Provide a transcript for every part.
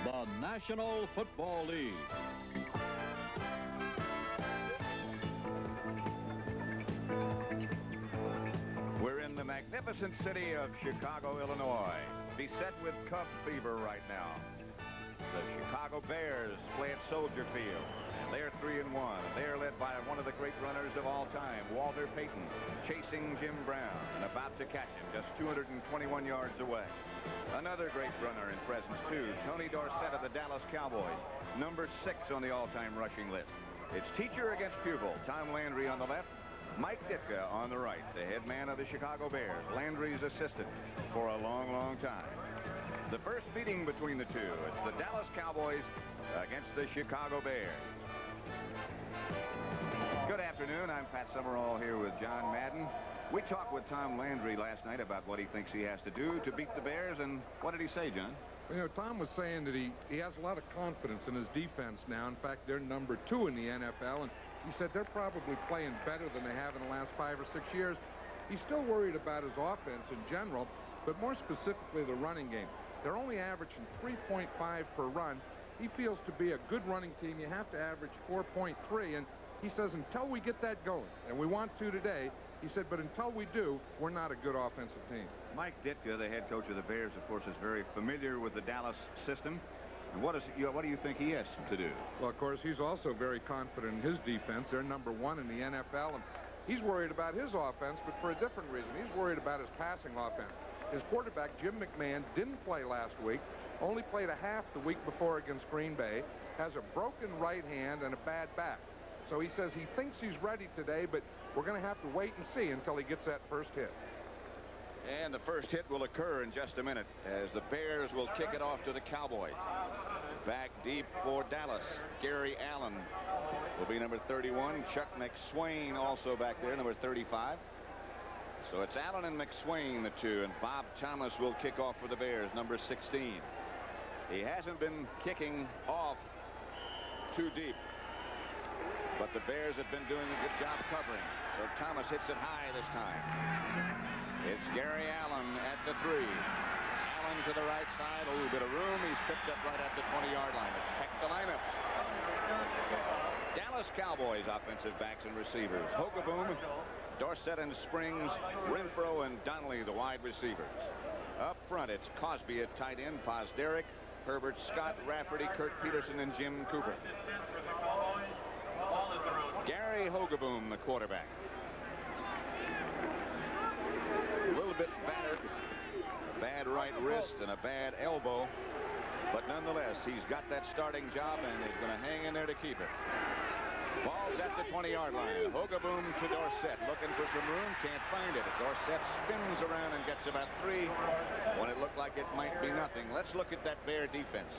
the National Football League. We're in the magnificent city of Chicago, Illinois, beset with Cub fever right now. The Chicago Bears play at Soldier Field. They're 3-1. They're led by one of the great runners of all time, Walter Payton, chasing Jim Brown and about to catch him just 221 yards away. Another great runner in presence, too, Tony Dorsett of the Dallas Cowboys, number 6 on the all-time rushing list. It's teacher against pupil, Tom Landry on the left, Mike Ditka on the right, the head man of the Chicago Bears, Landry's assistant for a long, long time. The first meeting between the two, it's the Dallas Cowboys against the Chicago Bears. Good afternoon. I'm Pat Summerall here with John Madden. We talked with Tom Landry last night about what he thinks he has to do to beat the Bears, and what did he say, John? You know, Tom was saying that he has a lot of confidence in his defense now. In fact, they're number 2 in the NFL, and he said they're probably playing better than they have in the last 5 or 6 years. He's still worried about his offense in general, but more specifically the running game. They're only averaging 3.5 per run. He feels to be a good running team, you have to average 4.3, and he says until we get that going, and we want to today, he said, but until we do, we're not a good offensive team. Mike Ditka, the head coach of the Bears, of course, is very familiar with the Dallas system. And what do you think he has to do? Well, of course, he's also very confident in his defense. They're number 1 in the NFL, and he's worried about his offense, but for a different reason. He's worried about his passing offense. His quarterback, Jim McMahon, didn't play last week, only played a half the week before against Green Bay, has a broken right hand and a bad back. So he says he thinks he's ready today, but we're going to have to wait and see until he gets that first hit. And the first hit will occur in just a minute as the Bears will kick it off to the Cowboys. Back deep for Dallas, Gary Allen will be number 31. Chuck McSwain also back there, number 35. So it's Allen and McSwain, the two, and Bob Thomas will kick off for the Bears, number 16. He hasn't been kicking off too deep, but the Bears have been doing a good job covering. So Thomas hits it high this time. It's Gary Allen at the 3. Allen to the right side, a little bit of room. He's tripped up right at the 20-yard line. Let's check the lineups. Dallas Cowboys offensive backs and receivers. Hogaboom, Dorsett and Springs, Renfro and Donnelly, the wide receivers. Up front, it's Cosby at tight end, Posderick, Herbert Scott, Rafferty, Kurt Peterson, and Jim Cooper. Gary Hogaboom, the quarterback. A little bit battered, a bad right wrist and a bad elbow, but nonetheless, he's got that starting job and he's going to hang in there to keep it. Ball's at the 20-yard line. Hogaboom to Dorsett, looking for some room, can't find it. Dorsett spins around and gets about 3 when it looked like it might be nothing. Let's look at that Bear defense.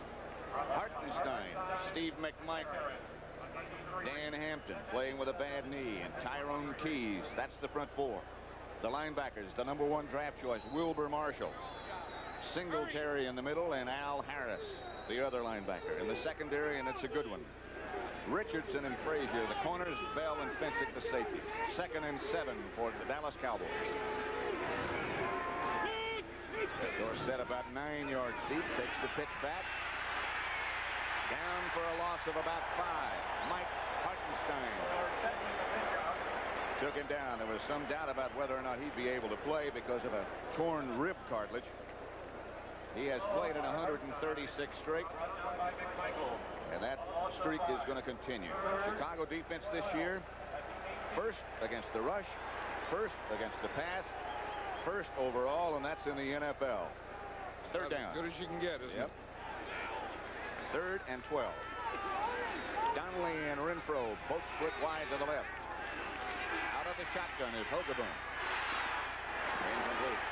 Hartenstein, Steve McMichael, Dan Hampton playing with a bad knee, and Tyrone Keys. That's the front 4. The linebackers, the number 1 draft choice, Wilbur Marshall. Singletary in the middle, and Al Harris, the other linebacker. In the secondary, and it's a good one, Richardson and Frazier. The corners, Bell and Fensick, the safeties. 2nd and 7 for the Dallas Cowboys. Dorsett about 9 yards deep, takes the pitch back. Down for a loss of about 5. Mike Hartenstein took him down. There was some doubt about whether or not he'd be able to play because of a torn rib cartilage. He has played in 136 straight, and that streak is going to continue. Chicago defense this year, first against the rush, first against the pass, first overall, and that's in the NFL. Third down. As good as you can get, isn't it? 3rd and 12. Donnelly and Renfro both split wide to the left. Out of the shotgun is Hogaboom. Incomplete.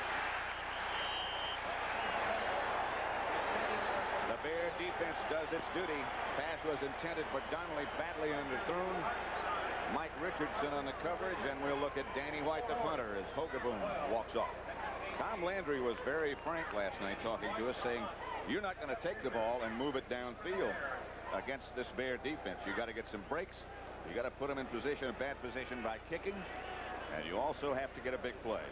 The Bear defense does its duty. Pass was intended for Donnelly, badly underthrown. Mike Richardson on the coverage, and we'll look at Danny White, the punter, as Hogaboom walks off. Tom Landry was very frank last night talking to us, saying, you're not going to take the ball and move it downfield against this Bear defense. You got to get some breaks. You got to put them in position, a bad position by kicking, and you also have to get a big play.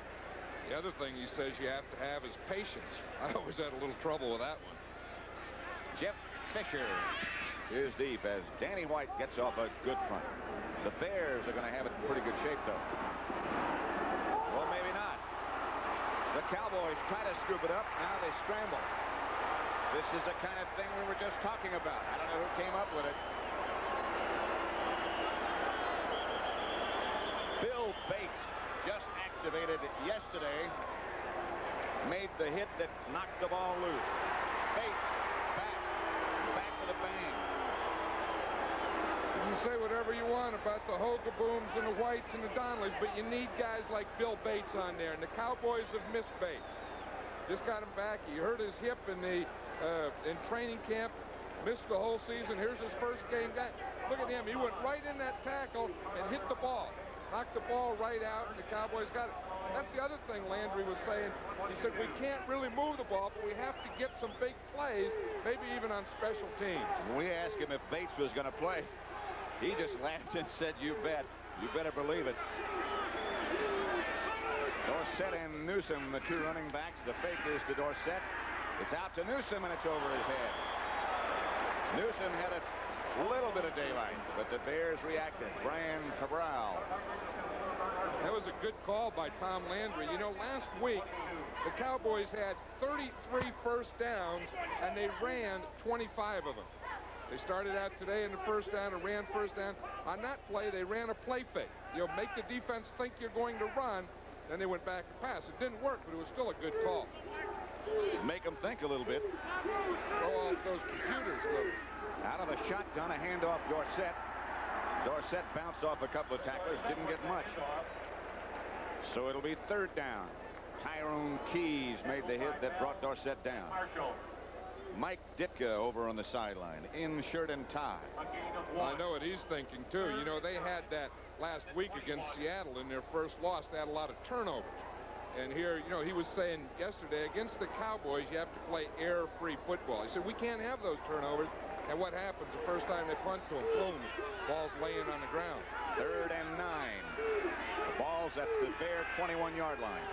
The other thing he says you have to have is patience. I always had a little trouble with that one. Jeff Fisher is deep as Danny White gets off a good punt. The Bears are going to have it in pretty good shape, though. Well, maybe not. The Cowboys try to scoop it up. Now they scramble. This is the kind of thing we were just talking about. I don't know who came up with it. Bill Bates, just activated yesterday, made the hit that knocked the ball loose. Bates back with a bang. You can say whatever you want about the Hogabooms and the Whites and the Donnellys, but you need guys like Bill Bates on there, and the Cowboys have missed Bates. Just got him back. He hurt his hip in training camp, missed the whole season. Here's his first game. Look at him. He went right in that tackle and hit the ball. Knocked the ball right out, and the Cowboys got it. That's the other thing Landry was saying. He said, we can't really move the ball, but we have to get some big plays, maybe even on special teams. When we asked him if Bates was going to play, he just laughed and said, you bet. You better believe it. Dorsett and Newsom, the two running backs. The fake is to Dorsett. It's out to Newsom, and it's over his head. Newsom had a little bit of daylight, but the Bears reacted. Brian Cabral. That was a good call by Tom Landry. You know, last week, the Cowboys had 33 first downs, and they ran 25 of them. They started out today in the first down and ran first down. On that play, they ran a play fake. You'll make the defense think you're going to run, then they went back to pass. It didn't work, but it was still a good call. Make them think a little bit. Throw off those computers a little. Out of a shotgun, a handoff, Dorsett. Dorsett bounced off a couple of tacklers, didn't get much. So it'll be third down. Tyrone Keys made the hit that brought Dorsett down. Mike Ditka over on the sideline, in shirt and tie. I know what he's thinking, too. You know, they had that last week against Seattle in their first loss. They had a lot of turnovers. And here, you know, he was saying yesterday, against the Cowboys, you have to play error-free football. He said, we can't have those turnovers. And what happens the first time they punt to him? Boom, ball's laying on the ground. 3rd and 9. The ball's at the Bear 21-yard line.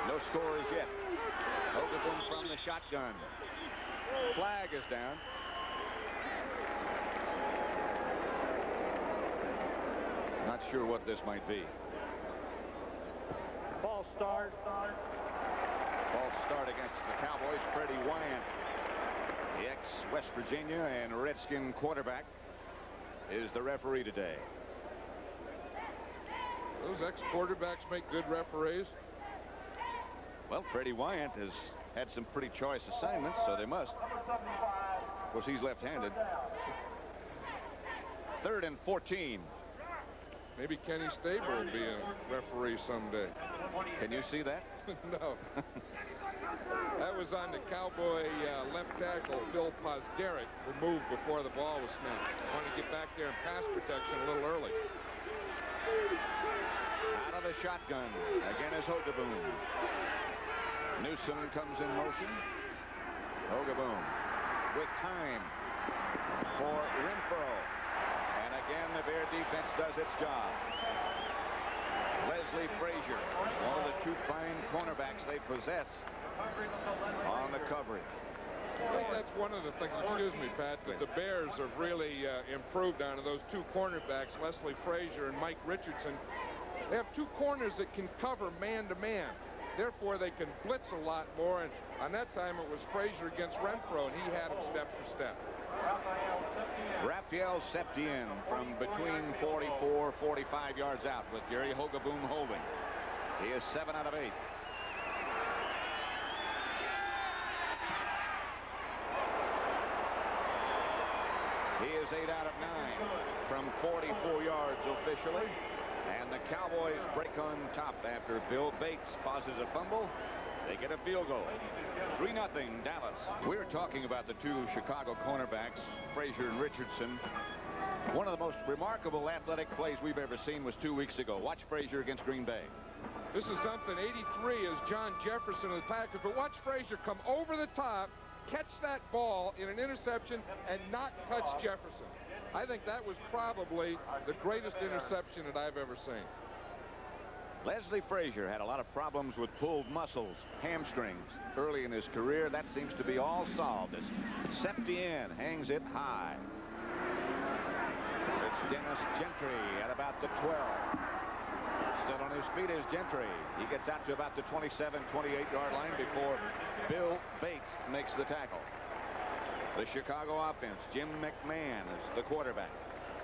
No scores yet. Hogaboom from the shotgun. Flag is down. Not sure what this might be. False start. False start against the Cowboys. Freddie Wyant, the ex-West Virginia and Redskin quarterback, is the referee today. Those ex-quarterbacks make good referees. Well, Freddie Wyant has had some pretty choice assignments, so they must. Of course, he's left-handed. 3rd and 14. Maybe Kenny Stabler will be a referee someday. Can you see that? No. That was on the Cowboy left tackle, Bill Pozderick, removed before the ball was snapped. Wanted to get back there in pass protection a little early. Out of the shotgun. Again is Hogaboom. Newsom comes in motion. Hogaboom with time for Renfro. And again, the Bear defense does its job. Leslie Frazier, one of the two fine cornerbacks they possess, on the coverage. I think that's one of the things, excuse me, Pat, that the Bears have really improved on, those two cornerbacks, Leslie Frazier and Mike Richardson. They have two corners that can cover man-to-man. Therefore, they can blitz a lot more, and on that time it was Frazier against Renfro, and he had him step for step. Raphael Septien from between 44, 45 yards out with Gary Hogaboom holding. He is 7 out of 8. He is 8 out of 9 from 44 yards officially. And the Cowboys break on top after Bill Bates causes a fumble. They get a field goal. 3-0 Dallas. We're talking about the two Chicago cornerbacks, Frazier and Richardson. One of the most remarkable athletic plays we've ever seen was 2 weeks ago. Watch Frazier against Green Bay. This is something 83 is John Jefferson of the Packers, but watch Frazier come over the top, catch that ball in an interception, and not touch Jefferson. I think that was probably the greatest interception that I've ever seen. Leslie Frazier had a lot of problems with pulled muscles, hamstrings. early in his career. That seems to be all solved as Septien hangs it high. It's Dennis Gentry at about the 12. Still on his feet is Gentry. He gets out to about the 27, 28-yard line before Bill Bates makes the tackle. The Chicago offense, Jim McMahon is the quarterback.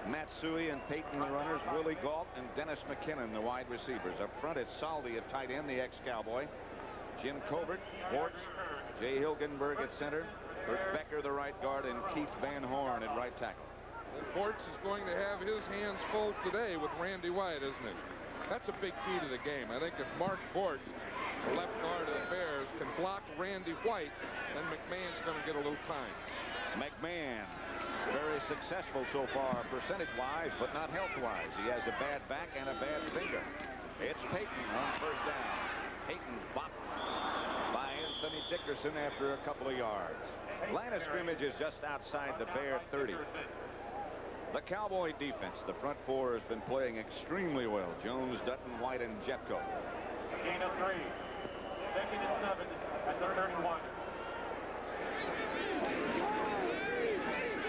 Matt Suhey and Peyton the runners, Willie Galt and Dennis McKinnon the wide receivers. Up front it's Saldi at tight end, the ex-Cowboy. Jim Covert, Bortz, Jay Hilgenberg at center, Bert Becker the right guard, and Keith Van Horn at right tackle. Well, Bortz is going to have his hands full today with Randy White, isn't it? That's a big key to the game. I think if Mark Bortz, the left guard of the Bears, can block Randy White, then McMahon's going to get a little time. McMahon, very successful so far percentage-wise, but not health-wise. He has a bad back and a bad finger. It's Peyton on first down. Peyton bopped by Anthony Dickerson after a couple of yards. Line of scrimmage is just outside the Bear 30. The Cowboy defense, the front four, has been playing extremely well. Jones, Dutton, White, and Jeffco. A gain of 3. 2nd and 7 at 31.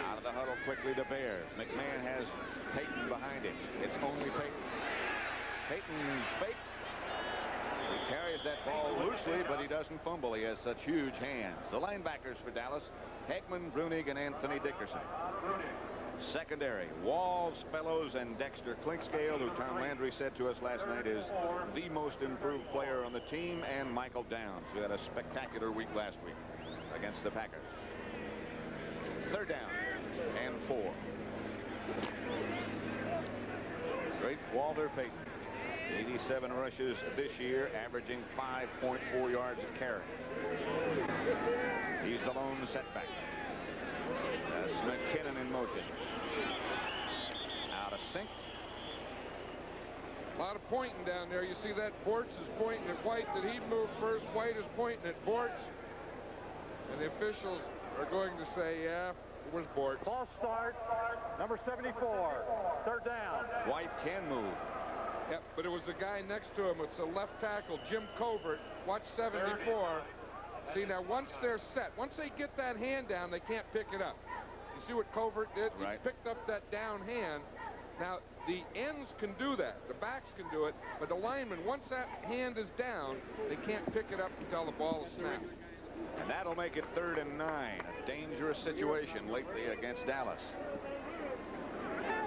Out of the huddle quickly the Bears. McMahon has Peyton behind him. It's only Peyton. Peyton faked. He carries that ball loosely, but he doesn't fumble. He has such huge hands. The linebackers for Dallas, Hegman, Brunig, and Anthony Dickerson. Secondary, Walls, Fellows, and Dexter Clinkscale, who Tom Landry said to us last night is the most improved player on the team, and Michael Downs, who had a spectacular week last week against the Packers. Third down and 4. Great Walter Payton. 87 rushes this year, averaging 5.4 yards a carry. He's the lone setback. That's McKinnon in motion. Out of sync. A lot of pointing down there. You see that Bortz is pointing at White that he'd move first. White is pointing at Bortz. And the officials are going to say, yeah, it was Bortz. Ball start, number 74. Third down. White can move. Yep, but it was the guy next to him. It's a left tackle, Jim Covert. Watch 74. See, now once they're set, once they get that hand down, they can't pick it up. You see what Covert did? Right. He picked up that down hand. Now, the ends can do that. The backs can do it. But the linemen, once that hand is down, they can't pick it up until the ball is snapped. And that'll make it 3rd and 9. A dangerous situation lately against Dallas.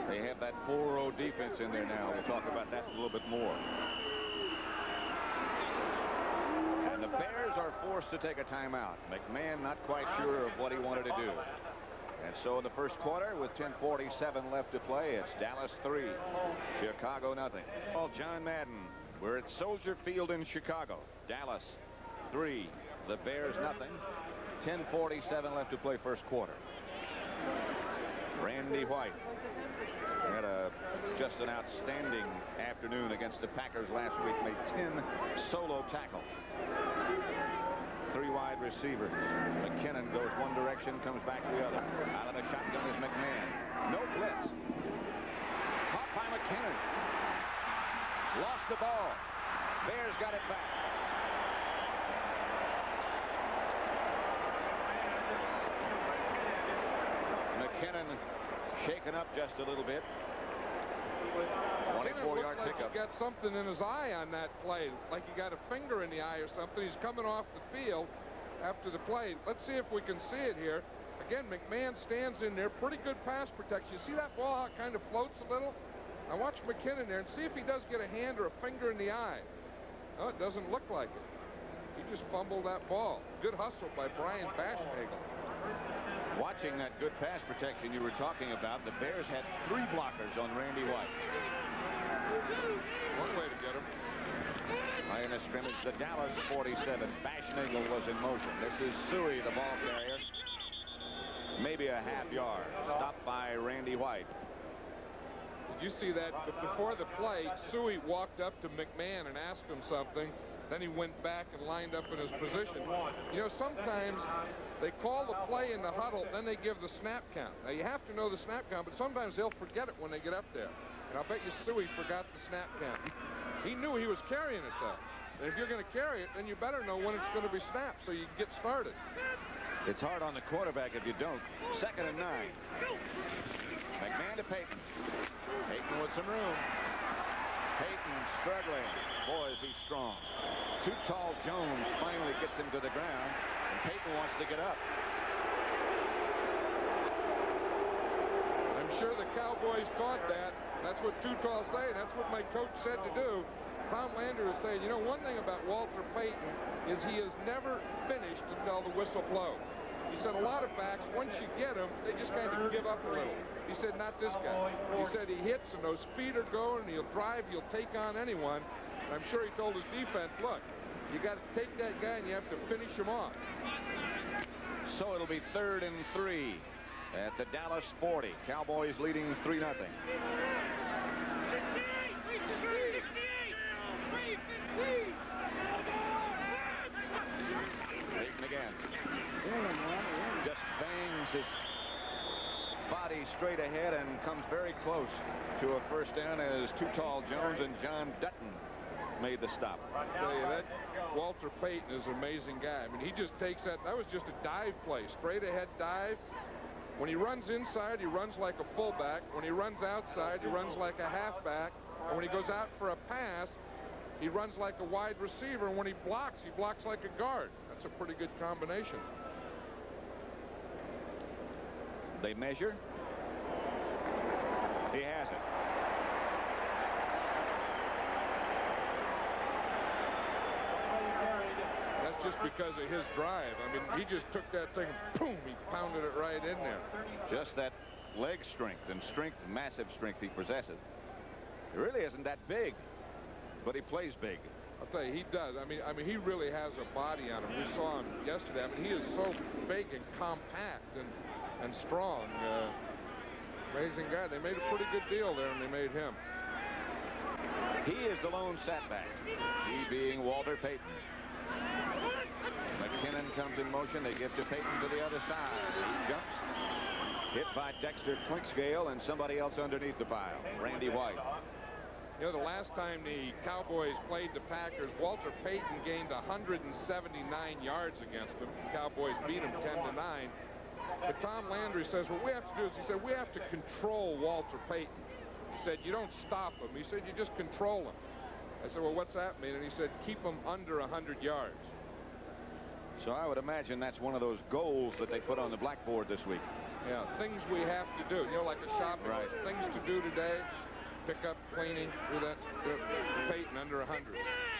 They have that 4-0 defense in there now. We'll talk about that a little bit more. And the Bears are forced to take a timeout. McMahon not quite sure of what he wanted to do. And so in the first quarter, with 10:47 left to play, it's Dallas 3, Chicago nothing. Well, John Madden, we're at Soldier Field in Chicago. Dallas 3, the Bears nothing. 10:47 left to play first quarter. Randy White had just an outstanding afternoon against the Packers last week. Made 10 solo tackles. 3 wide receivers. McKinnon goes one direction, comes back the other. Out of the shotgun is McMahon. No blitz. Caught by McKinnon. Lost the ball. Bears got it back. McKinnon shaken up just a little bit. 24-yard pickup. He got something in his eye on that play, like he got a finger in the eye or something. He's coming off the field after the play. Let's see if we can see it here. Again, McMahon stands in there. Pretty good pass protection. You see that ball, how it kind of floats a little? Now watch McKinnon there and see if he does get a hand or a finger in the eye. No, it doesn't look like it. He just fumbled that ball. Good hustle by Brian Bashagel. Watching that good pass protection you were talking about, the Bears had 3 blockers on Randy White. One way to get him. Line of scrimmage, the Dallas 47. Bashnagel was in motion. This is Suhey, the ball carrier. Maybe a half yard. Stopped by Randy White. Did you see that? But before the play, Suhey walked up to McMahon and asked him something. Then he went back and lined up in his position. You know, sometimes they call the play in the huddle, then they give the snap count. Now, you have to know the snap count, but sometimes they'll forget it when they get up there. And I'll bet you Suhey forgot the snap count. He knew he was carrying it, though. And if you're going to carry it, then you better know when it's going to be snapped so you can get started. It's hard on the quarterback if you don't. 2nd and 9. McMahon to Payton. Payton with some room. Payton struggling. Boy, is he strong. Too tall Jones finally gets him to the ground, and Payton wants to get up. I'm sure the Cowboys caught that. That's what Too Tall saying. That's what my coach said to do. Tom Landry was saying, you know, one thing about Walter Payton is he is never finished until the whistle blows. He said a lot of backs, once you get them, they just kind of give up a little. He said, not this guy. He said he hits and those feet are going, and he'll drive, he'll take on anyone. And I'm sure he told his defense, look, you got to take that guy and you have to finish him off. So it'll be 3rd and 3 at the Dallas 40. Cowboys leading 3-0. Payton again. Just bangs his body straight ahead and comes very close to a first down as Too Tall Jones and John Dutton made the stop. I tell you, that Walter Payton is an amazing guy. I mean, he just takes that. That was just a dive play, straight ahead dive. When he runs inside, he runs like a fullback. When he runs outside, he runs like a halfback. And when he goes out for a pass, he runs like a wide receiver. And when he blocks like a guard. That's a pretty good combination. They measure. He has it. That's just because of his drive. I mean, he just took that thing and boom, he pounded it right in there. Just that leg strength and massive strength he possesses. He really isn't that big, but he plays big. I'll tell you, he does. I mean, he really has a body on him. We saw him yesterday. I mean, he is so big and compact and strong. Amazing guy. They made a pretty good deal there, and they made him. He is the lone setback. He being Walter Payton. McKinnon comes in motion. They give to Payton to the other side. He jumps. Hit by Dexter Clinkscale and somebody else underneath the pile. Randy White. You know, the last time the Cowboys played the Packers, Walter Payton gained 179 yards against them. The Cowboys beat him 10-9. But Tom Landry says, what we have to do is, he said, we have to control Walter Payton. He said, you don't stop him. He said, you just control him. I said, well, what's that mean? And he said, keep him under 100 yards. So I would imagine that's one of those goals that they put on the blackboard this week. Yeah, things we have to do. You know, like a shopping list. Things to do today. Pick up, cleaning, do that. Payton under 100.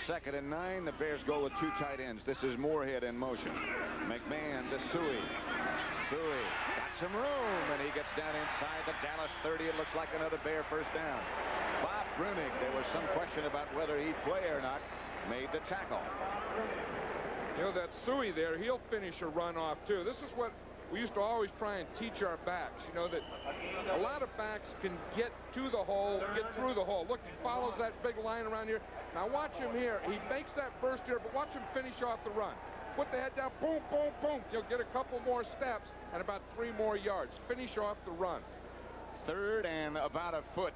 2nd and 9. The Bears go with 2 tight ends. This is Moorhead in motion. McMahon to Suey. Suey got some room, and he gets down inside the Dallas 30. It looks like another Bear first down. Bob Brunig, there was some question about whether he'd play or not, made the tackle. You know, that Suey there, he'll finish a run off, too. This is what we used to always try and teach our backs. You know, that a lot of backs can get to the hole, get through the hole. Look, he follows that big line around here. Now watch him here. He makes that burst here, but watch him finish off the run. Put the head down, boom, boom, boom. You'll get a couple more steps and about 3 more yards. Finish off the run. 3rd and about a foot.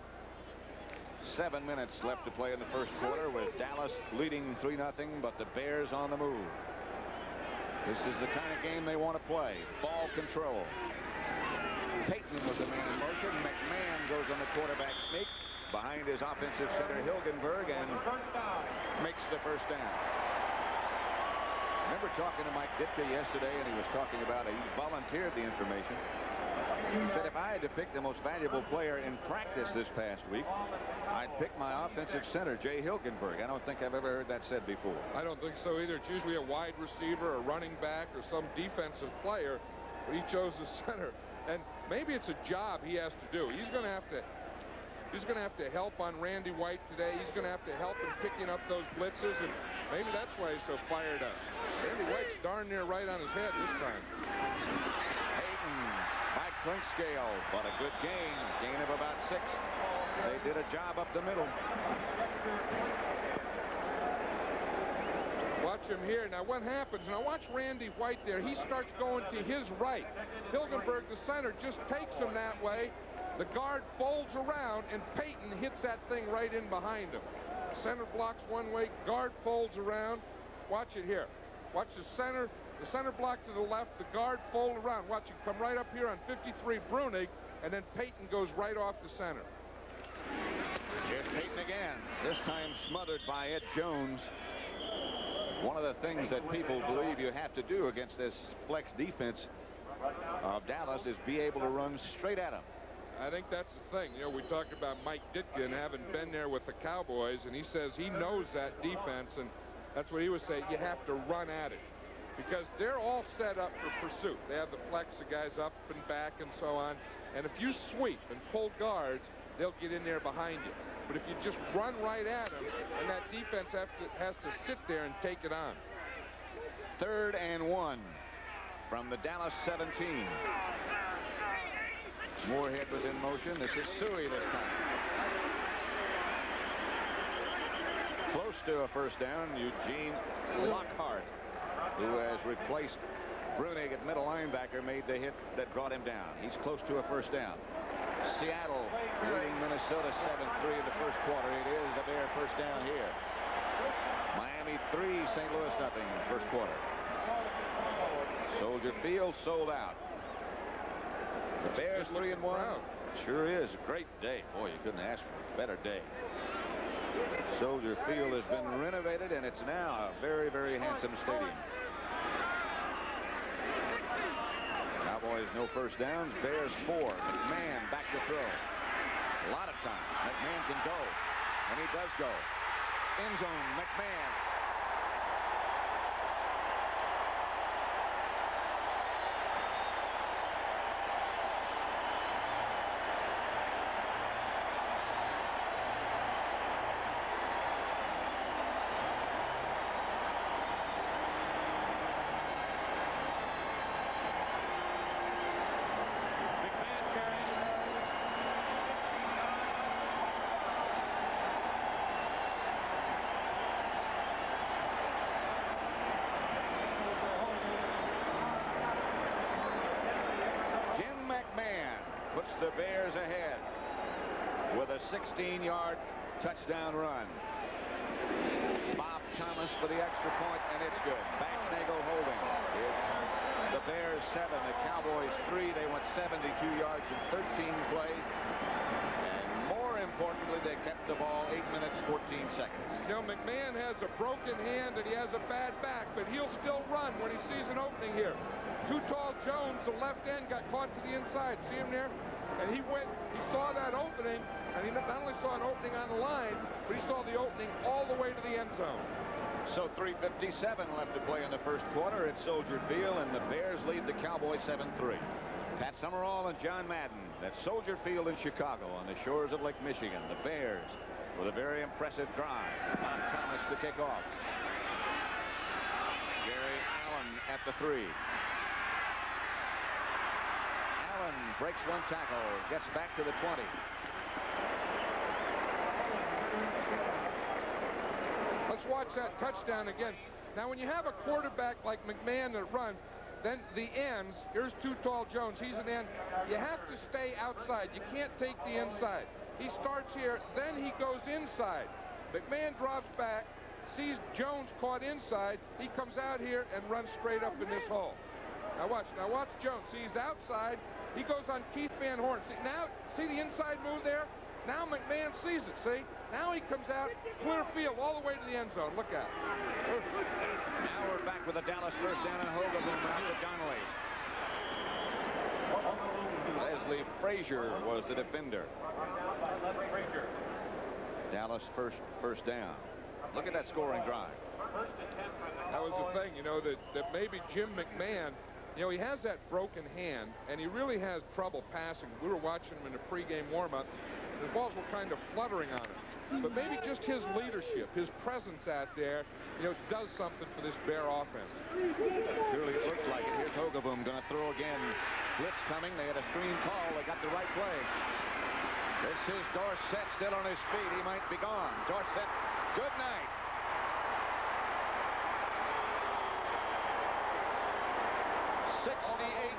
7 minutes left to play in the first quarter with Dallas leading 3-0, but the Bears on the move. This is the kind of game they want to play. Ball control. Payton was the man in motion. McMahon goes on the quarterback sneak behind his offensive center Hilgenberg and makes the first down. I remember talking to Mike Ditka yesterday, and he was talking about he volunteered the information. He said if I had to pick the most valuable player in practice this past week, I'd pick my offensive center, Jay Hilgenberg. I don't think I've ever heard that said before. I don't think so either. It's usually a wide receiver, a running back, or some defensive player, but he chose the center. And maybe it's a job he has to do. He's going to have to help on Randy White today. He's going to have to help in picking up those blitzes, and maybe that's why he's so fired up. Randy White's darn near right on his head this time. Payton by Clinkscale, but a good gain of about 6. They did a job up the middle. Watch him here. Now what happens? Now watch Randy White there. He starts going to his right. Hilgenberg, the center, just takes him that way. The guard folds around, and Payton hits that thing right in behind him. Center blocks one way, guard folds around. Watch it here. Watch the center block to the left, the guard fold around. Watch it come right up here on 53 Brunig, and then Payton goes right off the center. Here's Payton again, this time smothered by Ed Jones. One of the things that people believe you have to do against this flex defense of Dallas is be able to run straight at him. I think that's the thing. You know, we talked about Mike Ditka having been there with the Cowboys, and he says he knows that defense, and that's what he would say. You have to run at it because they're all set up for pursuit. They have the flex, the guys up and back and so on. And if you sweep and pull guards, they'll get in there behind you. But if you just run right at them, and that defense has to sit there and take it on. 3rd and 1 from the Dallas 17. Moorhead was in motion. This is Suey this time. Close to a first down. Eugene Lockhart, who has replaced Brunig at middle linebacker, made the hit that brought him down. He's close to a first down. Seattle leading Minnesota 7-3 in the first quarter. It is a Bear first down here. Miami 3, St. Louis nothing first quarter. Soldier Field sold out. The Bears 3-1. Sure is a great day. Boy, you couldn't ask for a better day. Soldier Field has been renovated, and it's now a very, very handsome stadium. Cowboys no first downs. Bears 4. McMahon back to throw. A lot of time. McMahon can go, and he does go. End zone. McMahon. The Bears ahead with a 16-yard touchdown run. Bob Thomas for the extra point, and it's good. Backsnagel holding. It's the Bears 7, the Cowboys 3. They went 72 yards in 13 plays. And more importantly, they kept the ball 8 minutes, 14 seconds. You know, McMahon has a broken hand and he has a bad back, but he'll still run when he sees an opening here. Too Tall Jones, the left end, got caught to the inside. See him there? And he saw that opening, and he not only saw an opening on the line, but he saw the opening all the way to the end zone. So 3:57 left to play in the first quarter at Soldier Field, and the Bears lead the Cowboys 7-3. Pat Summerall and John Madden at Soldier Field in Chicago on the shores of Lake Michigan. The Bears with a very impressive drive. Bob Thomas to kick off. Gary Allen at the 3. Allen breaks one tackle, gets back to the 20. Let's watch that touchdown again. Now, when you have a quarterback like McMahon that runs, then the ends, here's Too Tall Jones, he's an end. You have to stay outside. You can't take the inside. He starts here, then he goes inside. McMahon drops back, sees Jones caught inside. He comes out here and runs straight up in this hole. Now watch Jones. See, he's outside. He goes on Keith Van Horn. See the inside move there? Now McMahon sees it, see? Now he comes out, clear field, all the way to the end zone. Look out. Now we're back with a Dallas first down and Hogaboom after Donnelly. Leslie Frazier was the defender. Dallas first down. Look at that scoring drive. That was the thing, you know, that maybe Jim McMahon, you know, he has that broken hand, and he really has trouble passing. We were watching him in the pregame warm-up. The balls were kind of fluttering on him. But maybe just his leadership, his presence out there, you know, does something for this Bear offense. Surely it looks like it. Here's Hogaboom going to throw again. Blitz coming. They had a screen call. They got the right play. This is Dorsett still on his feet. He might be gone. Dorsett, good night.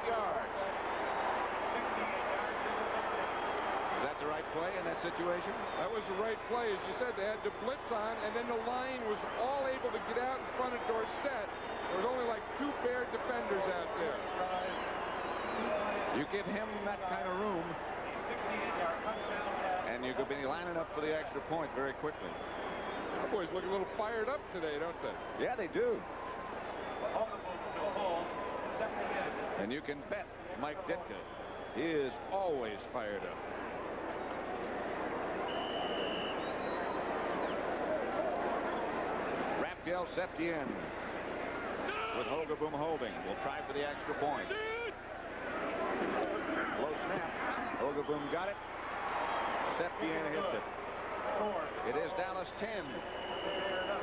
Yards. Is that the right right play in that situation? That was the right play. As you said, they had the blitz on, and then the line was all able to get out in front of Dorsett. There was only like 2 Bear defenders out there. You give him that kind of room, and you could be lining up for the extra point very quickly. Cowboys look a little fired up today, don't they? Yeah, they do. And you can bet Mike Ditka, he is always fired up. Raphael Septien with Hogaboom holding. Will try for the extra point. Low snap. Hogaboom got it. Septien hits it. It is Dallas 10.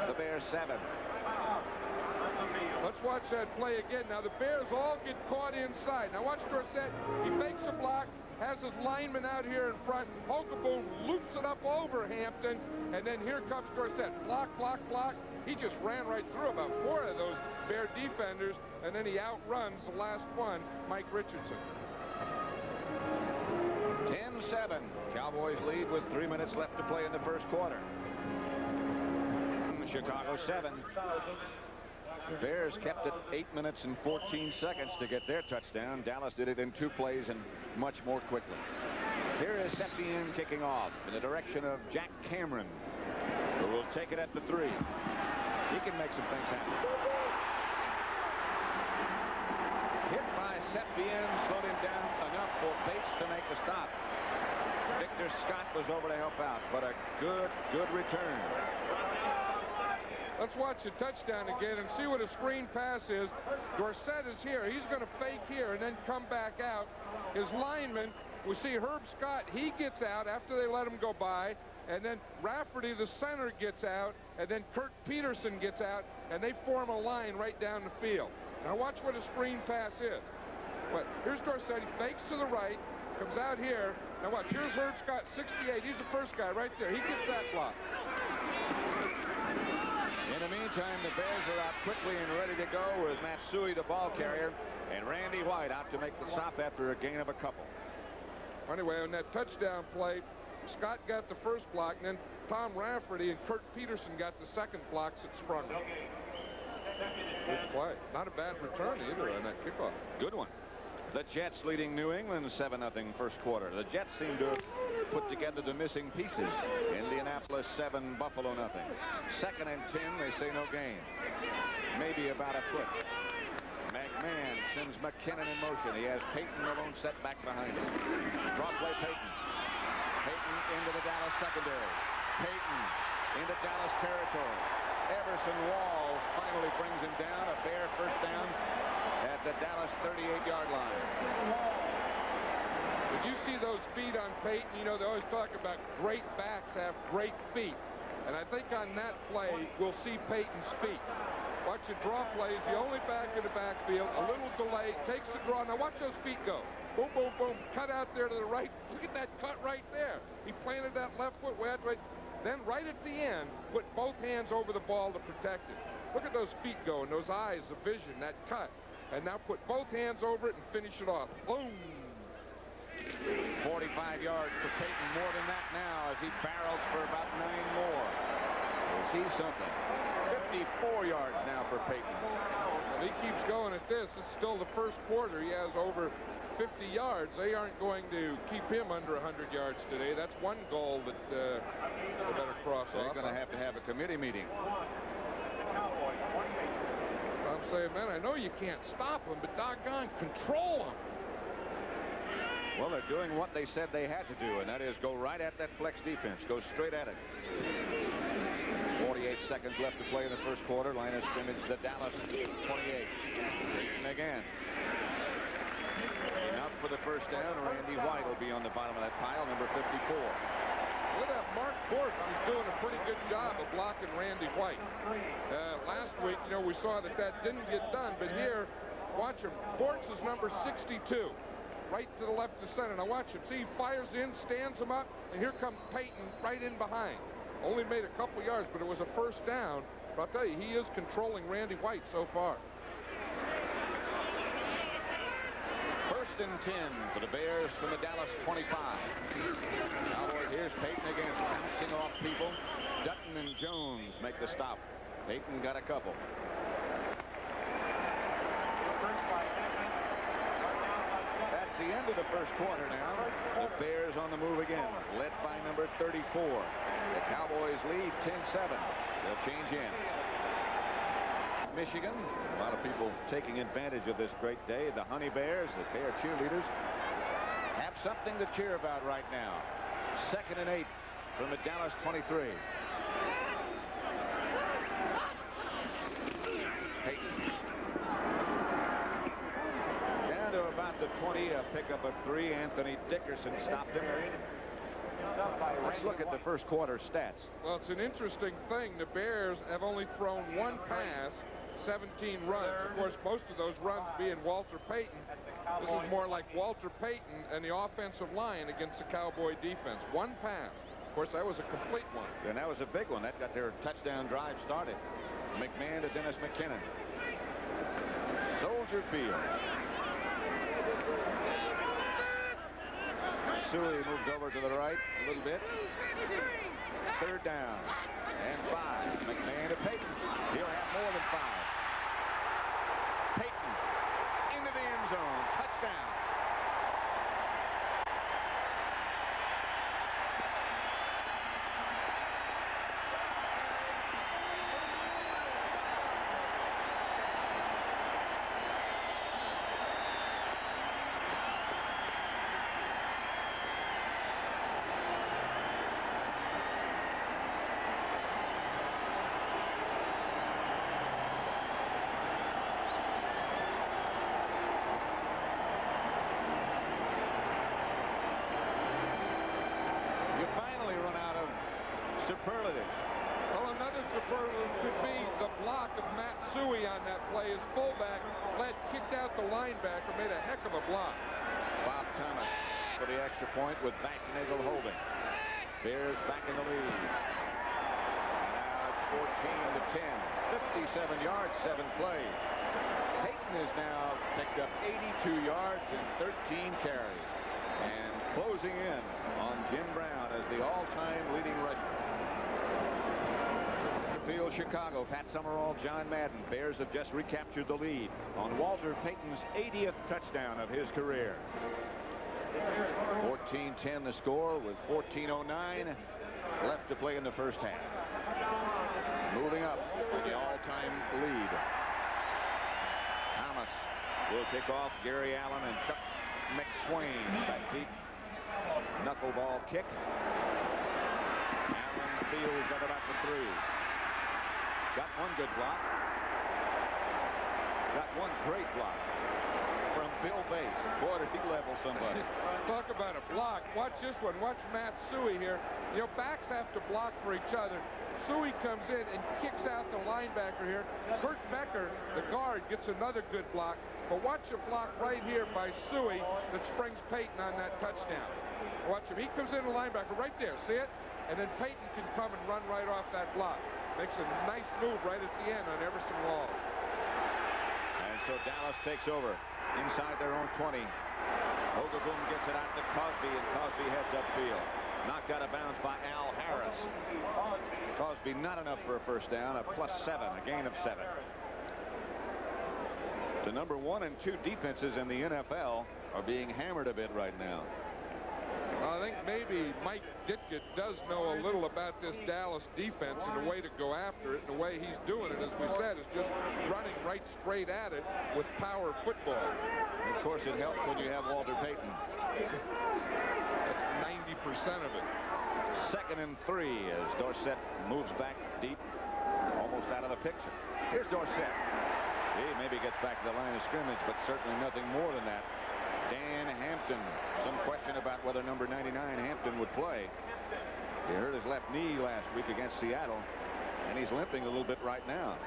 The Bears 7. Let's watch that play again. Now the Bears all get caught inside. Now watch Dorsett. He fakes a block, has his lineman out here in front. Hogaboom loops it up over Hampton, and then here comes Dorsett. Block, block, block. He just ran right through about 4 of those Bear defenders, and then he outruns the last one, Mike Richardson. 10-7. Cowboys lead with 3 minutes left to play in the first quarter. Chicago 7. Bears kept it 8 minutes and 14 seconds to get their touchdown. Dallas did it in 2 plays and much more quickly. Here is Septien kicking off in the direction of Jack Cameron, who will take it at the 3. He can make some things happen. Hit by Septien, slowed him down enough for Bates to make the stop. Victor Scott was over to help out, but a good return. Let's watch the touchdown again and see what a screen pass is. Dorsett is here. He's going to fake here and then come back out. His lineman, we see Herb Scott, he gets out after they let him go by, and then Rafferty, the center, gets out, and then Kurt Peterson gets out, and they form a line right down the field. Now watch what a screen pass is. But here's Dorsett. He fakes to the right, comes out here. Now watch, here's Herb Scott, 68. He's the first guy right there. He gets that block. In the meantime, the Bears are out quickly and ready to go with Matsui, the ball carrier, and Randy White out to make the stop after a gain of a couple. Anyway, on that touchdown play, Scott got the first block, and then Tom Rafferty and Kurt Peterson got the second blocks that sprung him. Good play. Not a bad return either on that kickoff. Good one. The Jets leading New England 7-0 first quarter. The Jets seem to have put together the missing pieces. Indianapolis 7, Buffalo 0. Second and 10, they say no gain. Maybe about a foot. McMahon sends McKinnon in motion. He has Payton alone set back behind him. Draw play Payton. Payton into the Dallas secondary. Payton into Dallas territory. Everson Walls finally brings him down. A Bear first down at the Dallas 38-yard line. Did you see those feet on Payton? You know, they always talk about great backs have great feet. And I think on that play, we'll see Payton's feet. Watch the draw plays, the only back in the backfield, a little delay, takes the draw. Now watch those feet go. Boom, boom, boom, cut out there to the right. Look at that cut right there. He planted that left foot way out the way. Then right at the end, put both hands over the ball to protect it. Look at those feet go and those eyes, the vision, that cut. And now put both hands over it and finish it off. Boom. 45 yards for Payton, more than that now as he barrels for about 9 more. Is he something? 54 yards now for Payton. If he keeps going at this, it's still the first quarter. He has over 50 yards. They aren't going to keep him under 100 yards today. That's one goal that they better cross off. They're going to have a committee meeting. I'm saying, man, I know you can't stop him, but doggone, control him. Well, they're doing what they said they had to do, and that is go right at that flex defense. Go straight at it. 48 seconds left to play in the first quarter. Line of scrimmage, the Dallas 28. Payton again. Enough for the first down. Randy White will be on the bottom of that pile, number 54. Look at that. Mark Bortz is doing a pretty good job of blocking Randy White. Last week, you know, we saw that didn't get done, but here, watch him. Bortz is number 62. Right to the left of center. Now watch him. See, he fires in, stands him up, and here comes Payton right in behind. Only made a couple yards, but it was a first down. But I'll tell you, he is controlling Randy White so far. First and 10 for the Bears from the Dallas 25. Now Here's Payton again, bouncing off people. Dutton and Jones make the stop. Payton got a couple. That's the end of the first quarter now. The Bears on the move again, led by number 34. The Cowboys lead 10-7. They'll change ends. Michigan, a lot of people taking advantage of this great day. The Honey Bears, the Bear cheerleaders, have something to cheer about right now. 2nd and 8 from the Dallas 23. Payton. Down to about the 20, a pickup of 3. Anthony Dickerson stopped him. Let's look at the first quarter stats. Well, it's an interesting thing. The Bears have only thrown one pass, 17 runs. Of course, most of those runs being Walter Payton. This is more like Walter Payton and the offensive line against the Cowboy defense. One pass. Of course, that was a complete one. And that was a big one. That got their touchdown drive started. McMahon to Dennis McKinnon. Soldier Field. Suey moves over to the right a little bit. 3rd down and 5. McMahon to Payton. He'll have more than 5. Payton into the end zone. Touchdown. Superlatives. Well, another superlative could be the block of Matt Suey on that play. His fullback kicked out the linebacker, made a heck of a block. Bob Thomas for the extra point with Baxnagel holding. Bears back in the lead. Now it's 14-10. 57 yards, 7 plays. Payton has now picked up 82 yards and 13 carries. And closing in on Jim Brown as the all-time leading rusher. Field, Chicago. Pat Summerall, John Madden. Bears have just recaptured the lead on Walter Payton's 80th touchdown of his career. 14-10 the score with 14:09 left to play in the first half. Moving up with the all-time lead. Thomas will kick off. Gary Allen and Chuck McSwain back deep. Knuckleball kick. Allen fields at about the 3. Got one good block. Got one great block from Bill Bates. Boy, did he level somebody. Talk about a block. Watch this one. Watch Matt Suey here. You know, backs have to block for each other. Suey comes in and kicks out the linebacker here. Kurt Becker, the guard, gets another good block. But watch a block right here by Suey that springs Payton on that touchdown. Watch him. He comes in the linebacker right there. See it? And then Payton can come and run right off that block. Makes a nice move right at the end on Everson Wall. And so Dallas takes over inside their own 20. Ogaboom gets it out to Cosby, and Cosby heads upfield. Knocked out of bounds by Al Harris. Cosby not enough for a first down. A +7, a gain of 7. The number 1 and 2 defenses in the NFL are being hammered a bit right now. I think maybe Mike Ditka does know a little about this Dallas defense and the way to go after it. And the way he's doing it, as we said, is just running right straight at it with power football. And of course, it helps when you have Walter Payton. That's 90% of it. 2nd and 3 as Dorsett moves back deep, almost out of the picture. Here's Dorsett. He maybe gets back to the line of scrimmage, but certainly nothing more than that. Dan Hampton. Some question about whether number 99 Hampton would play. He hurt his left knee last week against Seattle, and he's limping a little bit right now.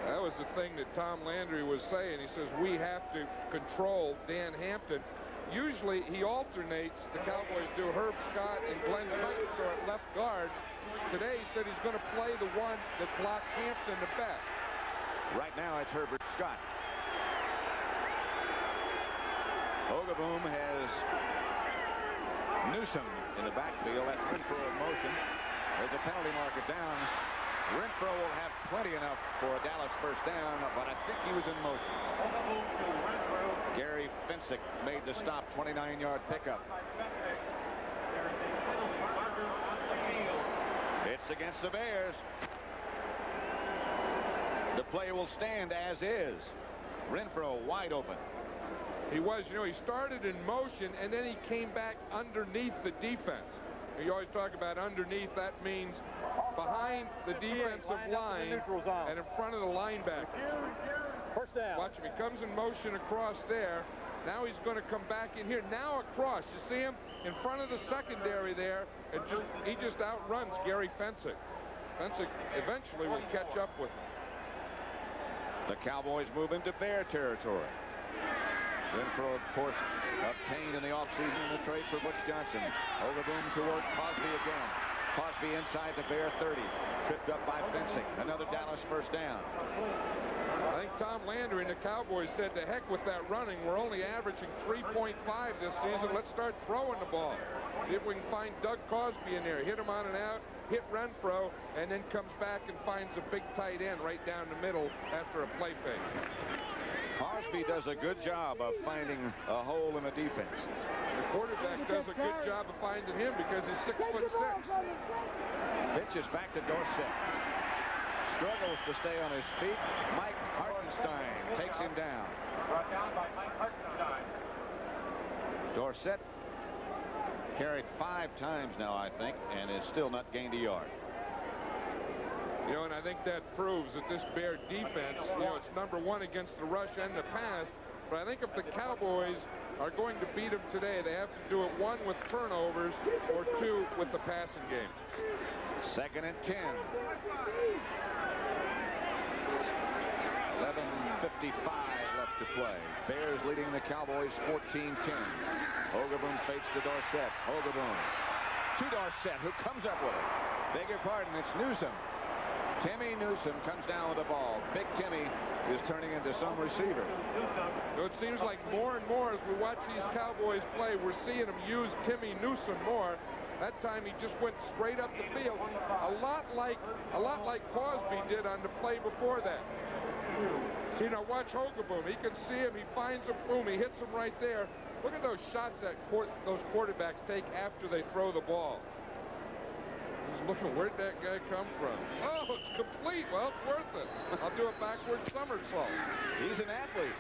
That was the thing that Tom Landry was saying. He says we have to control Dan Hampton. Usually he alternates. The Cowboys do Herb Scott and Glenn Titans are at left guard. Today he said he's going to play the one that blocks Hampton the best. Right now it's Herbert Scott. Ogaboom has Newsom in the backfield. That's Renfro in motion. There's a penalty marker down. Renfro will have plenty enough for a Dallas first down, but I think he was in motion. Gary Fensick made the stop, 29-yard pickup. It's against the Bears. The play will stand as is. Renfro wide open. He was, you know, he started in motion and then he came back underneath the defense. You always talk about underneath. That means behind the defensive line and in front of the linebacker. First down. Watch him. He comes in motion across there. Now he's going to come back in here. Now across. You see him in front of the secondary there. And he just outruns Gary Fensick. Fensick eventually will catch up with him. The Cowboys move into Bear territory. Renfro, of course, obtained in the offseason in the trade for Butch Johnson. Overboom toward Cosby again. Cosby inside the Bear 30. Tripped up by Fensick. Another Dallas first down. I think Tom Landry and the Cowboys said, to heck with that running. We're only averaging 3.5 this season. Let's start throwing the ball. See if we can find Doug Cosby in there. Hit him on and out. Hit Renfro, and then comes back and finds a big tight end right down the middle after a play fake. Cosby does a good job of finding a hole in the defense. The quarterback does a good job of finding him because he's 6'6". Pitches back to Dorsett. Struggles to stay on his feet. Mike Hartenstein takes him down. Brought down by Mike Hartenstein. Dorsett carried 5 times now, I think, and is still not gained a yard. You know, and I think that proves that this Bear defense, you know, it's #1 against the rush and the pass. But I think if the Cowboys are going to beat them today, they have to do it 1 with turnovers or 2 with the passing game. 2nd and 10. 11:55 left to play. Bears leading the Cowboys 14-10. Hogaboom fakes to Dorsett. Hogaboom to Dorsett, who comes up with it. Beg your pardon, it's Newsome. Timmy Newsome comes down with the ball. Big Timmy is turning into some receiver. So it seems like more and more as we watch these Cowboys play, we're seeing them use Timmy Newsome more. That time he just went straight up the field, a lot like Cosby did on the play before that. See, now watch Hogaboom. He can see him. He finds him. Boom. He hits him right there. Look at those shots that those quarterbacks take after they throw the ball. He's looking, where'd that guy come from? Oh, it's complete. Well, it's worth it. I'll do a backward somersault. He's an athlete.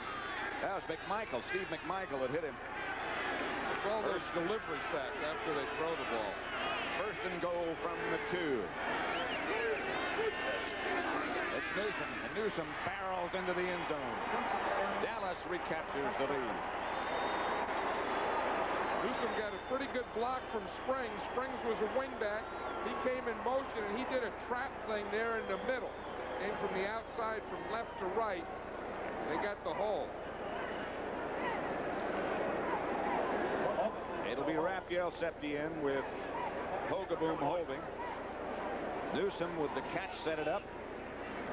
That was McMichael, Steve McMichael, that hit him. It's all those delivery sacks after they throw the ball. 1st and goal from the 2. It's Newsome, and Newsome barrels into the end zone. Dallas recaptures the lead. Newsome got a pretty good block from Springs. Springs was a wingback. He came in motion, and he did a trap thing there in the middle. Came from the outside, from left to right. They got the hole. It'll be Raphael Septien with Hogaboom holding. Newsome with the catch set it up.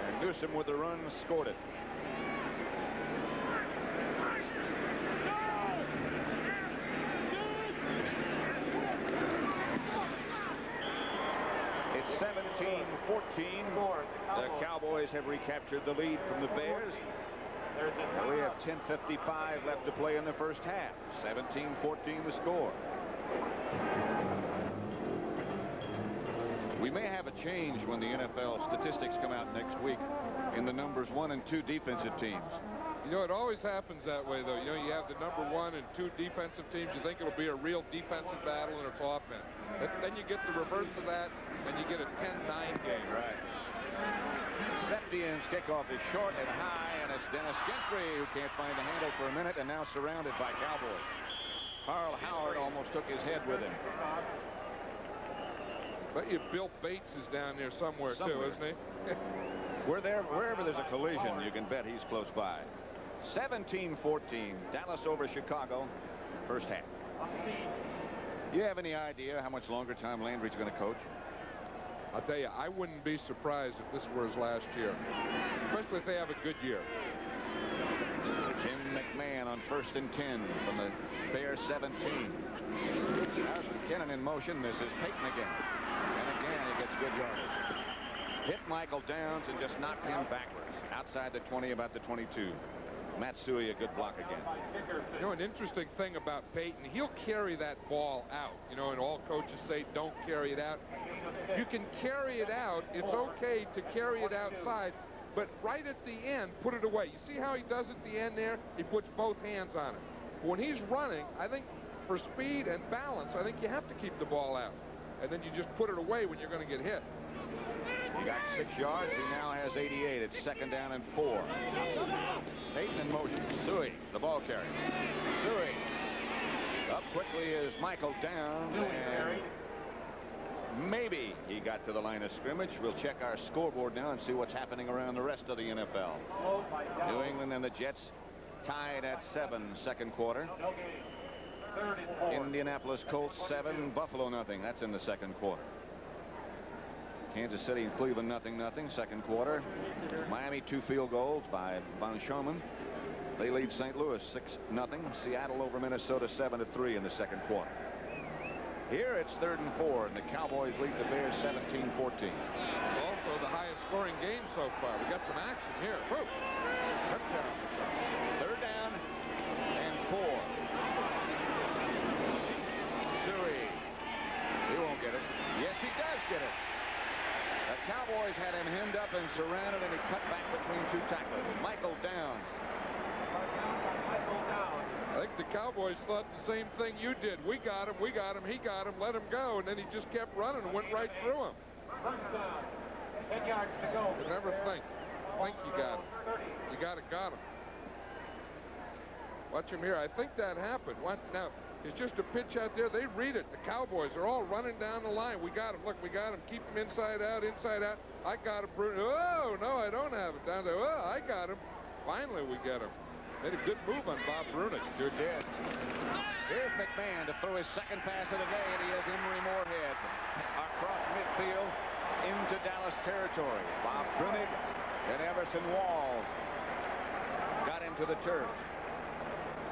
And Newsome with the run scored it. It's 17-14. The Cowboys have recaptured the lead from the Bears. We have 10:55 left to play in the first half. 17-14 the score. We may have a change when the NFL statistics come out next week in the numbers 1 and 2 defensive teams. You know, it always happens that way, though. You know, you have the #1 and 2 defensive teams. You think it'll be a real defensive battle, and it's offense. Then you get the reverse of that, and you get a 10-9 game. Right. Septien's kickoff is short and high, and it's Dennis Gentry who can't find a handle for a minute and now surrounded by Cowboys. Carl Howard almost took his head with him. But you Bill Bates is down there somewhere. Too, isn't he? Wherever there's a collision, you can bet he's close by. 17-14, Dallas over Chicago, first half. Do you have any idea how much longer Tom Landry's going to coach? I'll tell you, I wouldn't be surprised if this were his last year, especially if they have a good year. Jim McMahon on 1st and 10 from the Bears 17. There's McKinnon in motion. This is Payton again. And again, he gets good yardage. Hit Michael Downs and just knocked him backwards. Outside the 20, about the 22. Matsui, a good block again. You know, an interesting thing about Payton, he'll carry that ball out. You know, and all coaches say don't carry it out. You can carry it out. It's okay to carry it outside. But right at the end, put it away. You see how he does at the end there? He puts both hands on it. When he's running, I think for speed and balance, I think you have to keep the ball out. And then you just put it away when you're going to get hit. He got 6 yards. He now has 88. It's 2nd down and 4. Payton in motion. Sui, the ball carrier. Sui. Up quickly is Michael Downs. And maybe he got to the line of scrimmage. We'll check our scoreboard now and see what's happening around the rest of the NFL. New England and the Jets tied at 7, second quarter. Indianapolis Colts 7, Buffalo nothing. That's in the second quarter. Kansas City and Cleveland nothing, second quarter. Miami 2 field goals by Von Schoeman. They lead St. Louis 6-0. Seattle over Minnesota 7-3 in the second quarter. Here it's 3rd and 4, and the Cowboys lead the Bears 17-14. It's also the highest scoring game so far. We got some action here. Whoa. 3rd down and 4. Sui. He won't get it. Yes, he does get it. The Cowboys had him hemmed up and surrounded, and he cut back between 2 tacklers. Michael Downs. I think the Cowboys thought the same thing you did. We got him, he got him, let him go, and then he just kept running and went right through him. 10 yards to go. You never think you got him. You got him. Watch him here. I think that happened. What now? It's just a pitch out there. They read it. The Cowboys are all running down the line. We got him. Look, we got him. Keep him inside out, inside out. I got him. Oh, no, I don't have it. Down there. Oh, I got him. Finally, we get him. Made a good move on Bob Brunick. Sure did. Here's McMahon to throw his second pass of the day, and he has Emery Moorhead across midfield into Dallas territory. Bob Brunick and Everson Walls got into the turf,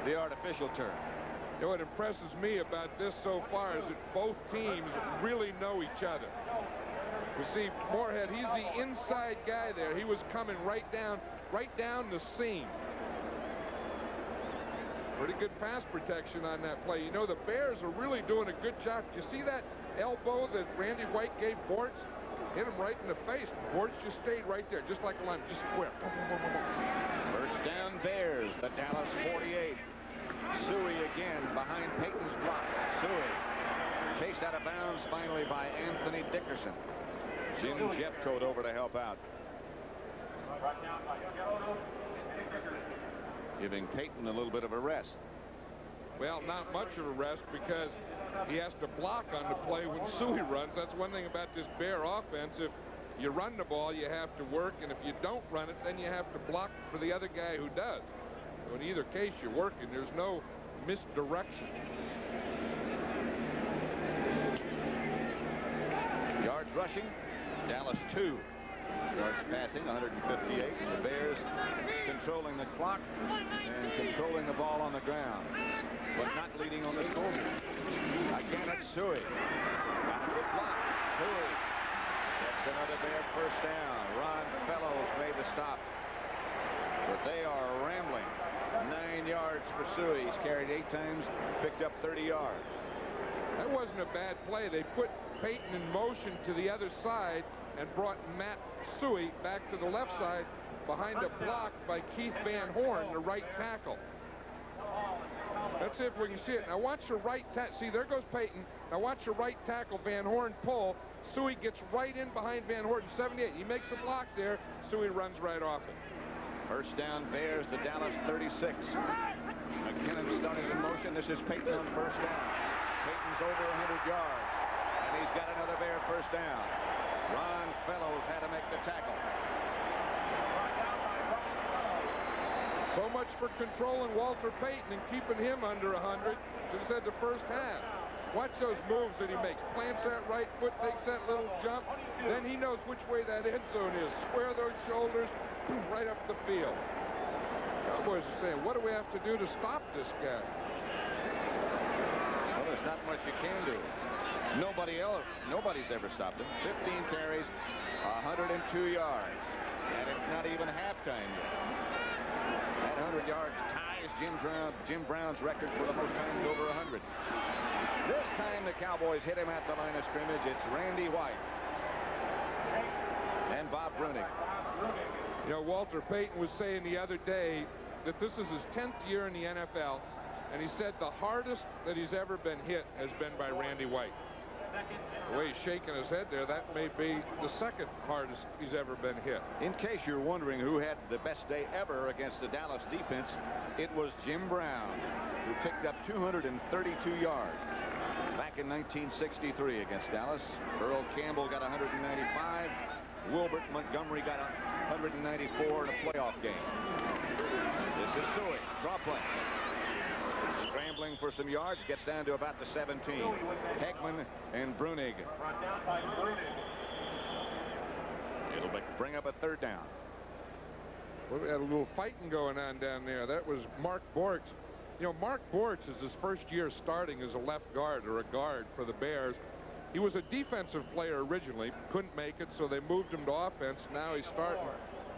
the artificial turf. You know, what impresses me about this so far is that both teams really know each other. You see, Moorhead, he's the inside guy there. He was coming right down the seam. Pretty good pass protection on that play. You know, the Bears are really doing a good job. You see that elbow that Randy White gave Bortz? Hit him right in the face. Bortz just stayed right there, just like a line, just square. First down Bears, the Dallas 48. Sui again behind Payton's block. Sui chased out of bounds finally by Anthony Dickerson. Jim Jeffcoat over to help out. Giving Payton a little bit of a rest. Well, not much of a rest because he has to block on the play when Sui runs. That's one thing about this Bear offense. If you run the ball, you have to work, and if you don't run it, then you have to block for the other guy who does. So in either case, you're working. There's no misdirection. Yards rushing, Dallas 2. Yards passing, 158. The Bears controlling the clock and controlling the ball on the ground, but not leading on the scoreboard. Again, it's Sui. Got a good block. Sui gets another Bear first down. Ron Fellows made the stop, but they are rambling. 9 yards for Sui. He's carried 8 times, picked up 30 yards. That wasn't a bad play. They put Payton in motion to the other side and brought Matt Sui back to the left side behind a block by Keith Van Horn, the right tackle. Let's see if we can see it. Now watch the right tackle. See, there goes Payton. Now watch the right tackle, Van Horn pull. Sui gets right in behind Van Horn, 78. He makes a block there. Sui runs right off it. First down Bears, the Dallas 36. McKinnon starting in motion. This is Payton on first down. Payton's over 100 yards, and he's got another Bear first down. Ron Fellows had to make the tackle. So much for controlling Walter Payton and keeping him under 100. Just said the first half. Watch those moves that he makes. Plants that right foot, takes that little jump. Then he knows which way that end zone is. Square those shoulders, boom, right up the field. Cowboys are saying, what do we have to do to stop this guy? Well, there's not much you can Nobody's ever stopped him. 15 carries, 102 yards. And it's not even halftime yet. That 100 yards ties Jim Brown's record for the most times over 100. This time the Cowboys hit him at the line of scrimmage. It's Randy White and Bob Brunig. You know, Walter Payton was saying the other day that this is his 10th year in the NFL, and he said the hardest that he's ever been hit has been by Randy White. The way he's shaking his head there, that may be the second hardest he's ever been hit. In case you're wondering who had the best day ever against the Dallas defense, it was Jim Brown, who picked up 232 yards back in 1963 against Dallas. Earl Campbell got 195. Wilbert Montgomery got 194 in a playoff game. This is Suey. Draw play. Scrambling for some yards, gets down to about the 17. Heckman and Brunig. It'll bring up a third down. Well, we had a little fighting going on down there. That was Mark Bortz. You know, Mark Bortz is his first year starting as a left guard or a guard for the Bears. He was a defensive player originally, couldn't make it, so they moved him to offense. Now he's starting.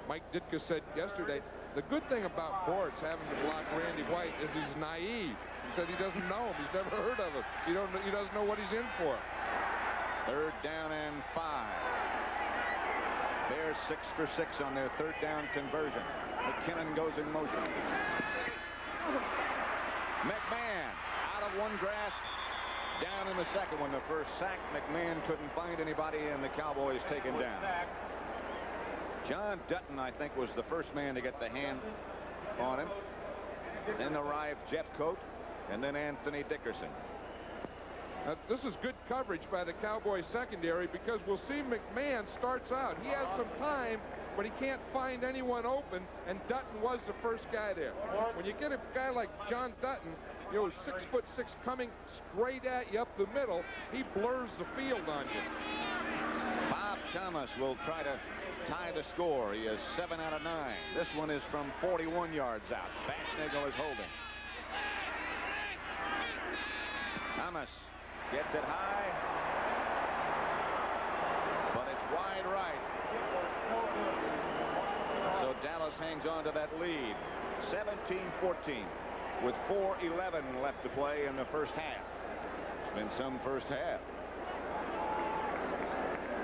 Mike Ditka said yesterday, the good thing about Bortz having to block Randy White is he's naive. He said he doesn't know him. He's never heard of him. He doesn't know what he's in for. Third down and 5. Bears 6 for 6 on their third down conversion. McKinnon goes in motion. McMahon out of one grasp. Down in the second one. The first sack. McMahon couldn't find anybody, and the Cowboys take him down. John Dutton, I think, was the first man to get the hand on him. Then arrived Jeff Coate, and then Anthony Dickerson. Now, this is good coverage by the Cowboys secondary, because we'll see McMahon starts out. He has some time, but he can't find anyone open, and Dutton was the first guy there. When you get a guy like John Dutton, you know, 6'6", coming straight at you up the middle, he blurs the field on you. Bob Thomas will try to tie the score. He is 7 out of 9. This one is from 41 yards out. Batschnagel is holding. Thomas gets it high, but it's wide right. So Dallas hangs on to that lead. 17-14 with 4:11 left to play in the first half. It's been some first half.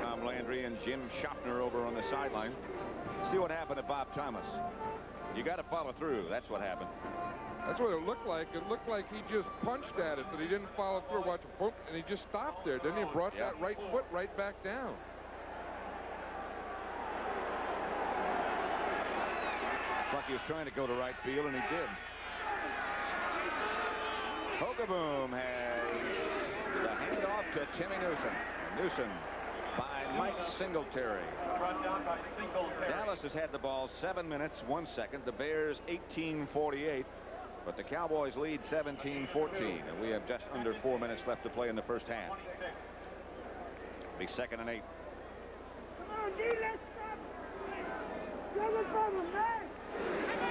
Tom Landry and Jim Schaffner over on the sideline. See what happened to Bob Thomas. You got to follow through. That's what happened. That's what it looked like. It looked like he just punched at it, but he didn't follow through. Watch him, boom, and he just stopped there. Then he brought that right foot right back down. Like he was trying to go to right field, and he did. Hogaboom has the handoff to Timmy Newsom. Newsom by Mike Singletary. Dallas has had the ball 7 minutes, 1 second. The Bears 18:48. But the Cowboys lead 17-14. And we have just under 4 minutes left to play in the first half. Be 2nd and 8.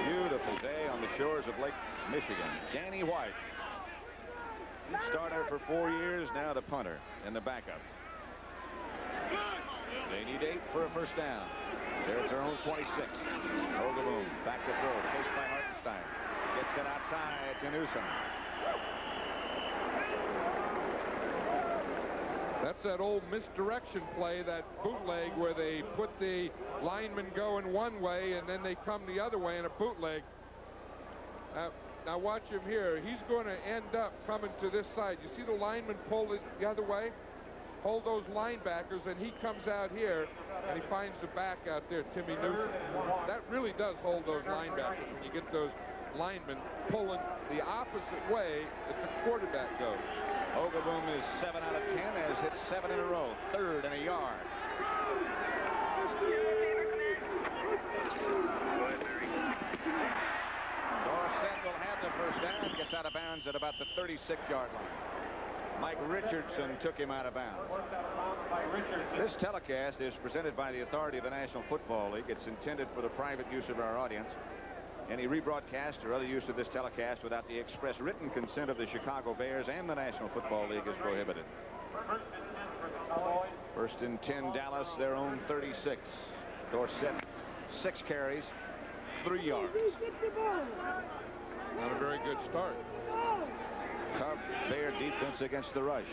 Beautiful day on the shores of Lake Michigan. Danny White, starter for 4 years, now the punter and the backup. They need 8 for a first down. They're at their own 26. Hogaboom back to throw, chased by Hartenstein. Gets it outside to Newsom. That's that old misdirection play, that bootleg, where they put the lineman going one way and then they come the other way in a bootleg. Now watch him here. He's going to end up coming to this side. You see the lineman pull it the other way? Hold those linebackers, and he comes out here and he finds the back out there, Timmy Newsom. That really does hold those linebackers when you get those linemen pulling the opposite way that the quarterback goes. Hogaboom is 7 out of 10, has hit 7 in a row. 3rd and a yard. Dorsett will have the first down. Gets out of bounds at about the 36-yard line. Mike Richardson took him out of bounds. This telecast is presented by the authority of the National Football League. It's intended for the private use of our audience. Any rebroadcast or other use of this telecast without the express written consent of the Chicago Bears and the National Football League is prohibited. First and 10, Dallas, their own 36. Dorsett, 6 carries, 3 yards. Not a very good start. Tough Bear defense against the rush.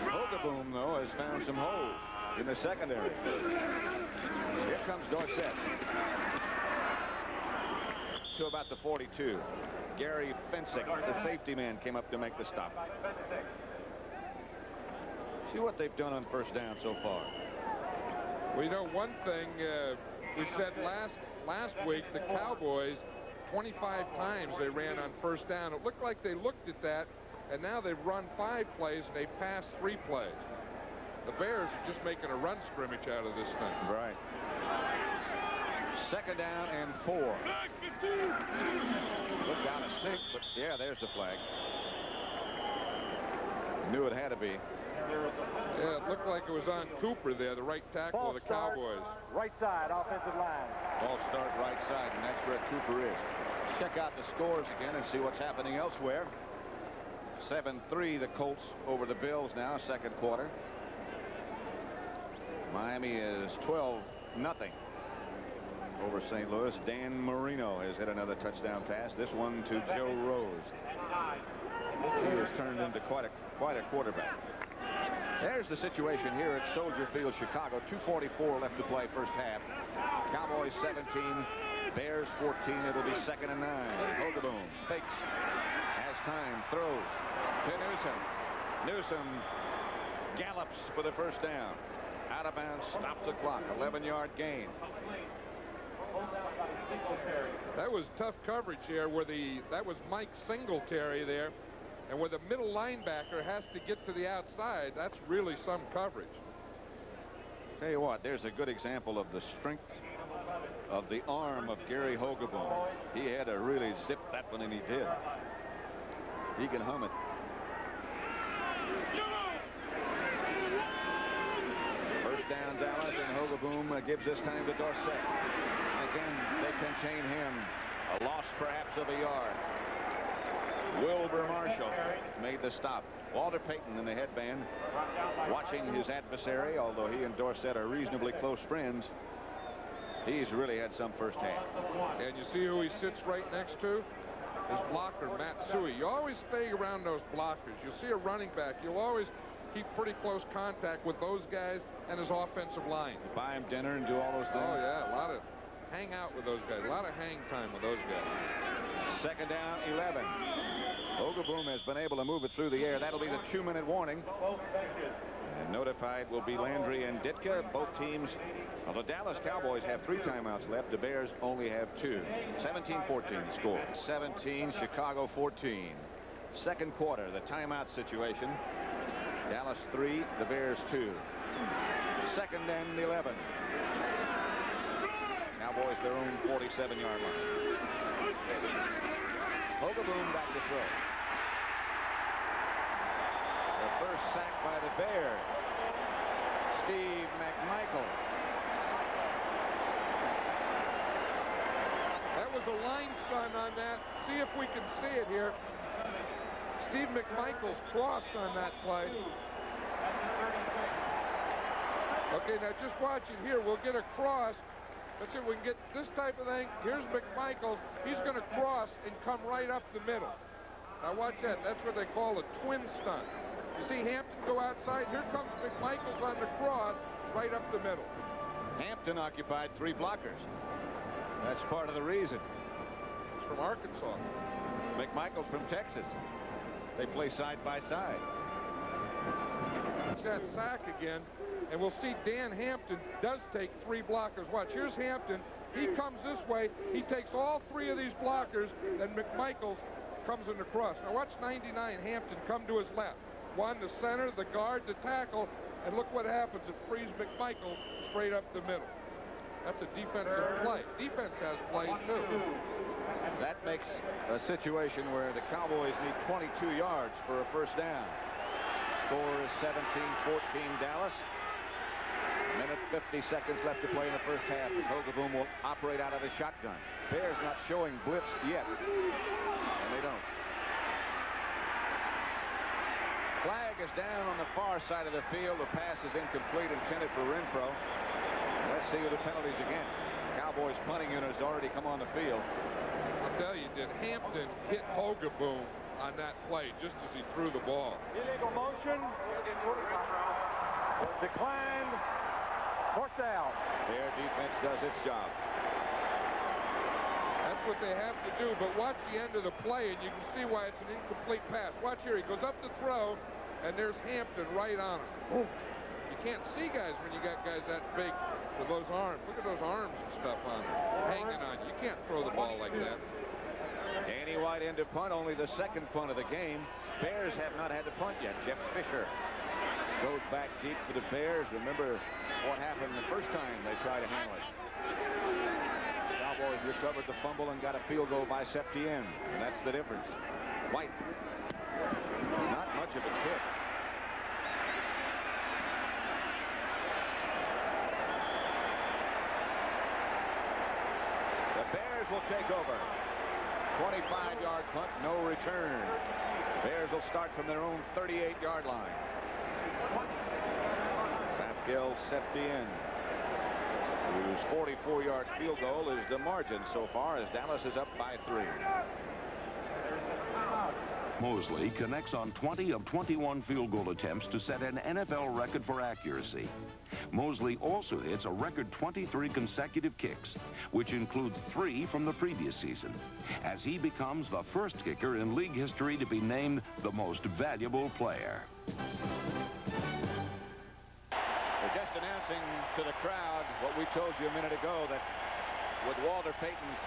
Hogeboom, though, has found some holes in the secondary. Here comes Dorsett. To about the 42. Gary Fensick, the safety man, came up to make the stop. See what they've done on first down so far. Well, you know, one thing we said last week, the Cowboys, 25 times they ran on first down. It looked like they looked at that, and now they've run 5 plays and they've passed 3 plays. The Bears are just making a run scrimmage out of this thing. Right. Second down and 4. Looked out of sync, but yeah, there's the flag. Knew it had to be. Yeah, it looked like it was on Cooper there, the right tackle of the Cowboys. Right side, offensive line. Ball start right side, and that's where Cooper is. Check out the scores again and see what's happening elsewhere. 7-3 the Colts over the Bills now, second quarter. Miami is 12-0 over St. Louis. Dan Marino has hit another touchdown pass. This one to Joe Rose. He has turned into quite a quarterback. There's the situation here at Soldier Field, Chicago. 2:44 left to play first half. Cowboys 17, Bears 14. It'll be 2nd and 9. Hogeboom fakes, has time, throws to Newsom. Newsom gallops for the first down. Out of bounds, stops the clock. 11-yard gain. That was tough coverage here where that was Mike Singletary there. And where the middle linebacker has to get to the outside, that's really some coverage. Tell you what, there's a good example of the strength of the arm of Gary Hogeboom. He had to really zip that one, and he did. He can hum it. First down, Dallas, and Hogeboom gives this time to Dorsett. Again, they contain him. A loss perhaps of a yard. Wilbur Marshall made the stop. Walter Payton in the headband watching his adversary, although he and Dorsett are reasonably close friends. He's really had some first half. And you see who he sits right next to? His blocker, Matsui. You always stay around those blockers. You'll see a running back. You'll always keep pretty close contact with those guys and his offensive line. You buy him dinner and do all those things. Oh, yeah, a lot of hang out with those guys. A lot of hang time with those guys. Second down, 11. Hogeboom has been able to move it through the air. That'll be the 2-minute warning. And notified will be Landry and Ditka. Both teams, well, the Dallas Cowboys have 3 timeouts left. The Bears only have 2. 17-14 score. 17, Chicago 14. Second quarter, the timeout situation. Dallas 3, the Bears 2. Second and 11. Cowboys their own 47-yard line. Hogeboom back to throw. The first sack by the Bears. Steve McMichael. That was a line stun on that. See if we can see it here. Steve McMichael's crossed on that play. Okay, now just watch it here. We'll get a cross. Let's see if we can get this type of thing. Here's McMichael. He's going to cross and come right up the middle. Now watch that. That's what they call a twin stunt. You see Hampton go outside. Here comes McMichael's on the cross right up the middle. Hampton occupied 3 blockers. That's part of the reason. He's from Arkansas. McMichael's from Texas. They play side by side. That sack again, and we'll see Dan Hampton does take 3 blockers. Watch, here's Hampton. He comes this way. He takes all 3 of these blockers, then McMichael comes in the cross. Now watch 99 Hampton come to his left. 1, the center, the guard, the tackle, and look what happens. It frees McMichael straight up the middle. That's a defensive play. Defense has plays too. That makes a situation where the Cowboys need 22 yards for a first down. Score is 17-14 Dallas. Minute 50 seconds left to play in the first half as Hogeboom will operate out of the shotgun. Bears not showing blitz yet. And they don't. Flag is down on the far side of the field. The pass is incomplete, intended for Renfro. Let's see who the penalty's against. Cowboys punting unit has already come on the field. I'll tell you, did Hampton hit Hogaboom on that play just as he threw the ball? Illegal motion. Declined. Fourth down. Their defense does its job. That's what they have to do, but watch the end of the play, and you can see why it's an incomplete pass. Watch here. He goes up to throw, and there's Hampton right on him. Oh. You can't see guys when you got guys that big with those arms. Look at those arms and stuff on them, hanging on. You can't throw the ball like that. Danny White in to punt, only the second punt of the game. Bears have not had to punt yet. Jeff Fisher goes back deep for the Bears. Remember what happened the first time they tried to handle it. Cowboys recovered the fumble and got a field goal by Septien. And that's the difference. White. Not much of a kick. The Bears will take over. 25-yard punt, no return. Bears will start from their own 38-yard line. Pascal Septien, whose 44-yard field goal is the margin so far as Dallas is up by 3. Mosley connects on 20 of 21 field goal attempts to set an NFL record for accuracy. Mosley also hits a record 23 consecutive kicks, which includes 3 from the previous season, as he becomes the first kicker in league history to be named the most valuable player. We're just announcing to the crowd what we told you a minute ago, that with Walter Payton's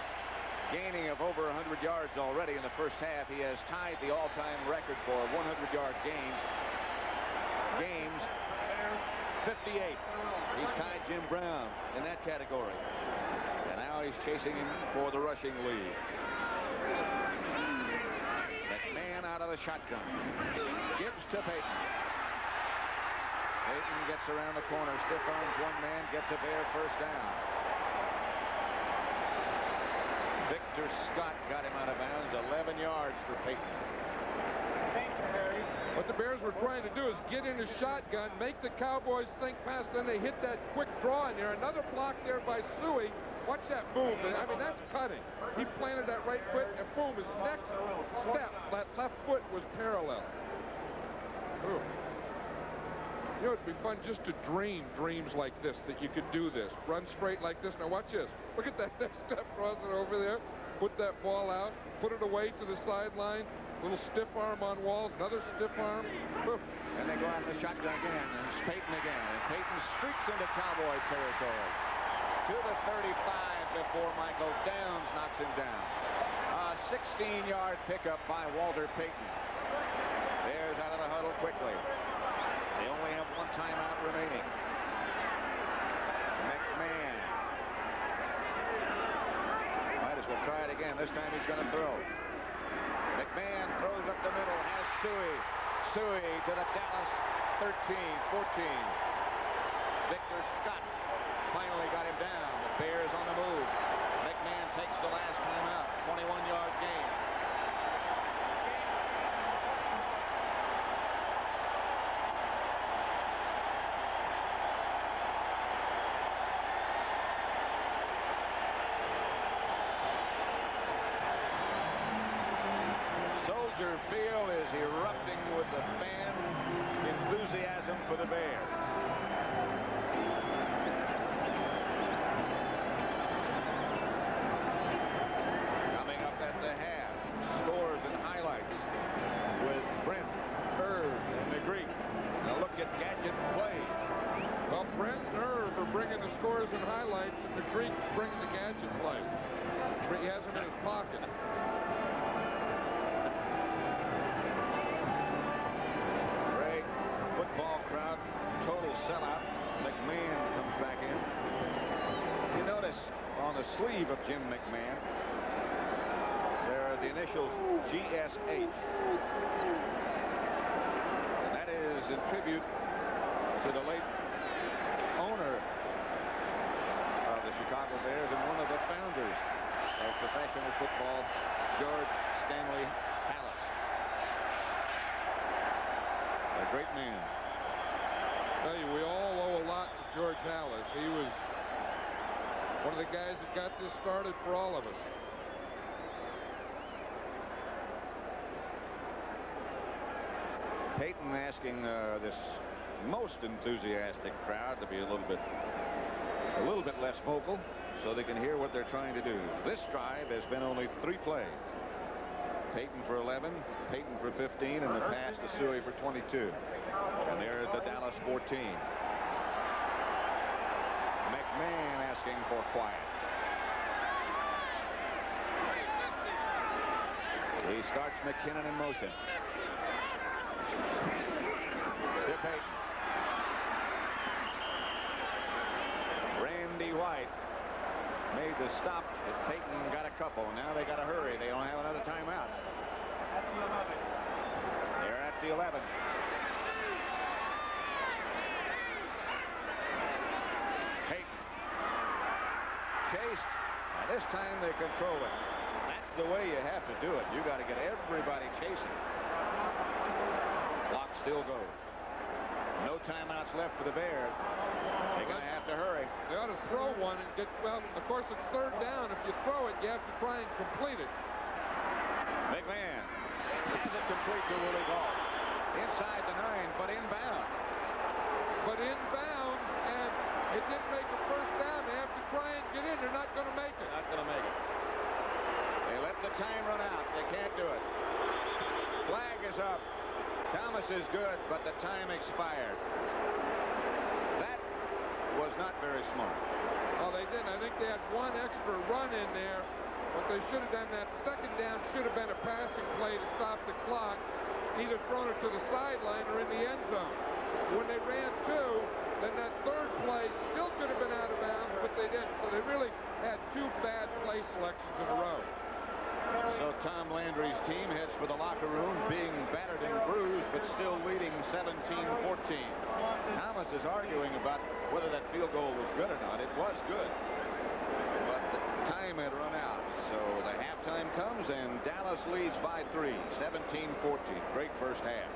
gaining of over 100 yards already in the first half, he has tied the all-time record for 100-yard games. 58. He's tied Jim Brown in that category. And now he's chasing him for the rushing lead. McMahon out of the shotgun. Gibbs to Payton. Payton gets around the corner. Stiff arms one man. Gets a Bear first down. Victor Scott got him out of bounds. 11 yards for Payton. What the Bears were trying to do is get in a shotgun, make the Cowboys think fast, then they hit that quick draw in there. Another block there by Suey. Watch that boom. I mean, that's cutting. He planted that right foot, and boom, his next step, that left foot was parallel. Ooh. You know, it'd be fun just to dream dreams like this, that you could do this. Run straight like this. Now watch this. Look at that next step, cross it over there. Put that ball out. Put it away to the sideline. Little stiff arm on Walls. Another stiff arm. Oof. And they go out in the shotgun again. And it's Payton again. And Payton streaks into Cowboy territory. To the 35 before Michael Downs knocks him down. A 16-yard pickup by Walter Payton. Bears out of the huddle quickly. They only have one timeout remaining. McMahon. Might as well try it again. This time he's going to throw. McMahon throws up the middle. Has Suey. Suey to the Dallas 13, 14. Victor Scott finally got him down. The Bears on the move. McMahon takes the last time out. 21-yard gain. Soldier Field is erupting with the fan enthusiasm for the Bears. Coming up at the half, scores and highlights with Brent, Irv, and the Greek. Now look at gadget plays. Well, Brent and Irv are bringing the scores and highlights, and the Greek's bringing the gadget play. He has them in his pocket. Ball crowd, total sellout. McMahon comes back in. You notice on the sleeve of Jim McMahon, there are the initials GSH. And that is in tribute to the late owner of the Chicago Bears and one of the founders of professional football, George Stanley Halas. A great man. I tell you, we all owe a lot to George Halas. He was one of the guys that got this started for all of us. Peyton asking this most enthusiastic crowd to be a little bit less vocal so they can hear what they're trying to do. This drive has been only 3 plays. Peyton for 11, Peyton for 15, and the pass to Suey for 22. And there's the Dallas 14. McMahon asking for quiet. He starts McKinnon in motion. To Peyton. Randy White made the stop, but Peyton got a couple. Now they got to hurry. They don't have another timeout. They're at the 11. Peyton chased. Now this time they control it. That's the way you have to do it. You got to get everybody chasing. Clock still goes. No timeouts left for the Bears. They're going to have to hurry. They ought to throw one and get, well, of course, it's 3rd down. If you throw it, you have to try and complete it. McMahon has it complete to Willie Gault. Inside the 9, but inbound. But inbounds, and it didn't make a 1st down. They have to try and get in. They're not going to make it. Not going to make it. They let the time run out. They can't do it. Flag is up. Thomas is good, but the time expired. That was not very smart. Well, they didn't. I think they had 1 extra run in there. What they should have done, that 2nd down should have been a passing play to stop the clock, either thrown it to the sideline or in the end zone. When they ran 2, then that 3rd play still could have been out of bounds, but they didn't. So they really had 2 bad play selections in a row. So Tom Landry's team heads for the locker room, being battered and bruised, but still leading 17-14. Thomas is arguing about whether that field goal was good or not. It was good, but the time had run out. So the halftime comes, and Dallas leads by 3, 17-14. Great first half.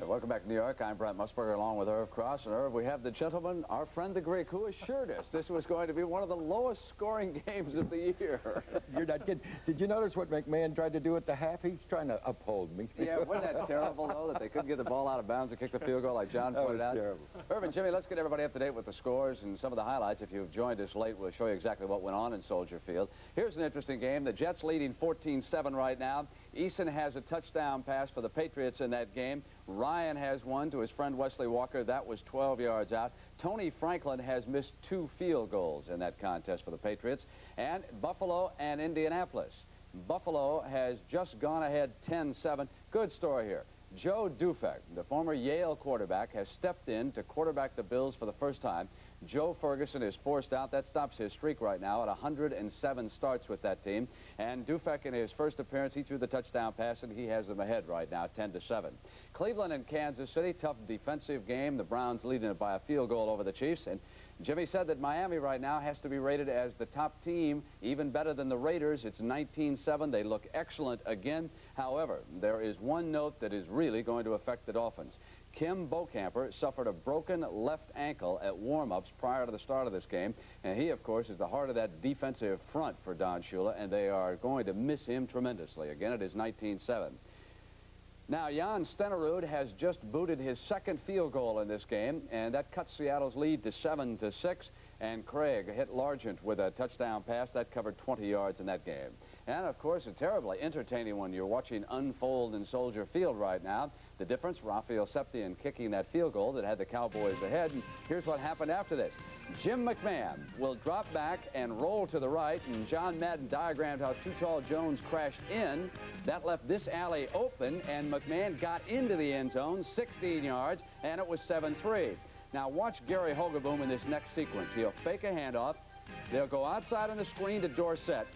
Welcome back to New York. I'm Brent Musburger along with Irv Cross. And Irv, we have the gentleman, our friend the Greek, who assured us this was going to be one of the lowest scoring games of the year. You're not kidding. Did you notice what McMahon tried to do at the half? He's trying to uphold me. Yeah, wasn't that terrible, though, that they couldn't get the ball out of bounds and kick the field goal like John pointed out? Terrible. Irv and Jimmy, let's get everybody up to date with the scores and some of the highlights. If you've joined us late, we'll show you exactly what went on in Soldier Field. Here's an interesting game. The Jets leading 14-7 right now. Eason has a touchdown pass for the Patriots in that game. Ryan has one to his friend Wesley Walker. That was 12 yards out. Tony Franklin has missed 2 field goals in that contest for the Patriots. And Buffalo and Indianapolis. Buffalo has just gone ahead 10-7. Good story here. Joe Dufek, the former Yale quarterback, has stepped in to quarterback the Bills for the first time. Joe Ferguson is forced out. That stops his streak right now at 107 starts with that team. And Dufek, in his first appearance, he threw the touchdown pass, and he has them ahead right now, 10-7. Cleveland and Kansas City, tough defensive game. The Browns leading it by a field goal over the Chiefs. And Jimmy said that Miami right now has to be rated as the top team, even better than the Raiders. It's 19-7. They look excellent again. However, there is one note that is really going to affect the Dolphins. Kim Bocamper suffered a broken left ankle at warm-ups prior to the start of this game, and he, of course, is the heart of that defensive front for Don Shula, and they are going to miss him tremendously. Again, it is 19-7. Now, Jan Stenerud has just booted his 2nd field goal in this game, and that cuts Seattle's lead to 7-6, and Craig hit Largent with a touchdown pass. That covered 20 yards in that game. And, of course, a terribly entertaining one you're watching unfold in Soldier Field right now. The difference, Rafael Septien kicking that field goal that had the Cowboys ahead. And here's what happened after this. Jim McMahon will drop back and roll to the right, and John Madden diagrammed how Too Tall Jones crashed in. That left this alley open, and McMahon got into the end zone, 16 yards, and it was 7-3. Now watch Gary Hogaboom in this next sequence. He'll fake a handoff. They'll go outside on the screen to Dorsett.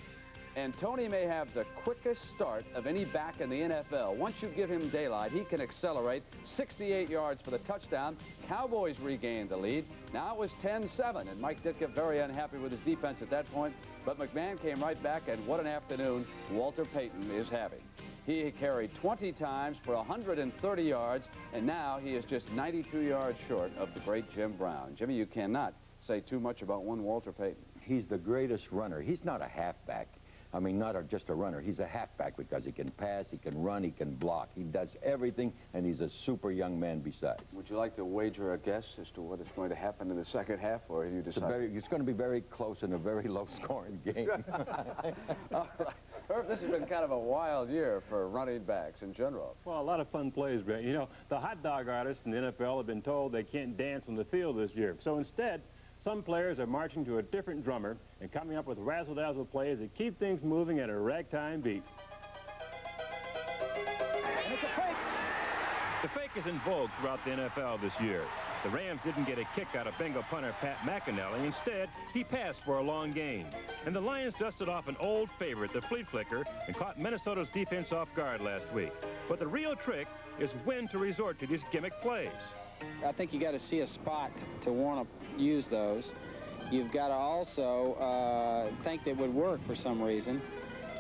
And Tony may have the quickest start of any back in the NFL. Once you give him daylight, he can accelerate 68 yards for the touchdown. Cowboys regained the lead. Now it was 10-7, and Mike Ditka very unhappy with his defense at that point. But McMahon came right back, and what an afternoon Walter Payton is having. He carried 20 times for 130 yards, and now he is just 92 yards short of the great Jim Brown. Jimmy, you cannot say too much about one Walter Payton. He's the greatest runner. He's not a halfback. I mean, not just a runner. He's a halfback because he can pass, he can run, he can block. He does everything, and he's a super young man besides. Would you like to wager a guess as to what is going to happen in the second half, or have you decided? It's going to be very close and a very low-scoring game. All right. Herb, this has been kind of a wild year for running backs in general. Well, a lot of fun plays, Brent. You know, the hot dog artists in the NFL have been told they can't dance on the field this year. So instead, some players are marching to a different drummer and coming up with razzle-dazzle plays that keep things moving at a ragtime beat. And it's a fake. The fake is in vogue throughout the NFL this year. The Rams didn't get a kick out of Bengal punter Pat McInerney. Instead, he passed for a long gain. And the Lions dusted off an old favorite, the flea flicker, and caught Minnesota's defense off guard last week. But the real trick is when to resort to these gimmick plays. I think you got to see a spot to want to use those. You've got to also think that would work for some reason,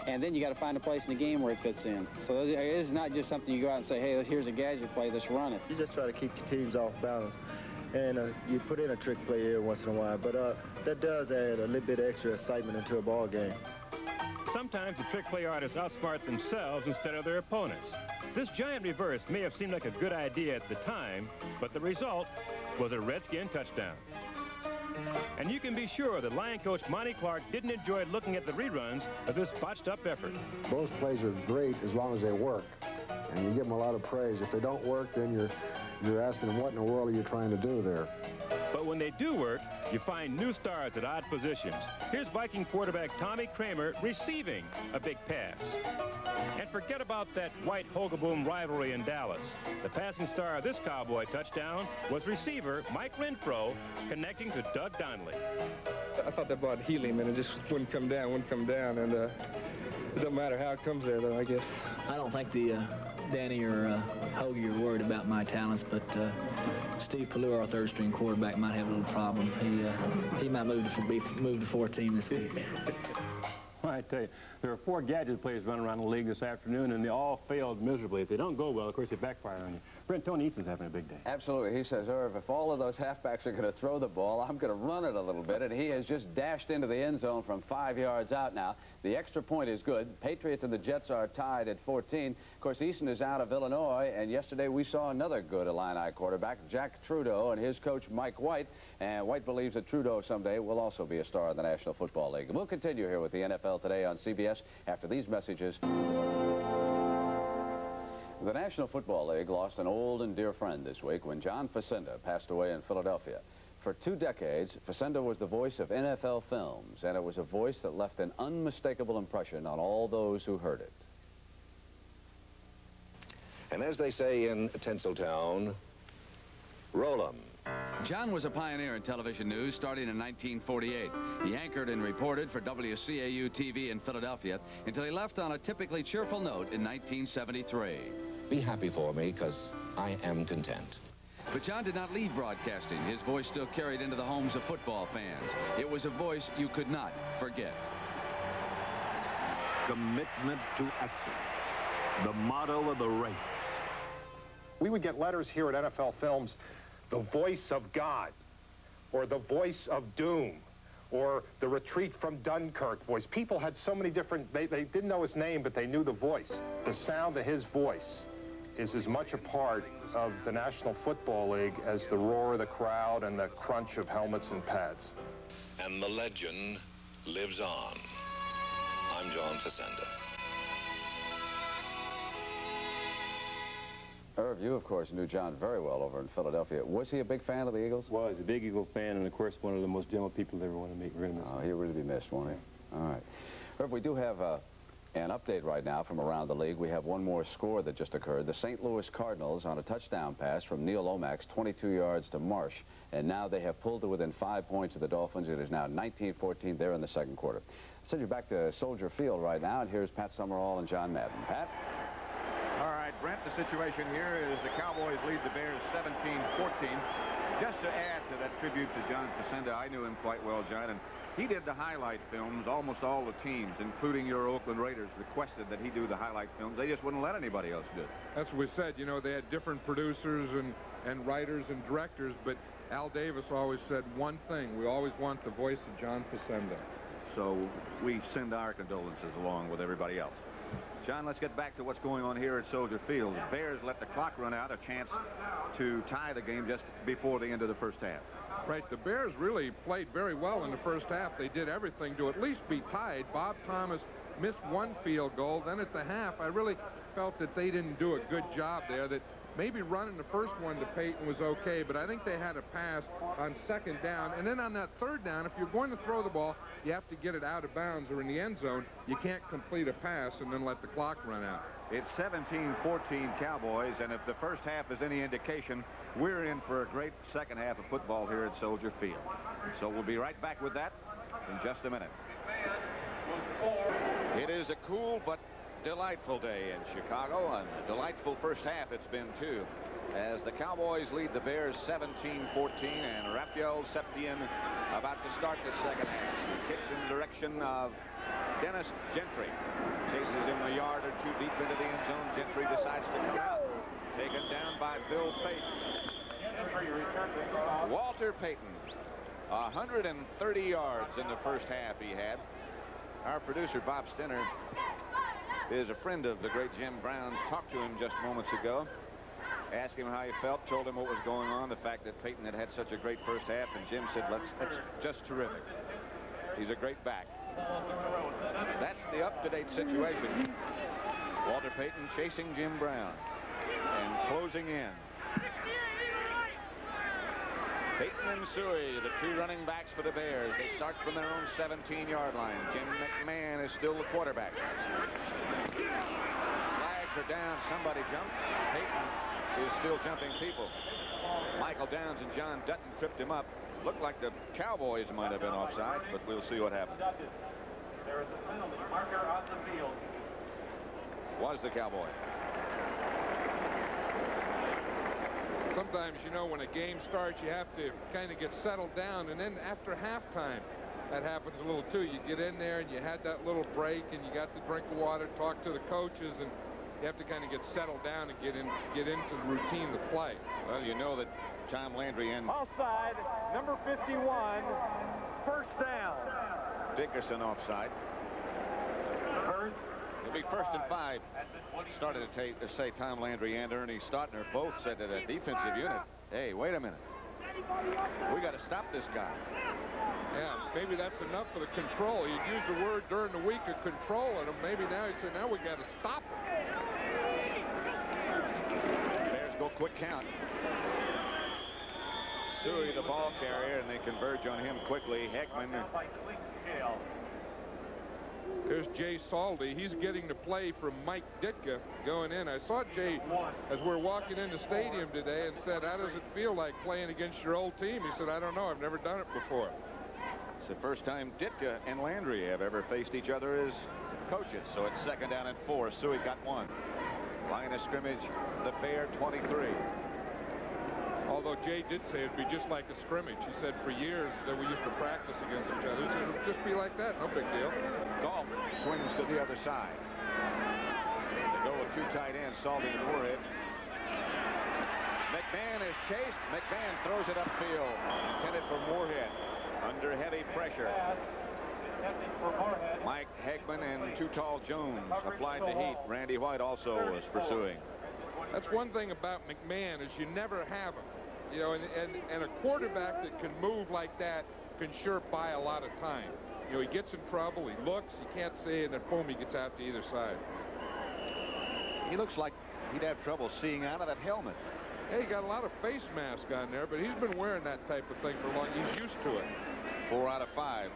and then you got to find a place in the game where it fits in. So it is not just something you go out and say, hey, here's a gadget play, let's run it. You just try to keep your teams off balance, and you put in a trick play every once in a while, but that does add a little bit of extra excitement into a ball game. Sometimes the trick play artists outsmart themselves instead of their opponents. This giant reverse may have seemed like a good idea at the time, but the result was a Redskin touchdown. And you can be sure that Lion coach Monty Clark didn't enjoy looking at the reruns of this botched-up effort. Both plays are great as long as they work, and you give them a lot of praise. If they don't work, then you're asking them, what in the world are you trying to do there? But when they do work, you find new stars at odd positions. Here's Viking quarterback Tommy Kramer receiving a big pass. And forget about that white Hogaboom rivalry in Dallas. The passing star of this Cowboy touchdown was receiver Mike Renfro connecting to Doug Donnelly. I thought that ball had helium, and it just wouldn't come down, and it doesn't matter how it comes there, though, I guess. I don't think Danny or Hoagie are worried about my talents, but Steve Pallure, our third-string quarterback, might have a little problem. He might move to 14 this week. Well, I tell you, there are 4 gadget plays running around the league this afternoon, and they all failed miserably. If they don't go well, of course, they backfire on you. Brent, Tony Easton's having a big day. Absolutely. He says, Irv, if all of those halfbacks are going to throw the ball, I'm going to run it a little bit. And he has just dashed into the end zone from 5 yards out now. The extra point is good. Patriots and the Jets are tied at 14. Of course, Easton is out of Illinois, and yesterday we saw another good Illini quarterback, Jack Trudeau, and his coach, Mike White. And White believes that Trudeau someday will also be a star in the National Football League. And we'll continue here with the NFL Today on CBS after these messages. The National Football League lost an old and dear friend this week when John Facenda passed away in Philadelphia. For 2 decades, Facenda was the voice of NFL films, and it was a voice that left an unmistakable impression on all those who heard it. And as they say in Tinseltown, roll 'em. John was a pioneer in television news starting in 1948. He anchored and reported for WCAU-TV in Philadelphia until he left on a typically cheerful note in 1973. Be happy for me, because I am content. But John did not leave broadcasting. His voice still carried into the homes of football fans. It was a voice you could not forget. Commitment to excellence, the motto of the race. We would get letters here at NFL Films, the voice of God, or the voice of doom, or the retreat from Dunkirk voice. People had so many different, they didn't know his name, but they knew the voice. The sound of his voice is as much a part of the National Football League as the roar of the crowd and the crunch of helmets and pads. And the legend lives on. I'm John Facenda. Irv, you, of course, knew John very well over in Philadelphia. Was he a big fan of the Eagles? Was a big Eagle fan, and, of course, one of the most gentle people you ever want to meet. We're going to miss him. He'll really be missed, won't he? All right. Irv, we do have an update right now from around the league. We have one more score that just occurred. The St. Louis Cardinals on a touchdown pass from Neil Lomax, 22 yards to Marsh. And now they have pulled to within 5 points of the Dolphins. It is now 19-14 there in the second quarter. Send you back to Soldier Field right now, and here's Pat Summerall and John Madden. Pat? All right, Brent, the situation here is the Cowboys lead the Bears 17-14. Just to add to that tribute to John Facenda, I knew him quite well, John, and he did the highlight films. Almost all the teams, including your Oakland Raiders, requested that he do the highlight films. They just wouldn't let anybody else do it. That's what we said. You know, they had different producers and writers and directors, but Al Davis always said one thing: we always want the voice of John Facenda. So we send our condolences along with everybody else. John, let's get back to what's going on here at Soldier Field. The Bears let the clock run out, a chance to tie the game just before the end of the first half. Right, the Bears really played very well in the first half. They did everything to at least be tied. Bob Thomas missed one field goal. Then at the half, I really felt that they didn't do a good job there, that maybe running the first one to Peyton was okay, but I think they had a pass on second down. And then on that third down, if you're going to throw the ball, you have to get it out of bounds or in the end zone. You can't complete a pass and then let the clock run out. It's 17-14 Cowboys, and if the first half is any indication, we're in for a great second half of football here at Soldier Field. So we'll be right back with that in just a minute. It is a cool but delightful day in Chicago, and a delightful first half it's been too, as the Cowboys lead the Bears 17-14, and Raphael Septien about to start the second half. He kicks in the direction of Dennis Gentry, chases him a yard or two deep into the end zone. Gentry decides to come out, taken down by Bill Bates. Walter Payton, 130 yards in the first half he had. Our producer Bob Stinner is a friend of the great Jim Brown's. Talked to him just moments ago, asked him how he felt, told him what was going on, the fact that Peyton had such a great first half, and Jim said, that's just terrific. He's a great back. That's the up-to-date situation. Walter Payton chasing Jim Brown and closing in. Peyton and Suey, the two running backs for the Bears. They start from their own 17-yard line. Jim McMahon is still the quarterback. Flags are down. Somebody jumped. Peyton is still jumping people. Michael Downs and John Dutton tripped him up. Looked like the Cowboys might have been offside, but we'll see what happens. There is a penalty marker on the field. Was the Cowboy. Sometimes, you know, when a game starts, you have to kind of get settled down, and then after halftime, that happens a little too. You get in there and you had that little break, and you got to drink of water, talk to the coaches, and you have to kind of get settled down and get into the routine of play. Well, you know that Tom Landry and offside, number 51, first down. Dickerson offside. It'll be 1st and 5. Started to say Tom Landry and Ernie Stautner both said that a defensive unit, hey, wait a minute, we got to stop this guy. Yeah, maybe that's enough for the control. He'd used the word during the week of controlling him. Maybe now he said, now we got to stop him. Bears go quick count. Suey, the ball carrier, and they converge on him quickly. Heckman. There's Jay Saldy. He's getting the play from Mike Ditka going in. I saw Jay as we're walking in the stadium today and said, how does it feel like playing against your old team? He said, I don't know. I've never done it before. It's the first time Ditka and Landry have ever faced each other as coaches. So it's 2nd down and 4. Suey got 1. Line of scrimmage, the Bear 23. Although Jay did say it'd be just like a scrimmage. He said for years that we used to practice against each other. He said it'll just be like that. No big deal. Golf swings to the other side. They go with 2 tight ends, Salty and Moorhead. McMahon is chased. McMahon throws it upfield. Intended for Moorhead. Under heavy pressure. Mike Hegman and Too Tall Jones applied the heat. Randy White also was pursuing. That's one thing about McMahon is you never have him. You know, and a quarterback that can move like that can sure buy a lot of time. You know, he gets in trouble, he looks, he can't see, and then boom, he gets out to either side. He looks like he'd have trouble seeing out of that helmet. Yeah, he got a lot of face mask on there, but he's been wearing that type of thing for long. He's used to it. 4 out of 5.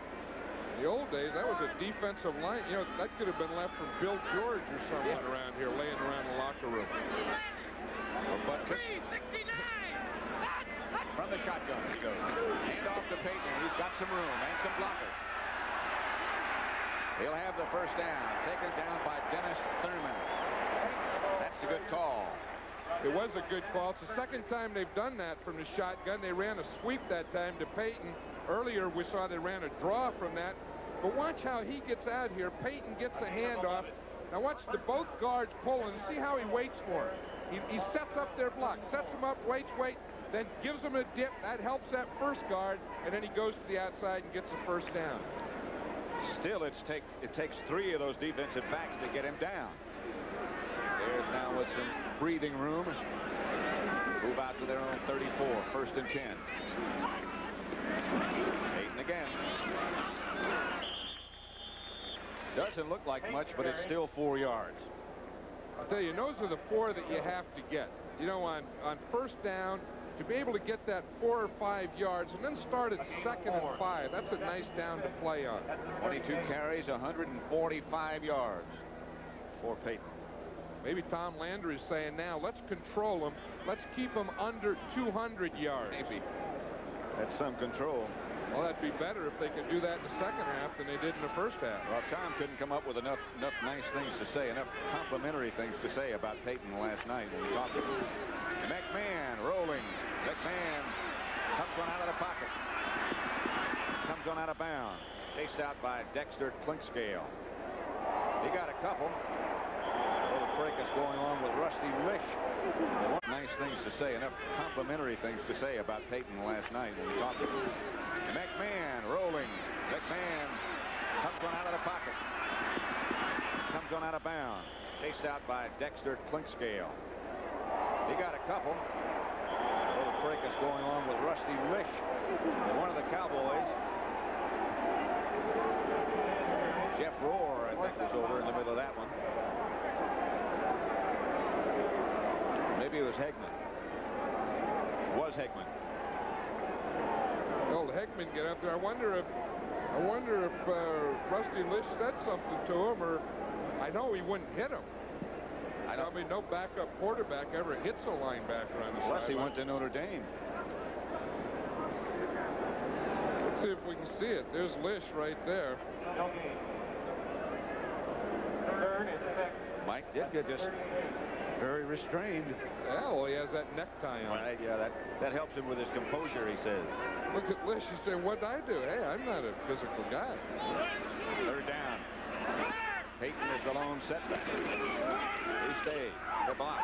In the old days, that was a defensive line. You know, that could have been left from Bill George or someone around here laying around the locker room. But from the shotgun he goes. Hand off to Peyton. He's got some room and some blockers. He'll have the first down. Taken down by Dennis Thurman. That's a good call. It was a good call. It's the second time they've done that from the shotgun. They ran a sweep that time to Payton. Earlier, we saw they ran a draw from that. But watch how he gets out here. Payton gets a handoff. Now watch both guards pull and see how he waits for him. He sets up their block, sets them up, waits, then gives them a dip. That helps that first guard, and then he goes to the outside and gets a first down. Still, it takes 3 of those defensive backs to get him down. Bears now with some breathing room. Move out to their own 34, 1st and 10. Payton again. Doesn't look like much, but it's still 4 yards. I'll tell you, those are the 4 that you have to get. You know, on first down, to be able to get that 4 or 5 yards and then start at 2nd and 5, that's a nice down to play on. 22 carries, 145 yards for Payton. Maybe Tom Landry is saying now, let's control them. Let's keep them under 200 yards. Maybe. That's some control. Well, that'd be better if they could do that in the second half than they did in the first half. Well, Tom couldn't come up with enough nice things to say, enough complimentary things to say about Payton last night when we talked to him. McMahon rolling. McMahon comes one out of the pocket. Comes one out of bounds. Chased out by Dexter Clinkscale. He got a couple. A little fracas going on with Rusty Lish. Nice things to say, enough complimentary things to say about Payton last night when we talked to him. McMahon rolling. McMahon comes one out of the pocket. Comes one out of bounds. Chased out by Dexter Clinkscale. He got a couple. A little fracas going on with Rusty Lish. One of the Cowboys. Jeff Rohr, I think, was over in the middle of that one. Maybe it was Hegman. Was Hegman. Old Heckman get up there. I wonder if Rusty Lish said something to him, or I know he wouldn't hit him. I mean, no backup quarterback ever hits a linebacker on the Unless he sideline. went to Notre Dame. Let's see if we can see it. There's Lish right there. Mike Ditka just very restrained. Yeah, well, he has that necktie on. Right, yeah, that helps him with his composure, he says. Look at Lish. He said, what'd I do? Hey, I'm not a physical guy. 3rd down. Payton is the lone setback. He stays. The block.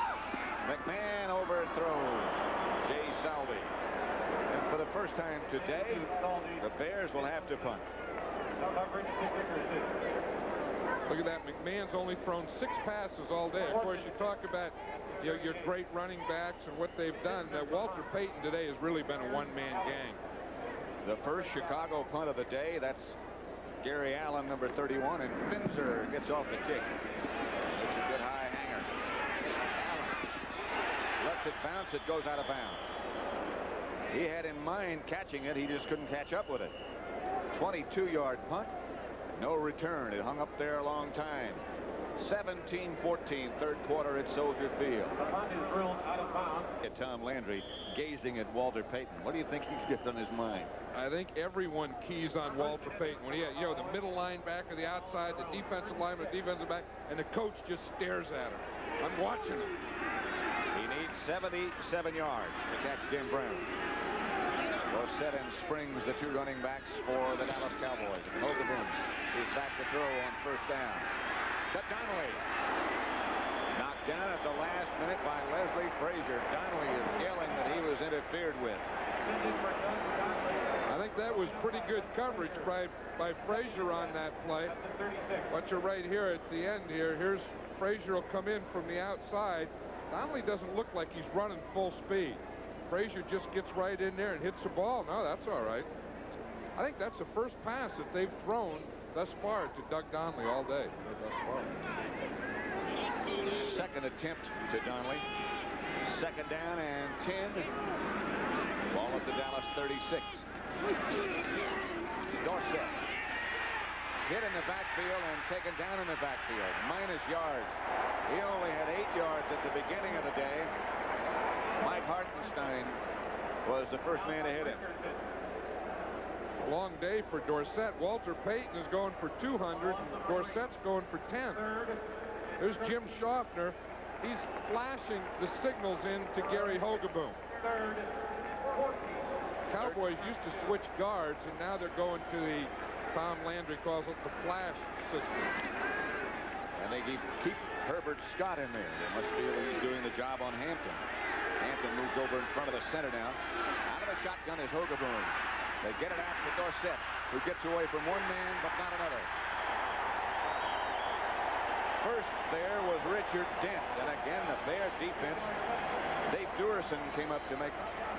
McMahon overthrows Jay Salvi. And for the first time today, the Bears will have to punt. Look at that. McMahon's only thrown 6 passes all day. Of course, you talk about your great running backs and what they've done. Walter Payton today has really been a one-man gang. The first Chicago punt of the day. That's Gary Allen, number 31, and Finzer gets off the kick. It's a good high hanger. Allen lets it bounce. It goes out of bounds. He had in mind catching it. He just couldn't catch up with it. 22-yard punt. No return. It hung up there a long time. 17-14, 3rd quarter at Soldier Field. The punt is ruled out of bounds. Tom Landry gazing at Walter Payton. What do you think he's got on his mind? I think everyone keys on Walter Payton. When he had, the middle linebacker, the outside, the defensive lineman, the defensive back, and the coach just stares at him. I'm watching him. He needs 77 yards to catch Jim Brown. Set and springs the 2 running backs for the Dallas Cowboys. Hogaboom is back to throw on 1st down. To Donnelly. Knocked down at the last minute by Leslie Frazier. Donnelly is yelling that he was interfered with. I think that was pretty good coverage by Frazier on that play. But you're right here at the end here. Here's Frazier will come in from the outside. Donnelly doesn't look like he's running full speed. Frazier just gets right in there and hits the ball. No, that's all right. I think that's the first pass that they've thrown thus far to Doug Donnelly all day. Thus far. 2nd attempt to Donnelly. 2nd down and 10. Ball at the Dallas 36. Dorsett hit in the backfield and taken down in the backfield. Minus yards. He only had 8 yards at the beginning of the day. Mike Hartenstein was the first man to hit him. Long day for Dorsett. Walter Payton is going for 200, and Dorsett's going for 10. There's Jim Schaffner. He's flashing the signals in to Gary Hogeboom. Cowboys used to switch guards, and now they're going to the, Tom Landry calls it the flash system. And they keep Herbert Scott in there. They must feel he's doing the job on Hampton. Hampton moves over in front of the center now. Out of the shotgun is Hogeboom. They get it out to Dorsett, who gets away from one man, but not another. First there was Richard Dent, and again the Bear defense. Dave Duerson came up to make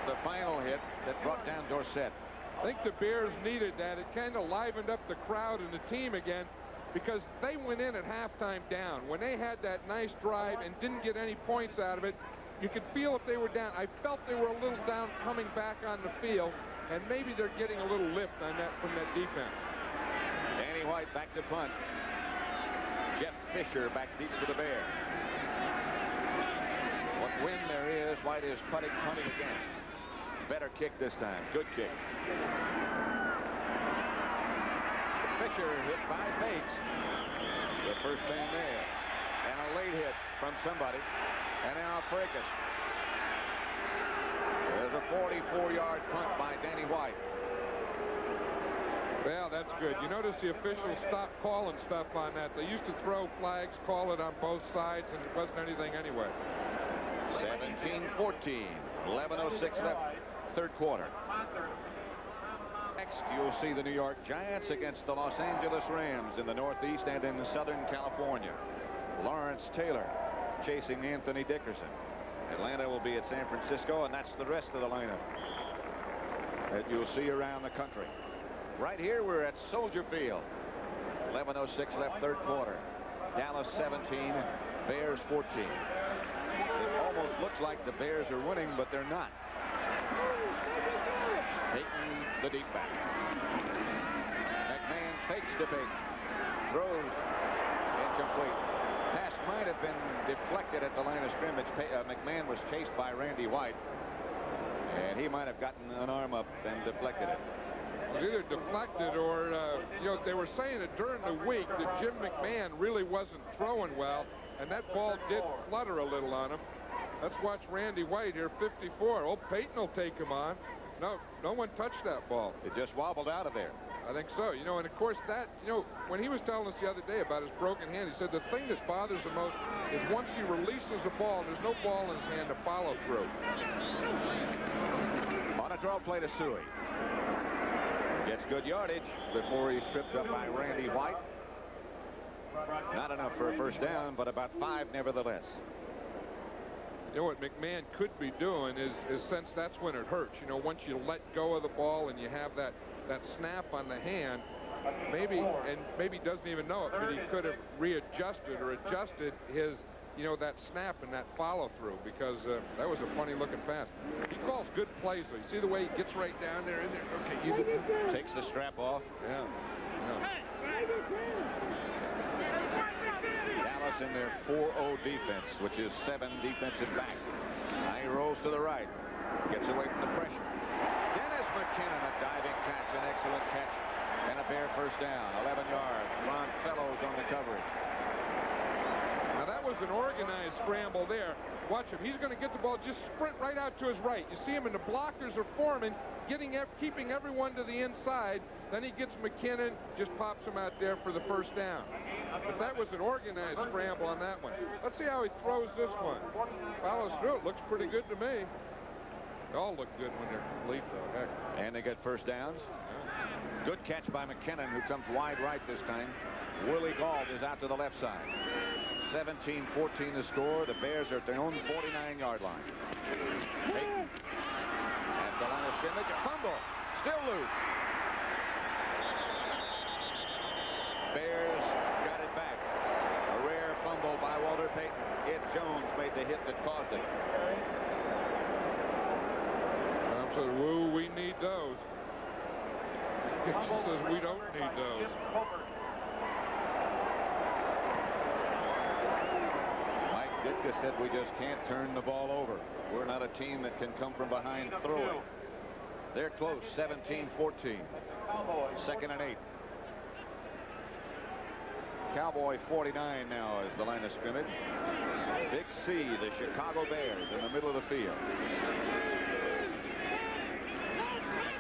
the final hit that brought down Dorsett. I think the Bears needed that. It kind of livened up the crowd and the team again, because they went in at halftime down. When they had that nice drive and didn't get any points out of it, you could feel if they were down. I felt they were a little down coming back on the field, and maybe they're getting a little lift on that from that defense. Danny White back to punt. Jeff Fisher back deep for the Bear. What wind there is, White is punting against. Better kick this time. Good kick. Fisher hit by Bates. The first man there. And a late hit from somebody. And now Fracas. There's a 44-yard punt by Danny White. Well, that's good. You notice the officials stopped calling stuff on that. They used to throw flags, call it on both sides, and it wasn't anything anyway. 17-14. 11:06 left, third quarter. Next, you'll see the New York Giants against the Los Angeles Rams in the Northeast and in Southern California. Lawrence Taylor chasing Anthony Dickerson. Atlanta will be at San Francisco, and that's the rest of the lineup that you'll see around the country. Right here, we're at Soldier Field. 11:06 left, third quarter. Dallas 17, Bears 14. It almost looks like the Bears are winning, but they're not. Payton, the deep back. McMahon fakes to Payton. Throws incomplete. Pass might have been deflected at the line of scrimmage. McMahon was chased by Randy White, and he might have gotten an arm up and deflected it. It was either deflected or, you know, they were saying that during the week that Jim McMahon really wasn't throwing well, and that ball did flutter a little on him. Let's watch Randy White here, 54. Old Payton will take him on. No one touched that ball. It just wobbled out of there. I think so. You know, and of course that, you know, when he was telling us the other day about his broken hand, he said the thing that bothers him most is once he releases the ball, there's no ball in his hand to follow through. On a draw play to Suey. Gets good yardage before he's tripped up by Randy White. Not enough for a first down, but about 5 nevertheless. You know what McMahon could be doing is since that's when it hurts, you know, once you let go of the ball and you have that snap on the hand, maybe doesn't even know it, but he could have readjusted or adjusted his, you know, that snap and that follow through, because that was a funny looking pass. He calls good plays though. You see the way he gets right down there, isn't it? Okay, you takes the strap off. Yeah. Dallas in their 4-0 defense, which is 7 defensive backs. Now he rolls to the right, gets away from the pressure. Dennis McKinnon, a diving catch, an excellent catch, and a Bear first down. 11 yards. Ron Fellows on the coverage. Now that was an organized scramble there. Watch him. He's going to get the ball, just sprint right out to his right. You see him, and the blockers are forming, keeping everyone to the inside. Then he gets McKinnon, just pops him out there for the first down. But that was an organized scramble on that one. Let's see how he throws this one. Follows through. It looks pretty good to me. They all look good when they're complete, though. Heck. And they get first downs. Good catch by McKinnon, who comes wide right this time. Willie Gault is out to the left side. 17-14 the score. The Bears are at their own 49-yard line. Payton at the line of scrimmage. A fumble. Still loose. Bears got it back. A rare fumble by Walter Payton. Ed Jones made the hit that caused it. Tom said, woo, we need those. Gibson says we don't need those. Mike Ditka said we just can't turn the ball over. We're not a team that can come from behind throwing. They're close, 17-14. 2nd and 8. Cowboy 49 now is the line of scrimmage. Big C, the Chicago Bears, in the middle of the field.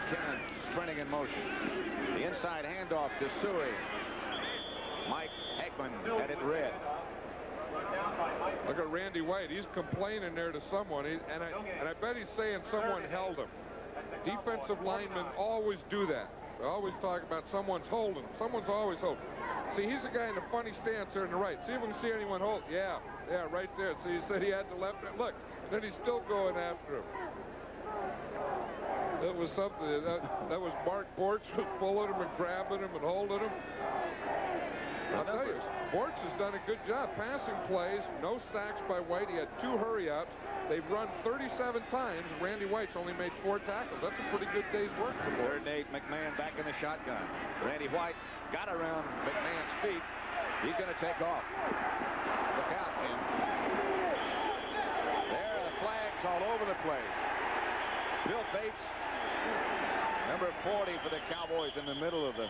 Kennan sprinting in motion. The inside handoff to Suey. Mike Hegman had it read. Look at Randy White. He's complaining there to someone, and I bet he's saying someone held him. Defensive linemen always do that. They always talk about someone's holding him. Someone's always holding. See, he's a guy in a funny stance there on the right. See if we can see anyone hold. Yeah, right there. See, he said he had the left. Look, then he's still going after him. That was something. That was Mark Bortz was pulling him and grabbing him and holding him. I'll tell you, Bortz has done a good job passing plays. No sacks by White. He had 2 hurry-ups. They've run 37 times. Randy White's only made 4 tackles. That's a pretty good day's work for Bortz. 3rd and 8. McMahon back in the shotgun. Randy White got around McMahon's feet. He's going to take off. Look out, Tim. There are the flags all over the place. Bill Bates, number 40 for the Cowboys, in the middle of the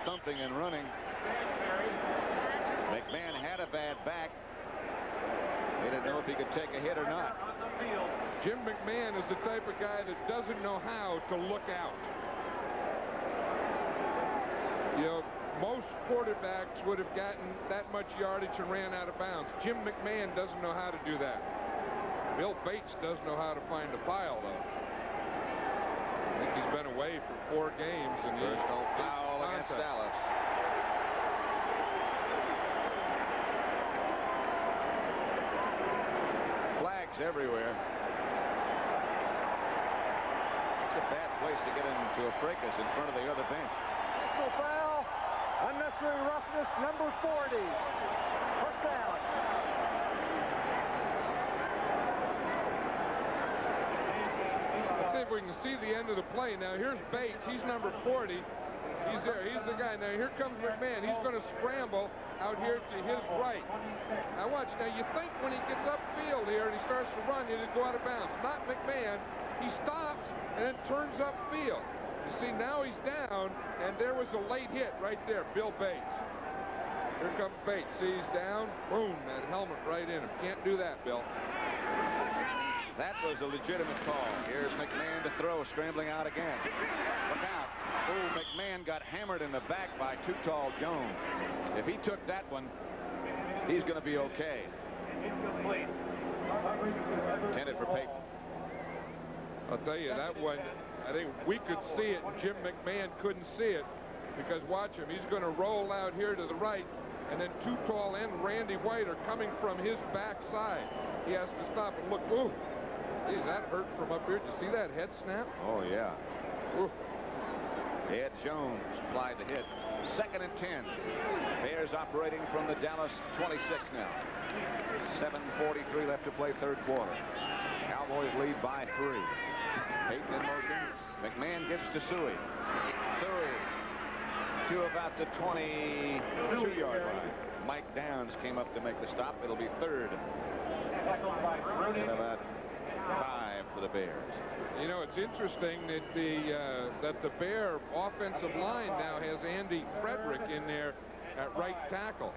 thumping and running. McMahon had a bad back. They didn't know if he could take a hit or not. Jim McMahon is the type of guy that doesn't know how to look out. You know, most quarterbacks would have gotten that much yardage and ran out of bounds. Jim McMahon doesn't know how to do that. Bill Bates does know how to find a pile, though. I think he's been away for 4 games, and he's no foul against Dallas. Flags everywhere. It's a bad place to get into a fracas in front of the other bench. Foul. Unnecessary roughness, number 40. First down. Let's see if we can see the end of the play. Now, here's Bates. He's number 40. He's there. He's the guy. Now, here comes McMahon. He's going to scramble out here to his right. Now, watch. Now, you think when he gets upfield here and he starts to run, he'll go out of bounds. Not McMahon. He stops and then turns upfield. You see, now he's down, and there was a late hit right there, Bill Bates. Here comes Bates. See, he's down. Boom, that helmet right in him. Can't do that, Bill. That was a legitimate call. Here's McMahon to throw, scrambling out again. Look out. Oh, McMahon got hammered in the back by Too Tall Jones. If he took that one, he's going to be okay. Intended for Peyton. I'll tell you, that one, I think we could see it, and Jim McMahon couldn't see it, because watch him. He's going to roll out here to the right, and then Too Tall and Randy White are coming from his backside. He has to stop and look. Ooh, geez, that hurt from up here. Did you see that head snap? Oh, yeah. Ooh. Ed Jones applied the hit. 2nd and 10. Bears operating from the Dallas 26 now. 7:43 left to play, 3rd quarter. Cowboys lead by 3. Peyton in motion. McMahon gets to Suey. Suey to about the 22-yard line. Mike Downs came up to make the stop. It'll be 3rd. And about 5 for the Bears. You know, it's interesting that the Bear offensive line now has Andy Frederick in there at right tackle.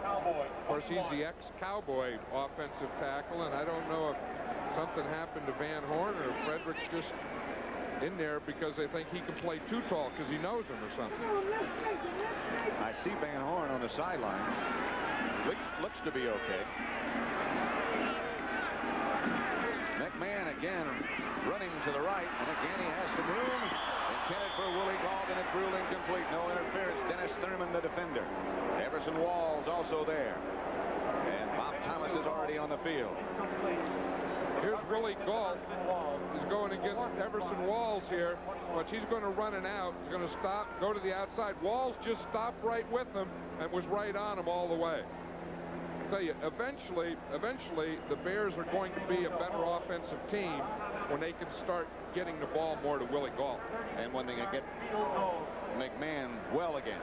Of course, he's the ex-Cowboy offensive tackle, and I don't know if something happened to Van Horn or if Frederick's just in there because they think he can play Too Tall because he knows him or something. I see Van Horn on the sideline. Looks to be okay. McMahon again running to the right, and again he has some room. Intended for Willie Gault, and it's ruled incomplete. No interference. Dennis Thurman, the defender. Everson Walls also there. And Bob Thomas is already on the field. Here's Willie Gault. He's going against Everson Walls here. But he's going to run it out. He's going to stop, go to the outside. Walls just stopped right with him and was right on him all the way. I'll tell you, eventually, the Bears are going to be a better offensive team when they can start getting the ball more to Willie Gault. And when they can get McMahon well again,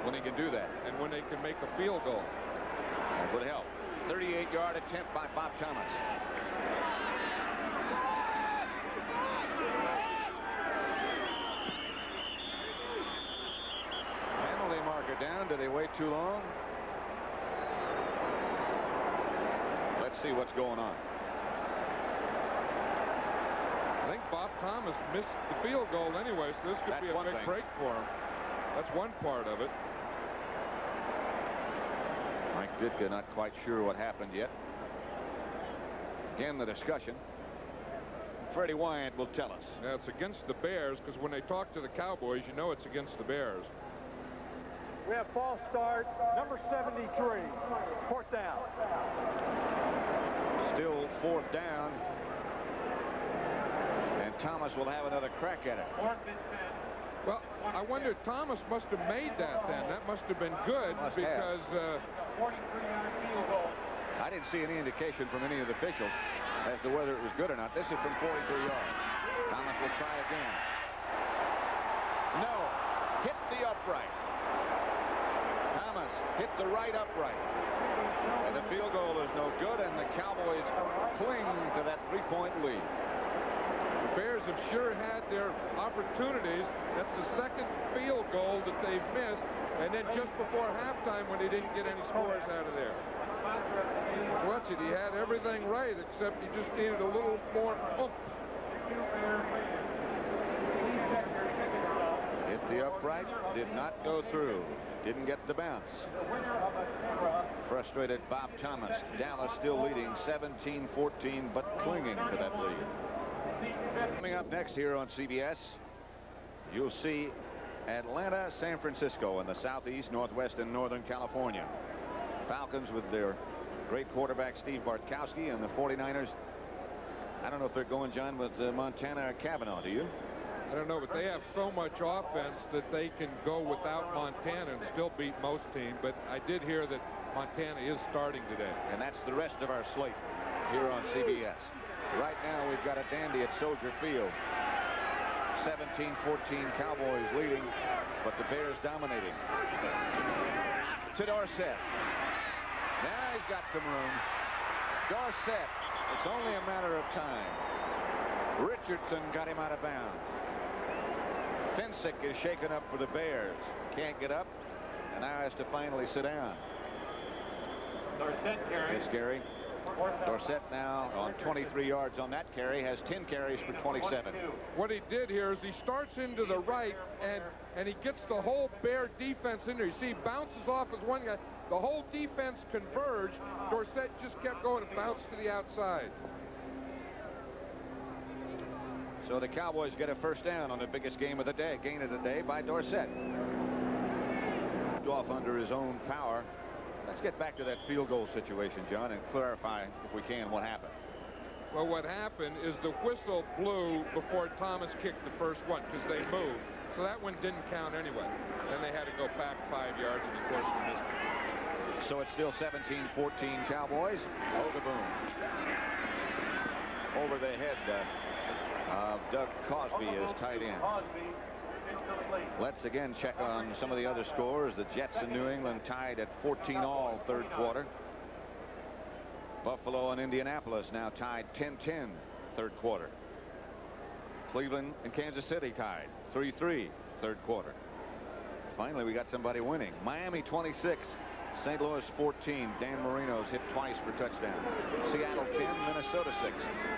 when he can do that. And when they can make a field goal. That would help. 38-yard attempt by Bob Thomas. down. Did they wait too long? Let's see what's going on. I think Bob Thomas missed the field goal anyway, so this could be a big break for him. That's one part of it. Mike Ditka not quite sure what happened yet. Again, the discussion. Freddie Wyant will tell us. Yeah, it's against the Bears, because when they talk to the Cowboys, you know it's against the Bears. We have false start, number 73, fourth down. Still fourth down. And Thomas will have another crack at it. Well, I wonder, Thomas must have made that then. That must have been good because... I didn't see any indication from any of the officials as to whether it was good or not. This is from 43 yards. Thomas will try again. No. Hit the upright. Thomas hit the right upright. And the field goal is no good, and the Cowboys cling to that three-point lead. The Bears have sure had their opportunities. That's the second field goal that they've missed. And then just before halftime when they didn't get any scores out of there. Watch it, he had everything right, except he just needed a little more oomph. Hit the upright, did not go through. Didn't get the bounce. Frustrated Bob Thomas. Dallas still leading 17-14, but clinging to that lead. Coming up next here on CBS, you'll see Atlanta, San Francisco in the southeast, northwest, and northern California. Falcons with their great quarterback Steve Bartkowski, and the 49ers. I don't know if they're going, John, with Montana or Kavanaugh. Do you? I don't know, but they have so much offense that they can go without Montana and still beat most teams. But I did hear that Montana is starting today. And that's the rest of our slate here on CBS. Right now we've got a dandy at Soldier Field. 17-14 Cowboys leading, but the Bears dominating. To Dorsett. Now he's got some room. Dorsett. It's only a matter of time. Richardson got him out of bounds. Finsick is shaken up for the Bears. Can't get up, and now has to finally sit down. Dorsett carry. It's Gary. Dorsett now on 23 yards on that carry, has 10 carries for 27. What he did here is he starts into the right, and he gets the whole Bear defense in there. You see, he bounces off as one guy. The whole defense converged. Dorsett just kept going and bounced to the outside. So the Cowboys get a first down on the biggest game of the day, gain of the day by Dorsett. Off under his own power. Let's get back to that field goal situation, John, and clarify, if we can, what happened. Well, what happened is the whistle blew before Thomas kicked the first one because they moved. So that one didn't count anyway. Then they had to go back 5 yards, and of course he missed it. So it's still 17-14 Cowboys. Hogaboom. Over the head of Doug Cosby is tight end. Let's again check on some of the other scores. The Jets in New England tied at 14-all third quarter. Buffalo and Indianapolis now tied 10-10 third quarter. Cleveland and Kansas City tied 3-3 third quarter. Finally, we got somebody winning. Miami 26, St. Louis 14. Dan Marino's hit twice for touchdown. Seattle 10, Minnesota 6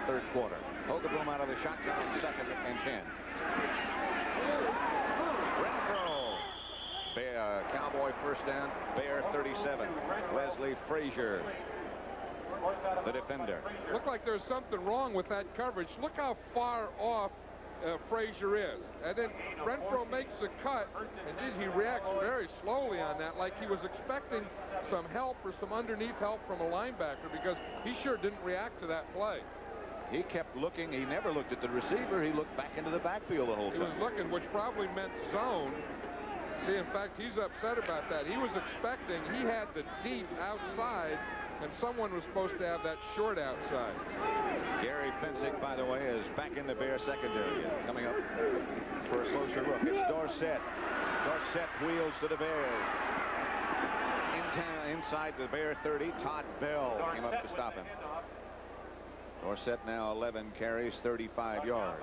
third quarter. Hogaboom out of the shotgun, second and 10. Cowboy first down, Bear 37. Leslie Frazier, the defender. Looked like there's something wrong with that coverage. Look how far off Frazier is. And then Renfro makes the cut, and he reacts very slowly on that, like he was expecting some help or some underneath help from a linebacker, because he sure didn't react to that play. He kept looking. He never looked at the receiver. He looked back into the backfield the whole time. He was looking, which probably meant zone. See, in fact, he's upset about that. He was expecting, he had the deep outside, and someone was supposed to have that short outside. Gary Finsick, by the way, is back in the Bear secondary. Coming up for a closer look. It's Dorsett. Dorsett wheels to the Bears. Inside the Bear 30, Todd Bell came up to stop him. Dorsett now 11 carries, 35 yards.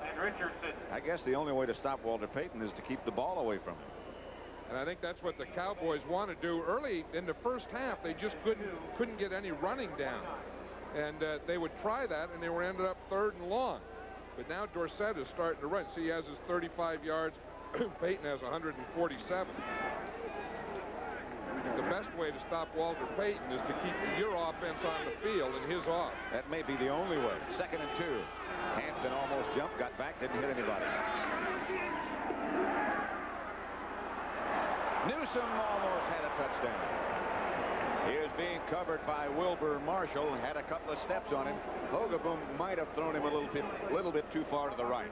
And Richardson. I guess the only way to stop Walter Payton is to keep the ball away from him. And I think that's what the Cowboys want to do. Early in the first half, they just couldn't get any running down. And they would try that, and they were ended up 3rd and long. But now Dorsett is starting to run. See, he has his 35 yards. Peyton has 147. The best way to stop Walter Payton is to keep your offense on the field and his off. That may be the only way. 2nd and 2. Hampton almost jumped, got back, didn't hit anybody. Newsome almost had a touchdown. He is being covered by Wilbur Marshall. Had a couple of steps on him. Hogeboom might have thrown him a little bit too far to the right.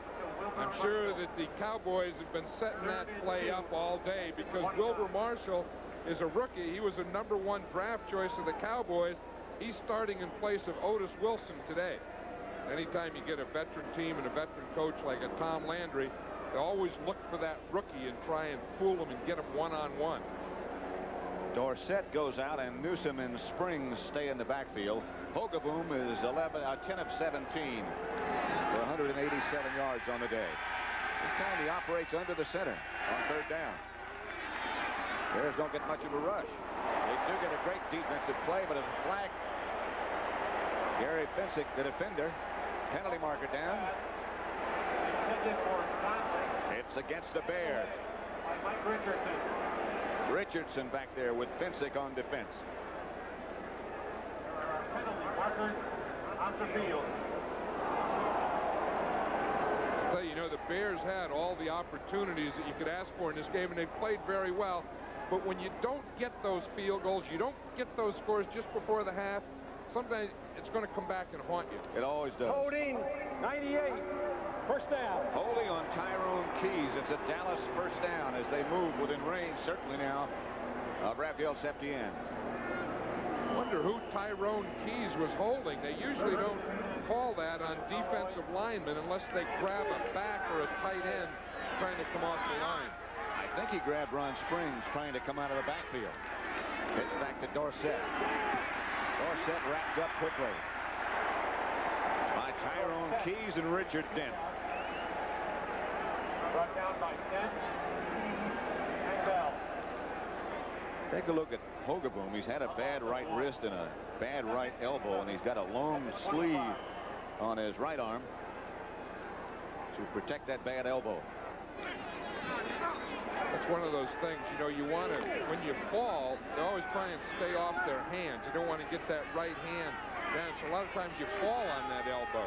I'm sure that the Cowboys have been setting that play up all day because Wilbur Marshall is a rookie. He was a #1 draft choice of the Cowboys. He's starting in place of Otis Wilson today. Anytime you get a veteran team and a veteran coach like a Tom Landry, they always look for that rookie and try and fool him and get him one-on-one. Dorsett goes out, and Newsome and Springs stay in the backfield. Hogeboom is 10 of 17 for 187 yards on the day. This time he operates under the center on 3rd down. Bears don't get much of a rush. They do get a great defensive play, but it's a flag. Gary Finsick, the defender. Penalty marker down. It's against the Bears. Richardson back there with Finsick on defense. Penalty markers on the field. I'll tell you, you know, the Bears had all the opportunities that you could ask for in this game, and they played very well. But when you don't get those field goals, you don't get those scores just before the half, sometimes it's going to come back and haunt you. It always does. Holding 98. First down. Holding on Tyrone Keys. It's a Dallas first down as they move within range, certainly now, of Raphael Septien. I wonder who Tyrone Keys was holding. They usually don't call that on defensive linemen unless they grab a back or a tight end trying to come off the line. I think he grabbed Ron Springs trying to come out of the backfield. It's back to Dorsett. Dorsett wrapped up quickly by Tyrone Keys and Richard Dent. Brought down by 10. And Bell. Take a look at Hogeboom. He's had a bad right wrist and a bad right elbow, and he's got a long sleeve on his right arm to protect that bad elbow. That's one of those things, you know, you want to, when you fall, they always try and stay off their hands. You don't want to get that right hand down. So a lot of times you fall on that elbow.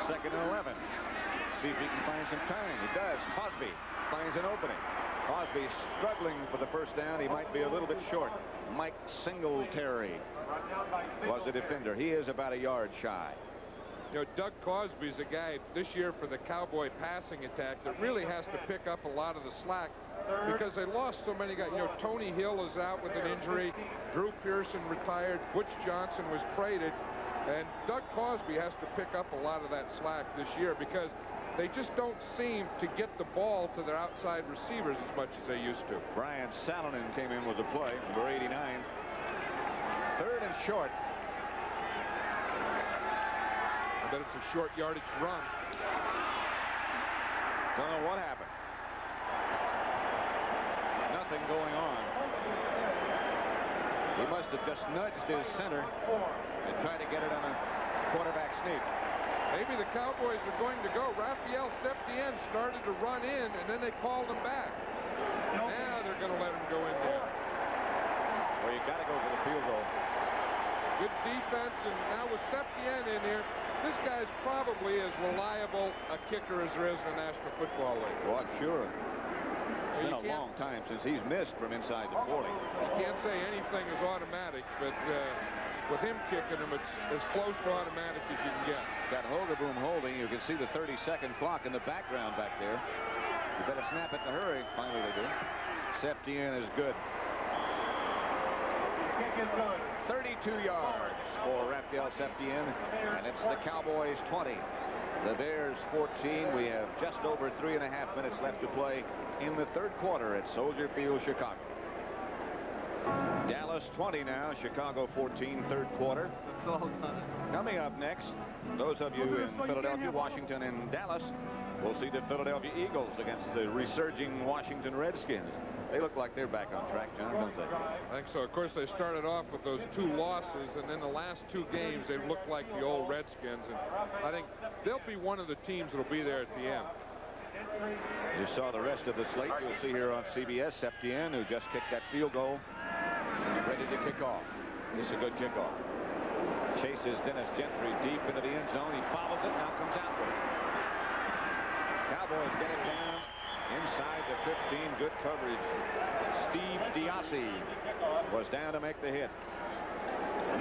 2nd and 11. See if he can find some time. He does. Cosby finds an opening. Cosby struggling for the first down. He might be a little bit short. Mike Singletary was the defender. He is about a yard shy. You know, Doug Cosby's a guy this year for the Cowboy passing attack that really has to pick up a lot of the slack because they lost so many guys. You know, Tony Hill is out with an injury. Drew Pearson retired. Butch Johnson was traded. And Doug Cosby has to pick up a lot of that slack this year because they just don't seem to get the ball to their outside receivers as much as they used to. Brian Salonen came in with the play, number 89. 3rd and short. I bet it's a short yardage run. Don't know what happened. Nothing going on. He must have just nudged his center and tried to get it on a quarterback sneak. Maybe the Cowboys are going to go. Raphael Septien started to run in, and then they called him back. Now they're going to let him go in there. Well, you got to go for the field goal. Good defense, and now with Septien in here, this guy's probably as reliable a kicker as there is in the National Football League. Well, I'm sure. It's been a long time since he's missed from inside the 40. You can't say anything is automatic, but with him kicking them, it's as close to automatic as you can get. Got Hogeboom holding. You can see the 30-second clock in the background back there. You better snap it in a hurry. Finally they do. Septien is good. 32 yards for Raphael Septien, and it's the Cowboys 20. The Bears 14. We have just over 3.5 minutes left to play in the 3rd quarter at Soldier Field, Chicago. Dallas 20 now, Chicago 14, 3rd quarter. Coming up next, those of you in Philadelphia, Washington, and Dallas, We'll see the Philadelphia Eagles against the resurging Washington Redskins. They look like they're back on track, John, don't they? I think so. Of course, they started off with those 2 losses, and then the last 2 games, they looked like the old Redskins. And I think they'll be one of the teams that'll be there at the end. You saw the rest of the slate. You'll see here on CBS, Septien, who just kicked that field goal, ready to kick off. This is a good kickoff. Chases Dennis Gentry deep into the end zone. He follows it, now comes out with it. Cowboys get it down inside the 15. Good coverage. Steve Diassi was down to make the hit.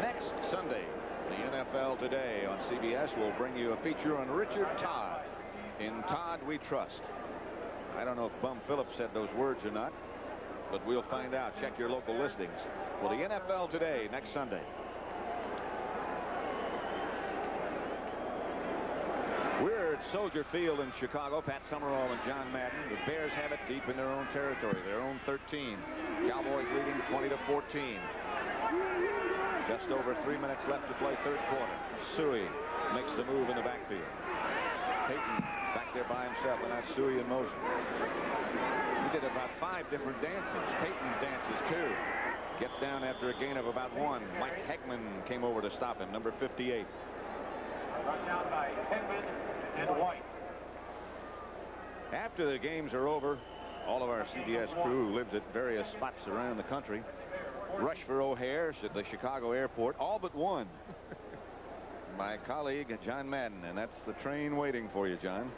Next Sunday, the NFL Today on CBS will bring you a feature on Richard Todd. In Todd we trust. I don't know if Bum Phillips said those words or not, but we'll find out. Check your local listings. Well, the NFL Today next Sunday. We're at Soldier Field in Chicago. Pat Summerall and John Madden. The Bears have it deep in their own territory, their own 13. Cowboys leading 20-14. Just over 3 minutes left to play third quarter. Suey makes the move in the backfield. Peyton back there by himself, and that's Suey in motion. He did about 5 different dances. Peyton dances too. Gets down after a gain of about 1. Mike Heckman came over to stop him, number 58. Brought down by Heckman and White. After the games are over, all of our CBS crew who lives at various spots around the country rush for O'Hare's at the Chicago airport, all but one. My colleague, John Madden, and that's the train waiting for you, John.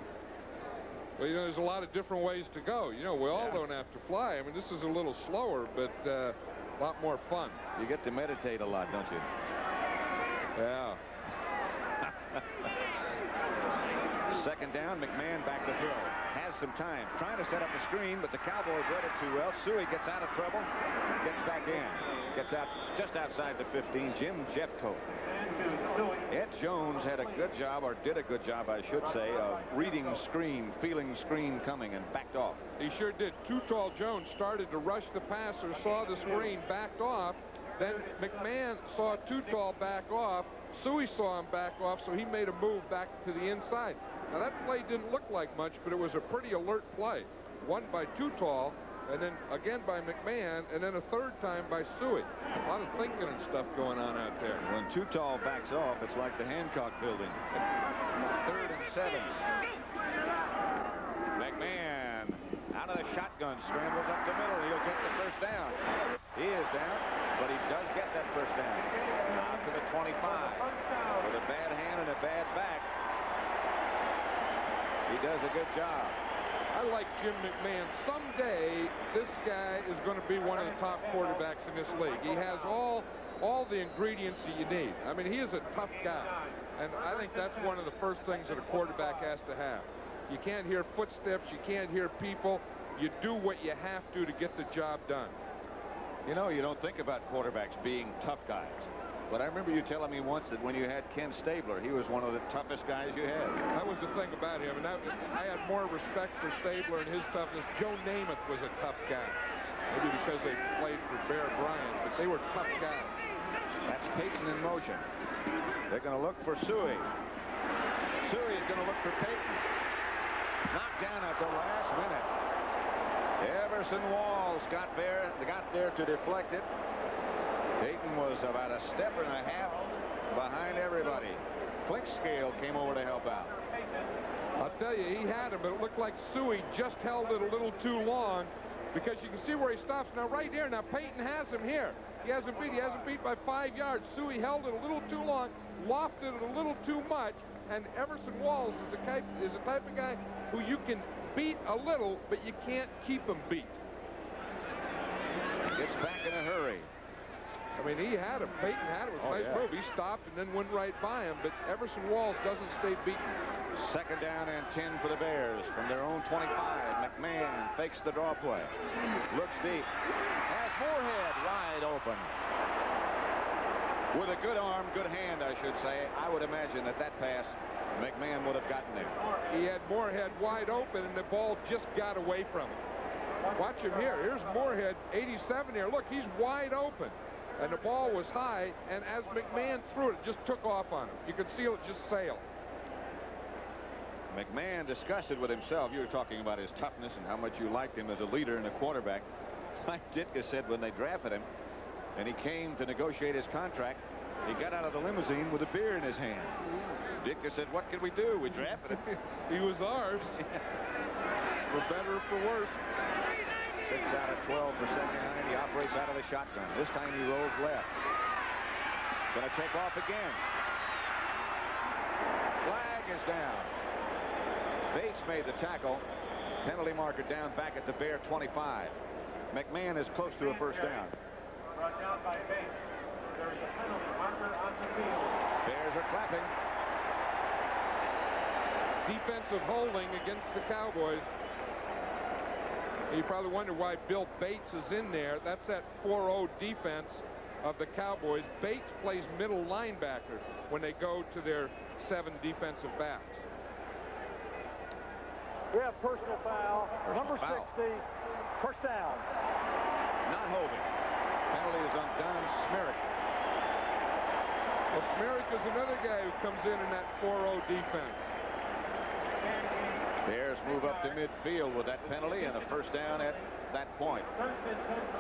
Well, you know, there's a lot of different ways to go. You know, we all don't have to fly. I mean, this is a little slower, but a lot more fun. You get to meditate a lot, don't you? Yeah. Second down, McMahon back to throw. Has some time. Trying to set up a screen, but the Cowboys read it too well. Suey gets out of trouble. Gets back in. Gets out just outside the 15. Jim Jeffcoat. Ed Jones had a good job, or did a good job, I should say, of reading screen, feeling screen coming, and backed off. He sure did. Too Tall Jones started to rush the passer, saw the screen, backed off. Then McMahon saw Too Tall back off. Suey saw him back off, so he made a move back to the inside. Now, that play didn't look like much, but it was a pretty alert play. One by Too Tall, and then again by McMahon, and then a third time by Suey. A lot of thinking and stuff going on out there. When Too Tall backs off, it's like the Hancock building. 3rd and 7. McMahon out of the shotgun, scrambles up the middle. He'll get the first down. He is down, but he does get that first down. Out to the 25. With a bad hand and a bad back. He does a good job. I like Jim McMahon. Someday, this guy is going to be one of the top quarterbacks in this league. He has all the ingredients that you need. I mean, he is a tough guy. And I think that's one of the first things that a quarterback has to have. You can't hear footsteps. You can't hear people. You do what you have to get the job done. You know, you don't think about quarterbacks being tough guys. But I remember you telling me once that when you had Ken Stabler, he was one of the toughest guys you had. That was the thing about him. And I had more respect for Stabler and his toughness. Joe Namath was a tough guy. Maybe because they played for Bear Bryant, but they were tough guys. That's Peyton in motion. They're going to look for Suey. Suey's going to look for Peyton. Knocked down at the last minute. Everson Walls got there to deflect it. Peyton was about a step and a half behind everybody. Clinkscale came over to help out. I'll tell you, he had him, but it looked like Suey just held it a little too long, because you can see where he stops. Now, right there, now Peyton has him here. He hasn't beat by 5 yards. Suey held it a little too long, lofted it a little too much, and Everson Walls is the type of guy who you can beat a little, but you can't keep him beat. Gets back in a hurry. I mean, he had him. Peyton had him. It was a nice move. He stopped and then went right by him, but Everson Walls doesn't stay beaten. Second down and 10 for the Bears from their own 25. McMahon fakes the draw play. Looks deep. Has Moorhead wide open. With a good arm, good hand, I should say. I would imagine that pass, McMahon would have gotten there. He had Moorhead wide open, and the ball just got away from him. Watch him here. Here's Moorhead, 87 here. Look, he's wide open. And the ball was high, and as McMahon threw it, it just took off on him. You could see it just sail. McMahon discussed it with himself. You were talking about his toughness and how much you liked him as a leader and a quarterback. Mike Ditka said when they drafted him and he came to negotiate his contract, he got out of the limousine with a beer in his hand. Ditka said, what can we do? We drafted him. He was ours. For better or for worse. 6 out of 12 for second 9. He operates out of the shotgun. This time he rolls left. Going to take off again. Flag is down. Bates made the tackle. Penalty marker down back at the Bear 25. McMahon is close to a first down. Brought down by Bates. There is a penalty marker on the field. Bears are clapping. It's defensive holding against the Cowboys. You probably wonder why Bill Bates is in there. That's that 4-0 defense of the Cowboys. Bates plays middle linebacker when they go to their 7 defensive backs. We have personal foul. Number 60. First down. Not holding. Penalty is on Don Smerrick. Well, Smerrick is another guy who comes in that 4-0 defense. Bears move up to midfield with that penalty and a first down at that point.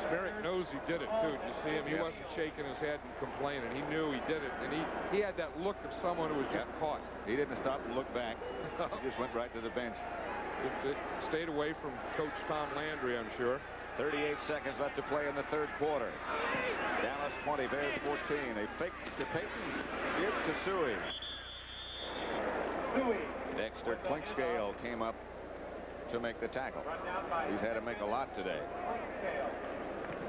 Smerrick knows he did it, too. Did you see him? He wasn't shaking his head and complaining. He knew he did it, and he had that look of someone who was just caught. He didn't stop and look back. He just went right to the bench. It stayed away from Coach Tom Landry, I'm sure. 38 seconds left to play in the third quarter. Dallas 20, Bears 14. They fake to Payton, give to Suey. Dexter Clinkscale came up to make the tackle. He's had to make a lot today.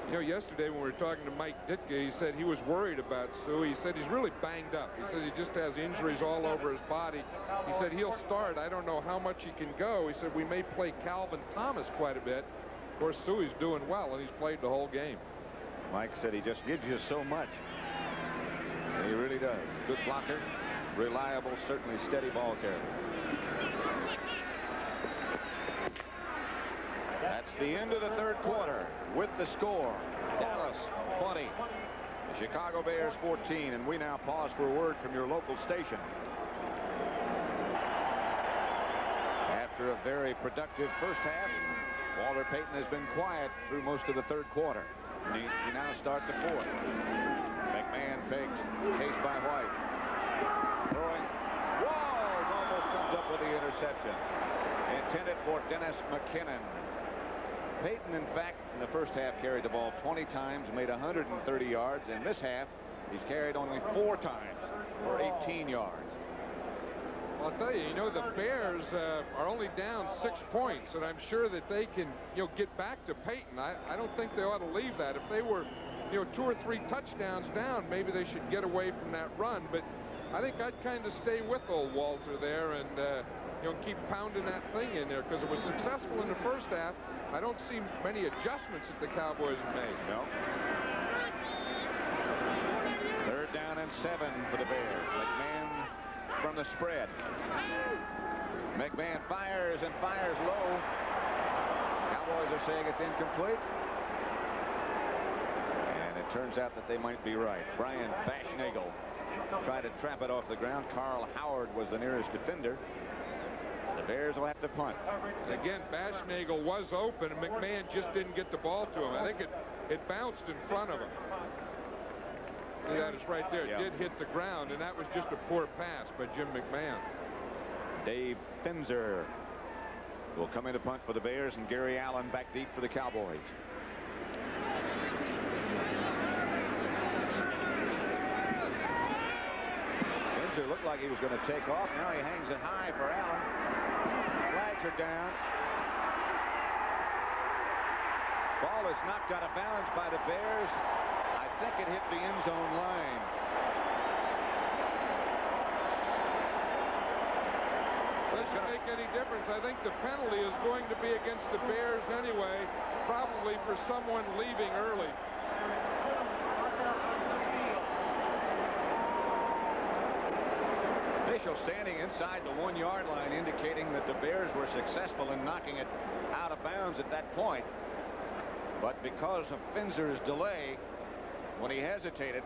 You know, yesterday when we were talking to Mike Ditka, he said he was worried about Suey. He said he's really banged up. He says he just has injuries all over his body. He said he'll start. I don't know how much he can go. He said we may play Calvin Thomas quite a bit. Of course, Suey's doing well, and he's played the whole game. Mike said he just gives you so much. And he really does. Good blocker, reliable, certainly steady ball carrier. That's the end of the third quarter with the score. Dallas 20, the Chicago Bears 14, and we now pause for a word from your local station. After a very productive first half, Walter Payton has been quiet through most of the third quarter. And he now starts the fourth. McMahon fakes, chased by White. Throwing. Walls almost comes up with the interception. Intended for Dennis McKinnon. Payton, in fact, in the first half carried the ball 20 times, made 130 yards. In this half, he's carried only 4 times for 18 yards. I'll tell you, the Bears are only down 6 points, and I'm sure that they can, get back to Payton. I don't think they ought to leave that. If they were, 2 or 3 touchdowns down, maybe they should get away from that run. But I think I'd kind of stay with old Walter there and, keep pounding that thing in there because it was successful in the first half. I don't see many adjustments that the Cowboys have made. No. Third down and 7 for the Bears. McMahon from the spread. McMahon fires and fires low. Cowboys are saying it's incomplete. And it turns out that they might be right. Brian Bashnagel tried to trap it off the ground. Carl Howard was the nearest defender. The Bears will have to punt. And again, Bashnagel was open, and McMahon just didn't get the ball to him. I think it bounced in front of him. See that? It's right there. It did hit the ground, and that was just a poor pass by Jim McMahon. Dave Finzer will come in to punt for the Bears, and Gary Allen back deep for the Cowboys. Finzer looked like he was going to take off. Now he hangs it high for Allen. Flags are down. Ball is knocked out of balance by the Bears. I think it hit the end zone line. Doesn't make any difference. I think the penalty is going to be against the Bears anyway, probably for someone leaving early. Official standing inside the 1-yard line indicating that the Bears were successful in knocking it out of bounds at that point. But because of Finzer's delay, when he hesitated.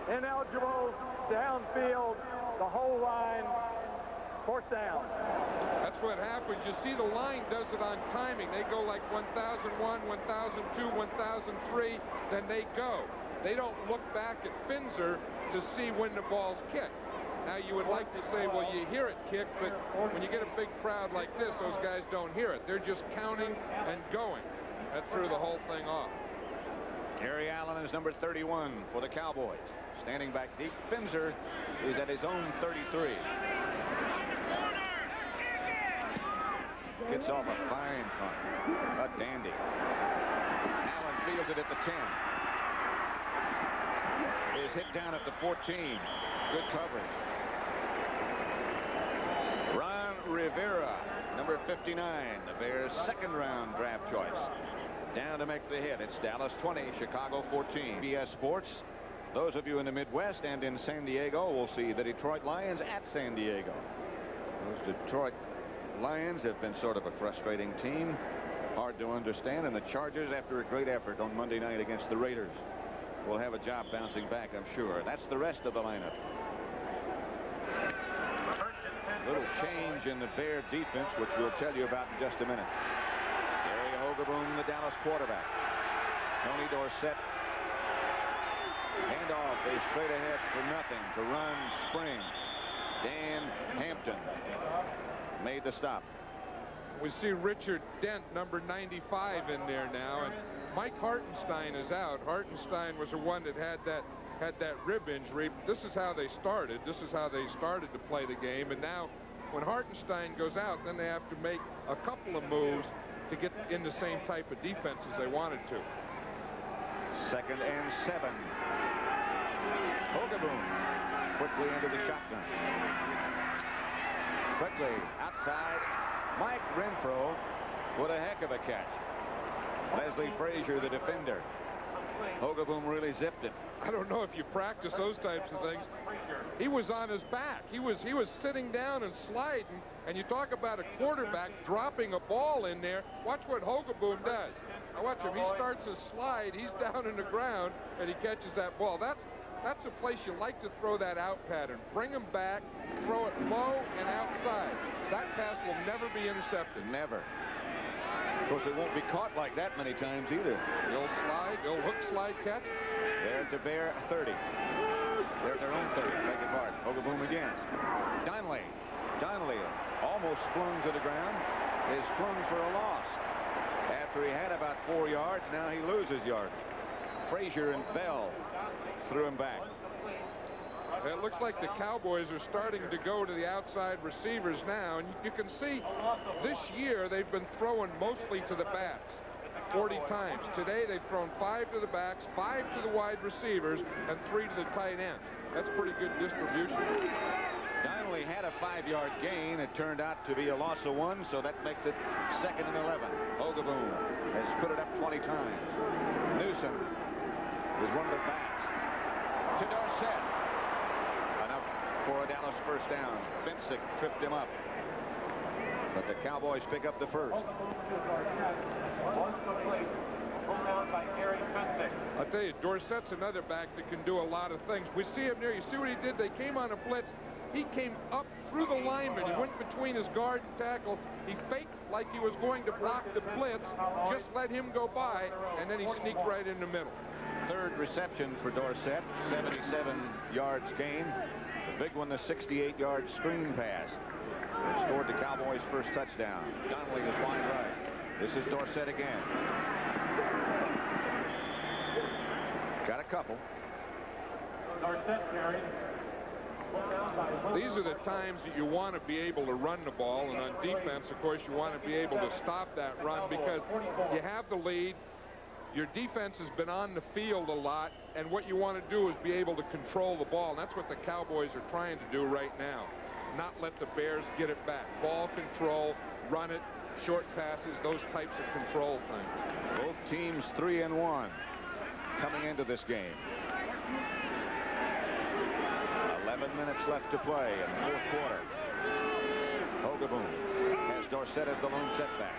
Ineligible, downfield, the whole line, fourth down. That's what happens. You see the line does it on timing. They go like 1001, 1002, 1003, then they go. They don't look back at Finzer to see when the ball's kicked. Now, you would like to say, well, you hear it kick, but when you get a big crowd like this, those guys don't hear it. They're just counting and going. That threw the whole thing off. Gary Allen is number 31 for the Cowboys. Standing back deep, Finzer is at his own 33. Gets off a fine punt. A dandy. Allen fields it at the 10. Is hit down at the 14. Good coverage. Ron Rivera, number 59, the Bears' second-round draft choice. Down to make the hit. It's Dallas 20, Chicago 14. CBS Sports. Those of you in the Midwest and in San Diego will see the Detroit Lions at San Diego. Those Detroit Lions have been sort of a frustrating team. Hard to understand. And the Chargers, after a great effort on Monday night against the Raiders, will have a job bouncing back, I'm sure. That's the rest of the lineup. Little change in the Bear defense, which we'll tell you about in just a minute. Gary Hogaboom, the Dallas quarterback. Tony Dorsett. Handoff is straight ahead for nothing to run Spring. Dan Hampton made the stop. We see Richard Dent, number 95, in there now, and Mike Hartenstein is out. Hartenstein was the one that had that rib injury. This is how they started. This is how they started to play the game. And now, when Hartenstein goes out, then they have to make a couple of moves to get in the same type of defense as they wanted to. 2nd and 7. Hogaboom quickly into the shotgun. Quickly outside. Mike Renfro with a heck of a catch. Leslie Frazier, the defender. Hogaboom really zipped it. I don't know if you practice those types of things. He was on his back. He was sitting down and sliding. And you talk about a quarterback dropping a ball in there. Watch what Hogaboom does. Now watch him. He starts his slide. He's down in the ground, and he catches that ball. That's a place you like to throw that out pattern. Bring him back, throw it low and outside. That pass will never be intercepted. Never. Of course, it won't be caught like that many times either. They'll slide, they'll hook, slide, catch. They're at the Bear 30. They're at their own 30. Beg your pardon. Hogaboom again. Donnelly almost flung to the ground. Is flung for a loss. After he had about 4 yards, now he loses yards. Frazier and Bell threw him back. It looks like the Cowboys are starting to go to the outside receivers now, and you can see this year they've been throwing mostly to the backs 40 times. Today they've thrown 5 to the backs, 5 to the wide receivers, and 3 to the tight end. That's pretty good distribution. Donnelly had a 5-yard gain. It turned out to be a loss of 1, so that makes it 2nd and 11. Hogaboom has put it up 20 times. Newsom is one of the backs. To Dorsett. Enough for a Dallas first down. Bensick tripped him up. But the Cowboys pick up the first. I'll tell you, Dorsett's another back that can do a lot of things. We see him there. You see what he did? They came on a blitz. He came up through the lineman. He went between his guard and tackle. He faked like he was going to block the blitz. Just let him go by, and then he sneaked right in the middle. 3rd reception for Dorsett. 77 yards gain. The big one, the 68-yard screen pass. It scored the Cowboys' first touchdown. Donnelly is wide right. This is Dorsett again. Got a couple. Dorsett carry. These are the times that you want to be able to run the ball, and on defense, of course, you want to be able to stop that run because you have the lead. Your defense has been on the field a lot, and what you want to do is be able to control the ball, and that's what the Cowboys are trying to do right now. Not let the Bears get it back. Ball control, run it, short passes, those types of control things. Both teams 3-1 coming into this game. 11 minutes left to play in the 4th quarter. Hogaboom has Dorsett as the lone setback.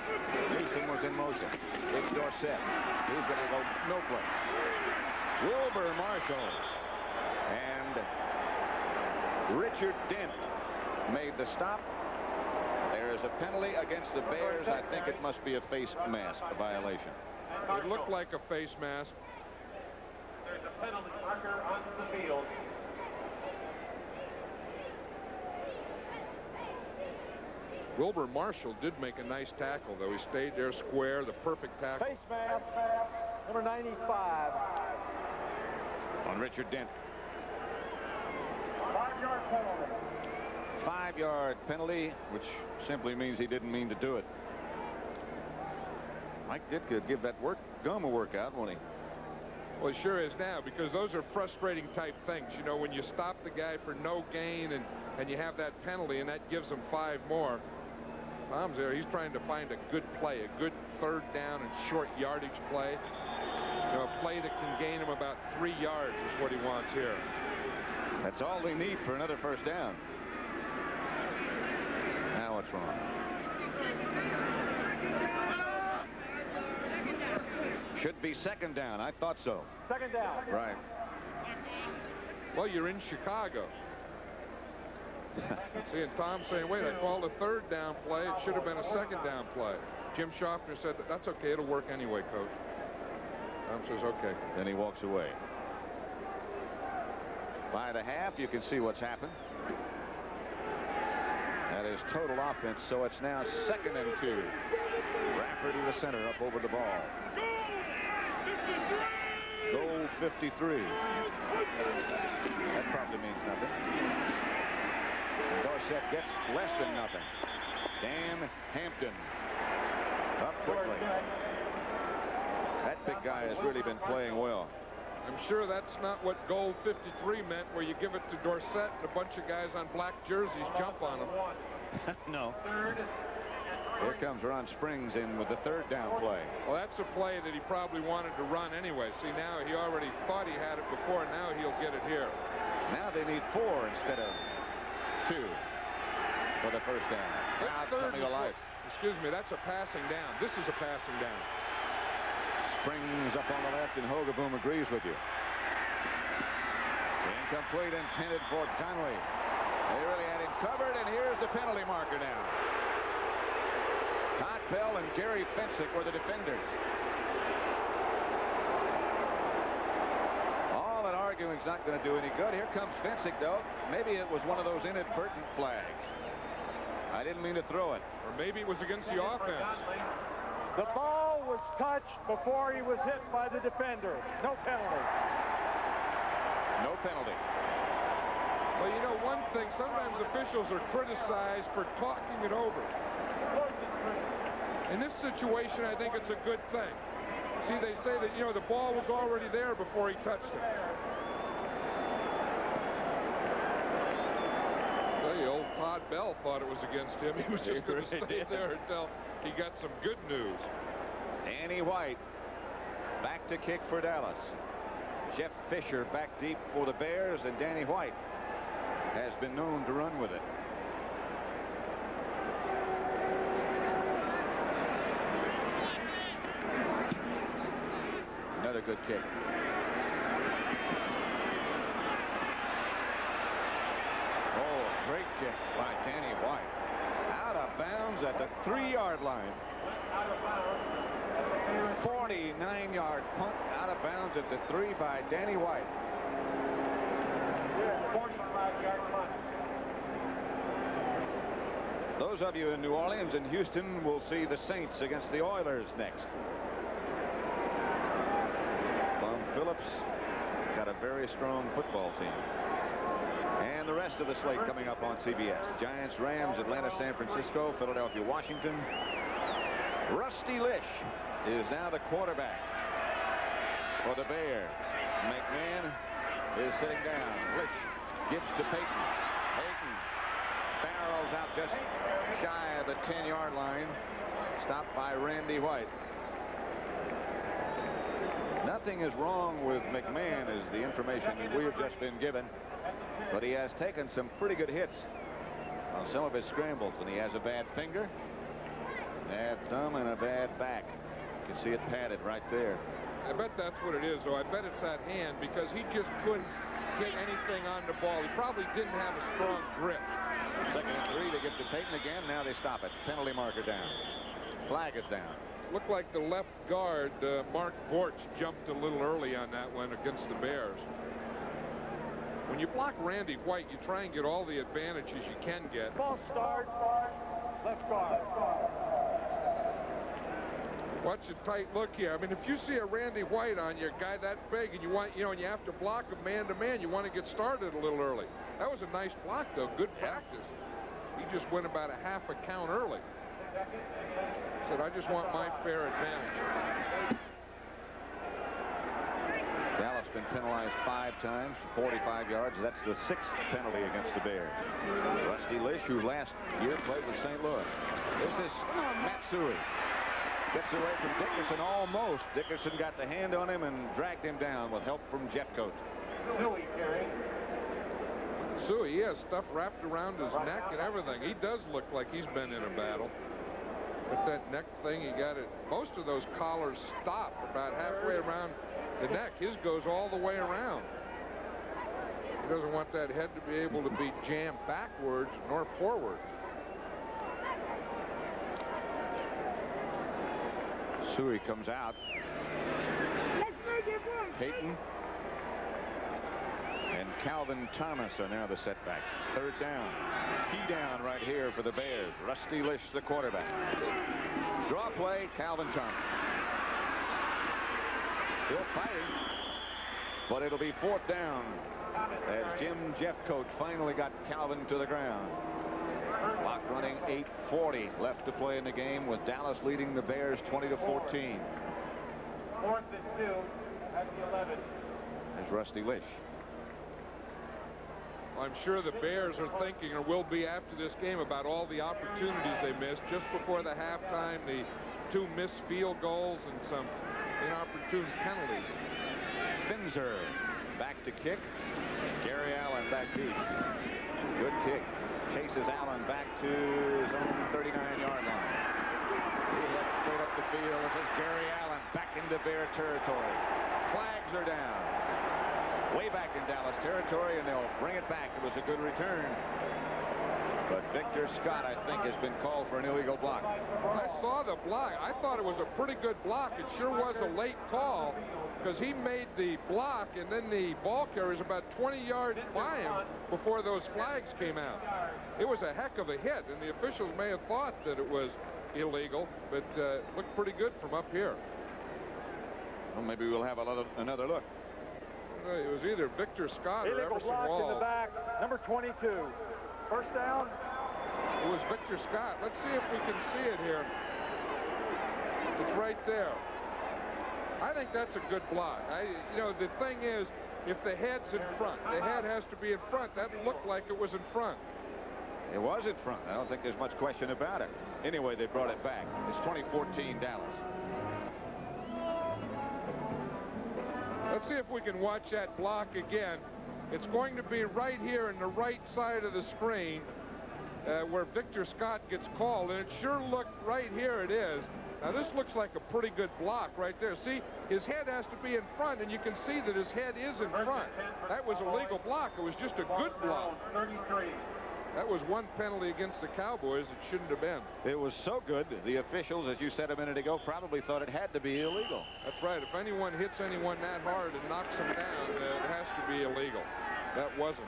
Newsom was in motion. It's Dorsett. He's going to go no place. Wilbur Marshall and Richard Dent made the stop. There's a penalty against the Bears. I think it must be a face mask violation. It looked like a face mask. There's a penalty marker on the field. Wilbur Marshall did make a nice tackle, though. He stayed there square, the perfect tackle. Face mask, number 95. On Richard Dent. 5-yard penalty. 5-yard penalty, which simply means he didn't mean to do it. Mike Ditka give that gum a workout, won't he? Well, he sure is now, because those are frustrating type things. You know, when you stop the guy for no gain and you have that penalty and that gives him 5 more. Tom's there. He's trying to find a good play, a good 3rd down and short yardage play. You know, a play that can gain him about 3 yards is what he wants here. That's all they need for another 1st down. Now what's wrong? Should be 2nd down. I thought so. 2nd down. Right. Well, you're in Chicago. See, and Tom saying, wait, I called a 3rd down play. It should have been a 2nd down play. Jim Schaffner said, that's okay. It'll work anyway, Coach. Tom says, okay. Then he walks away. By the half, you can see what's happened. That is total offense, so it's now 2nd and 2. Rafferty, the center, up over the ball. Goal 53. That probably means nothing. Dorsett gets less than nothing. Dan Hampton up quickly. That big guy has really been playing well. I'm sure that's not what goal 53 meant, where you give it to Dorsett and a bunch of guys on black jerseys jump on him. No. Here comes Ron Springs in with the 3rd down play. Well, that's a play that he probably wanted to run anyway. See, now he already thought he had it before. Now he'll get it here. Now they need 4 instead of 2 for the 1st down. Crowd coming alive. Excuse me, that's a passing down. This is a passing down. Springs up on the left, and Hogeboom agrees with you. Incomplete, intended for Donnelly. They really had him covered, and here's the penalty marker now. Todd Bell and Gary Fensick were the defenders. All that arguing's not going to do any good. Here comes Fensick, though. Maybe it was one of those inadvertent flags. I didn't mean to throw it. Or maybe it was against the offense. The ball was touched before he was hit by the defender. No penalty. No penalty. Well, you know, one thing, sometimes officials are criticized for talking it over. In this situation, I think it's a good thing. See, they say that, you know, the ball was already there before he touched it. Well, the old Todd Bell thought it was against him. He was just going to stay there until he got some good news. Danny White back to kick for Dallas. Jeff Fisher back deep for the Bears, and Danny White has been known to run with it. Another good kick. Oh, great kick by Danny White. Out of bounds at the 3-yard line. 49-yard punt out of bounds at the 3 by Danny White. 45-yard punt. Those of you in New Orleans and Houston will see the Saints against the Oilers next. Bum Phillips got a very strong football team. And the rest of the slate coming up on CBS. Giants, Rams, Atlanta, San Francisco, Philadelphia, Washington. Rusty Lish is now the quarterback for the Bears. McMahon is sitting down. Lish gives to Peyton. Peyton barrels out just shy of the 10-yard line. Stopped by Randy White. Nothing is wrong with McMahon, is the information that we have just been given. But he has taken some pretty good hits on some of his scrambles, and he has a bad finger, bad thumb, and a bad back. You can see it padded right there. I bet that's what it is, though. I bet it's that hand, because he just couldn't get anything on the ball. He probably didn't have a strong grip. 2nd and 3 to give to Payton again. Now they stop it. Penalty marker down. Flag is down. Looked like the left guard, Mark Borch, jumped a little early on that one against the Bears. When you block Randy White, you try and get all the advantages you can get. False start. Left guard. Watch a tight look here. I mean, if you see a Randy White on you, a guy that big, and you want, and you have to block him man to man, you want to get started a little early. That was a nice block, though. Good practice. He just went about a half a count early. Said, I just want my fair advantage. Dallas been penalized 5 times for 45 yards. That's the 6th penalty against the Bears. Rusty Lish, who last year played with St. Louis. This is Matsui. Gets away from Dickerson almost. Dickerson got the hand on him and dragged him down with help from Jeffcoat. Matsui, he has stuff wrapped around his neck and everything. He does look like he's been in a battle. But that neck thing, he got it. Most of those collars stop about halfway around the neck. His goes all the way around. He doesn't want that head to be able to be jammed backwards nor forwards. Suey comes out. Payton and Calvin Thomas are now the setbacks. 3rd down. Key down right here for the Bears. Rusty Lish, the quarterback. Draw play, Calvin Thomas. Still fighting, but it'll be 4th down as Jim Jeffcoat finally got Calvin to the ground. Clock running, 8:40 left to play in the game, with Dallas leading the Bears 20-14. 4th and 2 at the 11. There's Rusty Lish. I'm sure the Bears are thinking, or will be after this game, about all the opportunities they missed just before the halftime, the 2 missed field goals and some inopportune penalties. Finzer back to kick. Gary Allen back deep. Good kick. Chases Allen back to his own 39-yard line. He heads straight up the field. This is Gary Allen back into Bear territory. Flags are down. Way back in Dallas territory, and they'll bring it back. It was a good return. But Victor Scott, I think, has been called for an illegal block. I saw the block. I thought it was a pretty good block. It sure was a late call, because he made the block, and then the ball carrier's about 20 yards by him before those flags came out. It was a heck of a hit, and the officials may have thought that it was illegal, but it looked pretty good from up here. Well, maybe we'll have another look. It was either Victor Scott or Illegal Emerson block Wall. in the back, number 22. 1st down. It was Victor Scott. Let's see if we can see it here. It's right there. I think that's a good block. The thing is, if the head's in front, the head has to be in front. That looked like it was in front. It was in front. I don't think there's much question about it. Anyway, they brought it back. It's 2014 Dallas. Let's see if we can watch that block again. It's going to be right here in the right side of the screen where Victor Scott gets called, and it sure looked right here. It is. Now, this looks like a pretty good block right there. See, his head has to be in front, and you can see that his head is in front. That was a legal block. It was just a good block. 33. That was one penalty against the Cowboys it shouldn't have been. It was so good, the officials, as you said a minute ago, probably thought it had to be illegal. That's right. If anyone hits anyone that hard and knocks them down, it has to be illegal. That wasn't.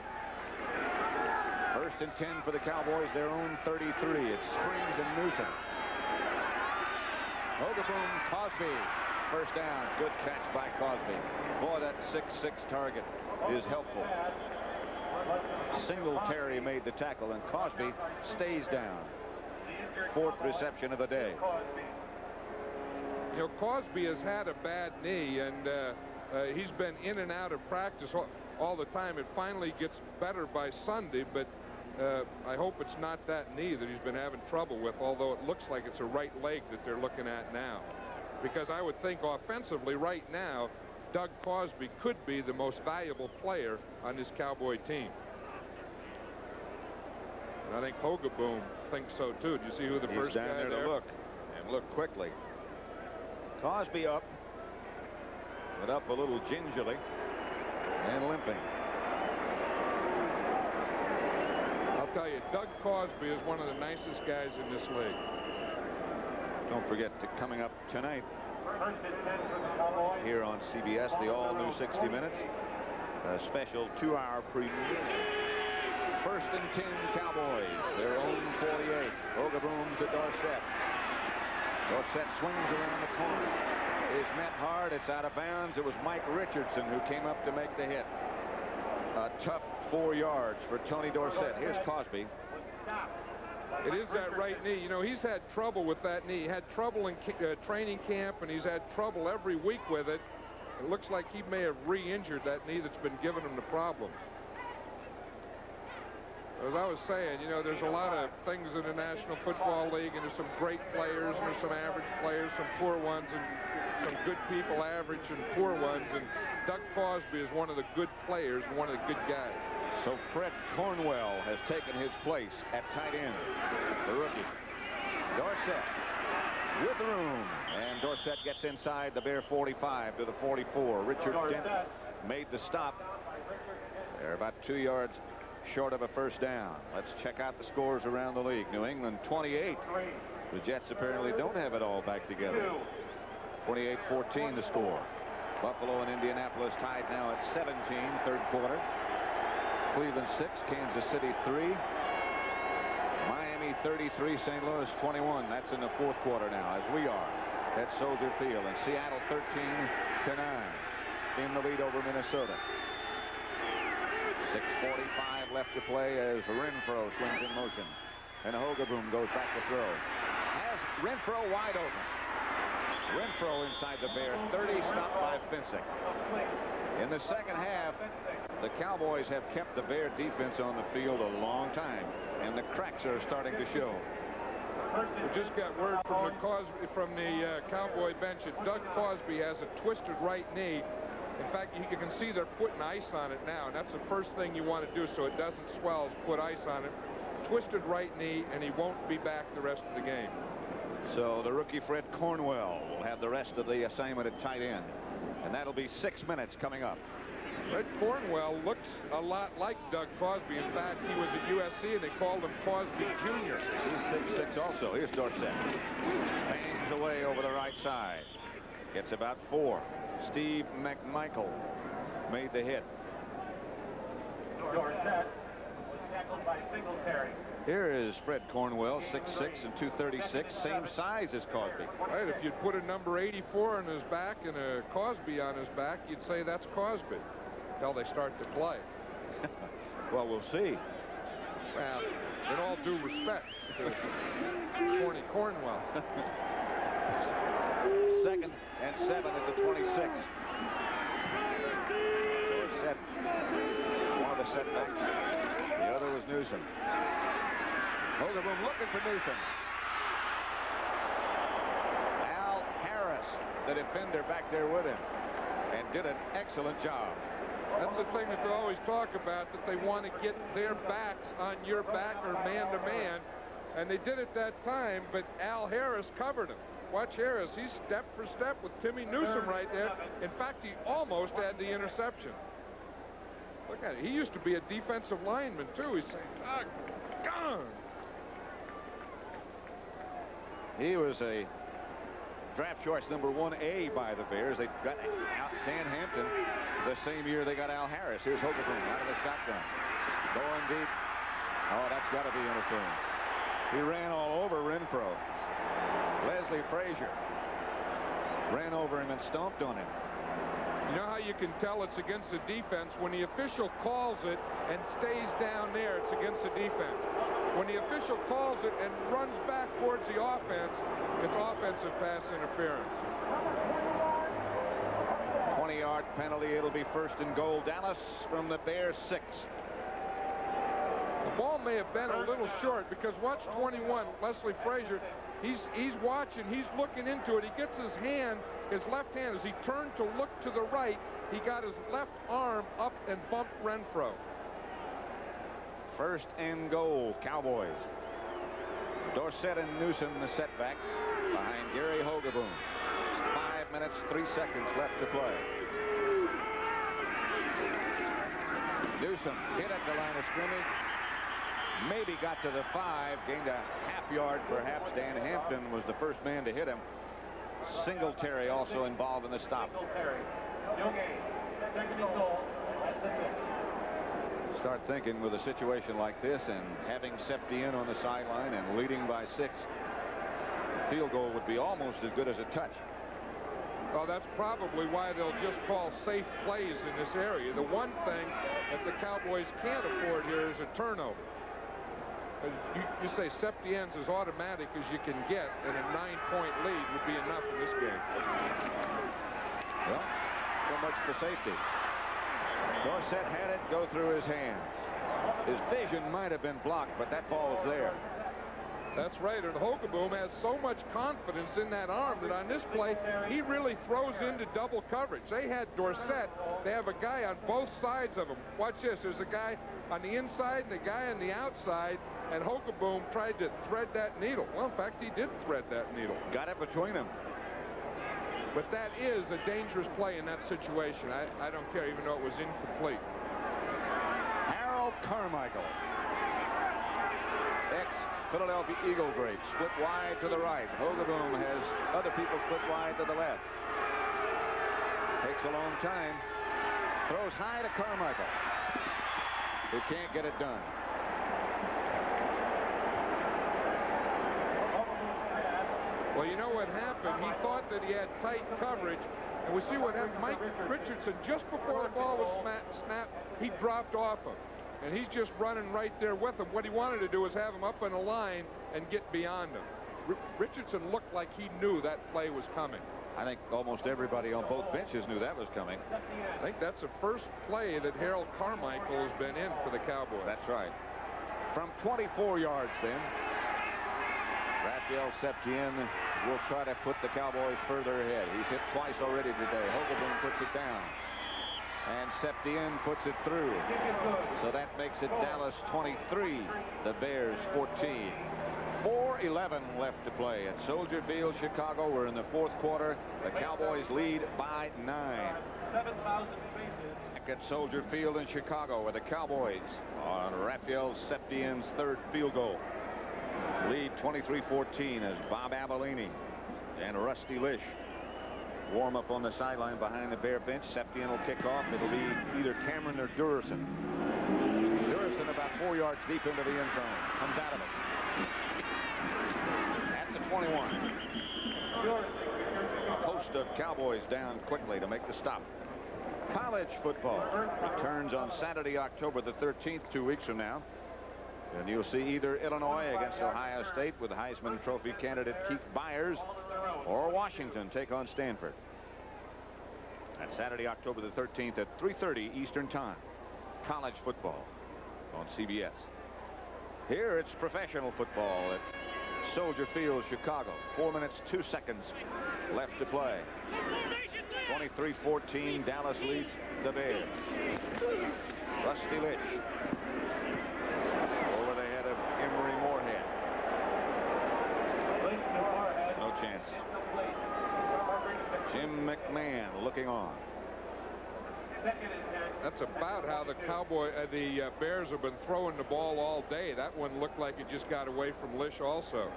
1st and 10 for the Cowboys, their own 33. It's Springs and Newsom. Hogaboom, Cosby. 1st down. Good catch by Cosby. Boy, that 6'6" target is helpful. Singletary made the tackle, and Cosby stays down. 4th reception of the day. Cosby has had a bad knee, and he's been in and out of practice all the time. It finally gets better by Sunday, but I hope it's not that knee that he's been having trouble with, although it looks like it's a right leg that they're looking at now. Because I would think offensively right now, Doug Cosby could be the most valuable player on this Cowboy team. And I think Hogaboom thinks so too. Do you see who the first down guy there to look, and look quickly? Cosby up, but up a little gingerly and limping. I'll tell you, Doug Cosby is one of the nicest guys in this league. Don't forget that coming up tonight here on CBS, the all-new 60 Minutes, a special 2-hour preview. 1st and 10 Cowboys, their own 48. Hogaboom to Dorsett. Dorsett swings around the corner. Is met hard. It's out of bounds. It was Mike Richardson who came up to make the hit. A tough 4 yards for Tony Dorsett. Here's Cosby. It is that right knee. You know, he's had trouble with that knee. He had trouble in training camp, and he's had trouble every week with it. It looks like he may have re-injured that knee that's been giving him the problems. As I was saying, you know, there's a lot of things in the National Football League, and there's some great players, and there's some average players, some poor ones, and some good people, average and poor ones. And Doug Cosby is one of the good players and one of the good guys. So Fred Cornwell has taken his place at tight end, the rookie. Dorsett with room, and Dorsett gets inside the Bear 45 to the 44. Richard Dent made the stop. They're about 2 yards short of a first down. Let's check out the scores around the league. New England 28. The Jets apparently don't have it all back together. 28-14 the score. Buffalo and Indianapolis tied now at 17, third quarter. Cleveland 6, Kansas City 3. Miami 33, St. Louis 21. That's in the fourth quarter now, as we are at Soldier Field. And Seattle 13-9 in the lead over Minnesota. 6:45 left to play as Renfro swings in motion. And Hogaboom goes back to throw. Has Renfro wide open. Renfro inside the Bear 30, stopped by Fencing. In the second half, the Cowboys have kept the Bear defense on the field a long time, and the cracks are starting to show. We just got word from the Cowboy bench that Doug Cosby has a twisted right knee. In fact, you can see they're putting ice on it now, and that's the first thing you want to do so it doesn't swell, is put ice on it. Twisted right knee, and he won't be back the rest of the game. So the rookie Fred Cornwell will have the rest of the assignment at tight end, and that'll be 6 minutes coming up. Fred Cornwell looks a lot like Doug Cosby. In fact, he was at USC, and they called him Cosby Jr. He's 6'6" also. Here's Dorsett. Bangs away over the right side. Gets about 4. Steve McMichael made the hit. Dorsett was tackled by Singletary. Here is Fred Cornwell, 6'6" and 236, same size as Cosby. Right, if you'd put a number 84 on his back and a Cosby on his back, you'd say that's Cosby until they start to play. Well, we'll see. Well, in all due respect to Corny Cornwell. 2nd and 7 at the 26. Dorsett, one of the setbacks. The other was Newsom. Hogaboom looking for Newsom. Al Harris, the defender, back there with him, and did an excellent job. That's the thing that they always talk about, that they want to get their backs on your back or man-to-man, and they did it that time, but Al Harris covered him. Watch Harris. He's step for step with Timmy Newsom right there. In fact, he almost had the interception. Look at it. He used to be a defensive lineman, too. He's saying, "Ah, gone." He was a draft choice number 1A by the Bears. They got Dan Hampton the same year they got Al Harris. Here's Hogaboom out of the shotgun. Going deep. Oh, that's got to be interference. He ran all over Renfro. Leslie Frazier ran over him and stomped on him. You know how you can tell it's against the defense? When the official calls it and stays down there, it's against the defense. When the official calls it and runs back towards the offense, it's offensive pass interference. 20-yard penalty. It'll be 1st and goal. Dallas from the Bears 6. The ball may have been a little short, because watch 21, Leslie Frazier. He's watching. He's looking into it. He gets his hand, his left hand, as he turned to look to the right, he got his left arm up and bumped Renfro. 1st and goal, Cowboys. Dorsett and Newsom, the setbacks, behind Gary Hogaboom. 5 minutes, 3 seconds left to play. Newsom hit at the line of scrimmage. maybe got to the 5, gained a half yard perhaps. Dan Hampton was the first man to hit him. Singletary also involved in the stop. Start thinking with a situation like this and having Septien on the sideline and leading by 6, a field goal would be almost as good as a touch. Well, that's probably why they'll just call safe plays in this area. The one thing that the Cowboys can't afford here is a turnover. You say Septien's as automatic as you can get, and a 9-point lead would be enough in this game. Well, so much for safety. Dorsett had it go through his hands. His vision might have been blocked, but that ball was there. That's right, and Hogeboom has so much confidence in that arm that on this play, he really throws into double coverage. They had Dorsett. They have a guy on both sides of him. Watch this. There's a guy on the inside and a guy on the outside, and Hogeboom tried to thread that needle. Well, in fact, he did thread that needle. Got it between them. But that is a dangerous play in that situation. I don't care, even though it was incomplete. Harold Carmichael, ex-Philadelphia Eagle great, split wide to the right. Hogeboom has other people split wide to the left. Takes a long time. Throws high to Carmichael, who can't get it done. Well, you know what happened? He thought that he had tight coverage, and we see what happened. Mike Richardson, just before the ball was snapped, he dropped off him, and he's just running right there with him. What he wanted to do was have him up on the line and get beyond him. Richardson looked like he knew that play was coming. I think almost everybody on both benches knew that was coming. I think that's the first play that Harold Carmichael has been in for the Cowboys. That's right. From 24 yards then, Raphael Septien will try to put the Cowboys further ahead. He's hit twice already today. Hogeboom puts it down, and Septien puts it through. So that makes it Dallas 23, the Bears 14. 4:11 left to play at Soldier Field, Chicago. We're in the fourth quarter. The Cowboys lead by 9. 7,000 faces. Back at Soldier Field in Chicago, where the Cowboys on Raphael Septien's third field goal lead 23-14 as Bob Abilene and Rusty Lish warm up on the sideline behind the Bear bench. Septien will kick off. It'll be either Cameron or Durison. Durison about 4 yards deep into the end zone. Comes out of it. At the 21. A host of Cowboys down quickly to make the stop. College football returns on Saturday, October the 13th, 2 weeks from now. And you'll see either Illinois against Ohio State with Heisman Trophy candidate Keith Byers, or Washington take on Stanford. That's Saturday, October the 13th at 3:30 Eastern Time. College football on CBS. Here it's professional football at Soldier Field, Chicago. 4 minutes, 2 seconds left to play. 23-14, Dallas leads the Bears. Rusty Lish over the head of Emory Moorhead. No chance. Jim McMahon looking on. That's about how the Bears have been throwing the ball all day. That one looked like it just got away from Lish also.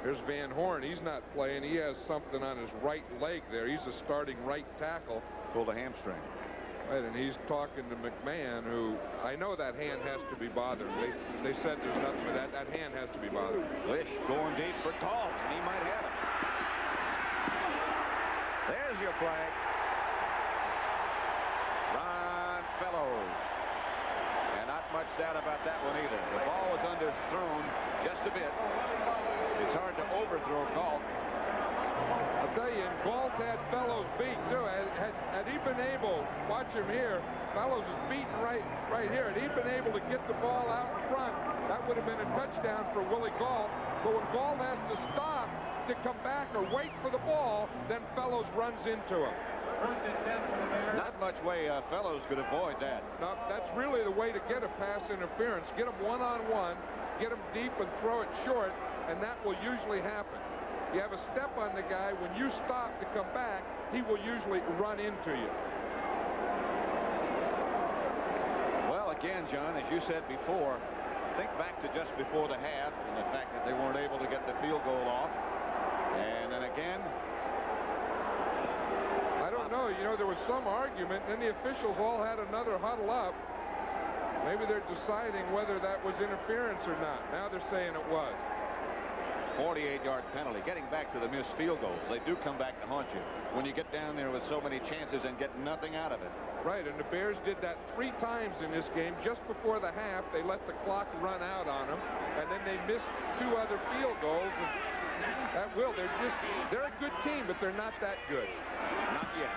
Here's Van Horn. He's not playing. He has something on his right leg there. He's a starting right tackle. Pulled a hamstring. Right, and he's talking to McMahon, who I know that hand has to be bothered. They said there's nothing, but that hand has to be bothered. Lish going deep for Galt, and he might have it. There's your flag. Ron Fellows. And not much doubt about that one either. The ball was underthrown just a bit. It's hard to overthrow Galt. I'll tell you, and Galt had Fellows beat too. Had he been able, watch him here, Fellows is beaten right here. Had he been able to get the ball out in front, that would have been a touchdown for Willie Galt. But when Galt has to stop to come back or wait for the ball, then Fellows runs into him. Not much way Fellows could avoid that. No, that's really the way to get a pass interference. Get him one-on-one, get him deep and throw it short, and that will usually happen. You have a step on the guy. When you stop to come back, he will usually run into you. Well, again, John, as you said before, think back to just before the half and the fact that they weren't able to get the field goal off. And then again, I don't know. You know, there was some argument, and then the officials all had another huddle up. Maybe they're deciding whether that was interference or not. Now they're saying it was. 48-yard penalty. Getting back to the missed field goals, they do come back to haunt you when you get down there with so many chances and get nothing out of it. Right, and the Bears did that 3 times in this game. Just before the half, they let the clock run out on them, and then they missed 2 other field goals. And at will, they're a good team, but they're not that good. Not yet.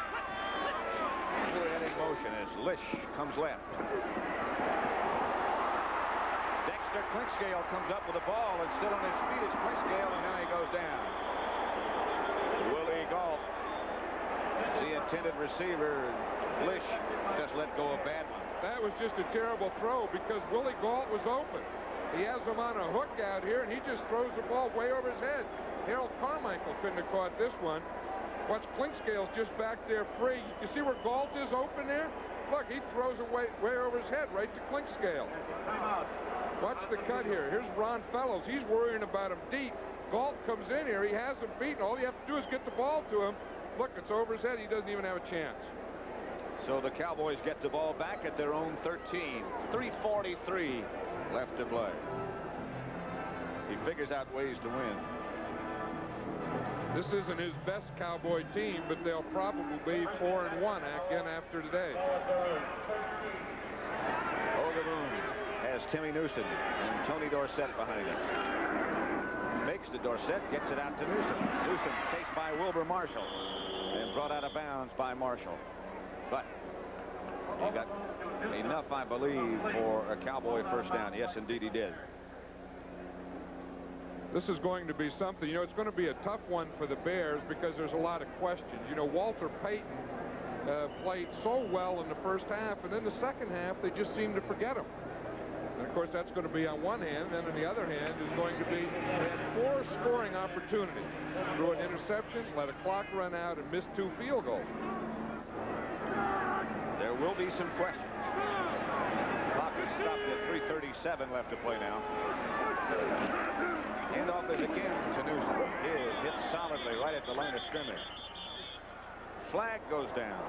Two-heading motion as Lish comes left. Dexter Clinkscale comes up with the ball, and still on his feet is Clinkscale, and now he goes down. Willie Galt, the intended receiver. Lish just let go a bad one. That was just a terrible throw because Willie Galt was open. He has him on a hook out here, and he just throws the ball way over his head. Harold Carmichael couldn't have caught this one. Watch, Clinkscale's just back there free. You see where Galt is open there? Look, he throws it way over his head right to Clinkscale. Watch the cut here. Here's Ron Fellows. He's worrying about him deep. Galt comes in here. He has him beaten. All you have to do is get the ball to him. Look, it's over his head. He doesn't even have a chance. So the Cowboys get the ball back at their own 13. 3:43 left to play. He figures out ways to win. This isn't his best Cowboy team, but they'll probably be 4-1 again after today. Ogaboom has Timmy Newsom and Tony Dorsett behind him. Fakes to Dorsett, gets it out to Newsom. Newsom chased by Wilbur Marshall and brought out of bounds by Marshall. But he got enough, I believe, for a Cowboy first down. Yes, indeed, he did. This is going to be something. You know, it's going to be a tough one for the Bears because there's a lot of questions. You know, Walter Payton played so well in the first half, and then the second half, they just seemed to forget him. And, of course, that's going to be on one hand. Then on the other hand is going to be they had 4 scoring opportunities. Threw an interception, let a clock run out, and missed 2 field goals. There will be some questions. Clock is stopped at 3:37 left to play now. Handoff is again to Newsom. Is hit solidly right at the line of scrimmage. Flag goes down.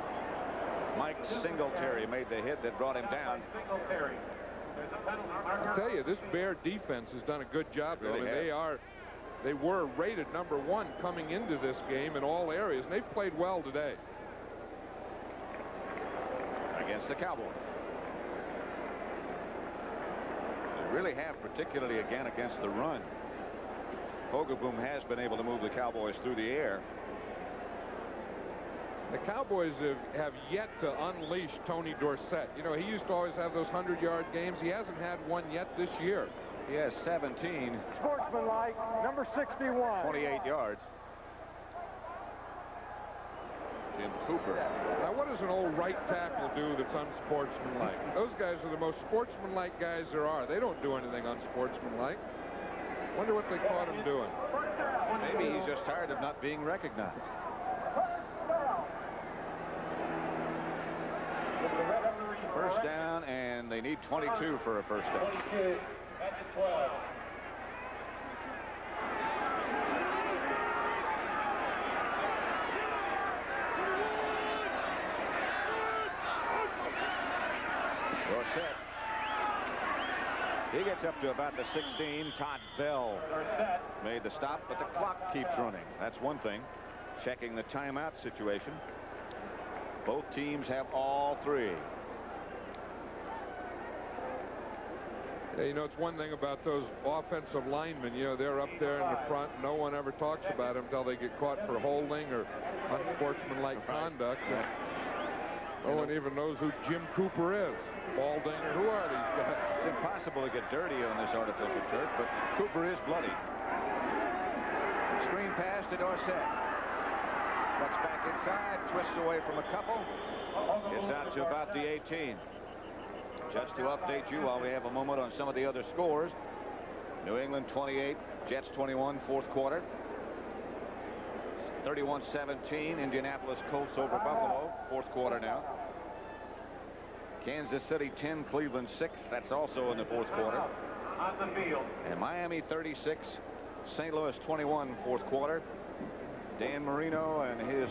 Mike Singletary made the hit that brought him down. I tell you, this Bear defense has done a good job. Really they were rated #1 coming into this game in all areas, and they've played well today against the Cowboys. They really have, particularly again against the run. Hogaboom has been able to move the Cowboys through the air. The Cowboys have yet to unleash Tony Dorsett. You know, he used to always have those 100-yard games. He hasn't had one yet this year. He has 17. Sportsmanlike, number 61. 28 yards. Jim Cooper. Now, what does an old right tackle do that's unsportsmanlike? Those guys are the most sportsmanlike guys there are. They don't do anything unsportsmanlike. Wonder what they caught him doing. Maybe he's just tired of not being recognized. First down, and they need 22 for a first down. 22 at the 12. Dorsett. He gets up to about the 16. Todd Bell made the stop, but the clock keeps running. That's one thing. Checking the timeout situation. Both teams have all 3. Yeah, you know, it's one thing about those offensive linemen. You know, they're up there in the front. No one ever talks about them until they get caught for holding or unsportsmanlike conduct. No one even knows who Jim Cooper is. Baldinger, who are these guys? It's impossible to get dirty on this artificial turf, but Cooper is bloody. Screen pass to Dorsett. Cuts back inside, twists away from a couple. Gets out to about the 18. Just to update you while we have a moment on some of the other scores. New England 28, Jets 21, fourth quarter. 31-17, Indianapolis Colts over Buffalo, fourth quarter now. Kansas City 10, Cleveland 6. That's also in the fourth quarter. on the field. And Miami 36, St. Louis 21 fourth quarter. Dan Marino and his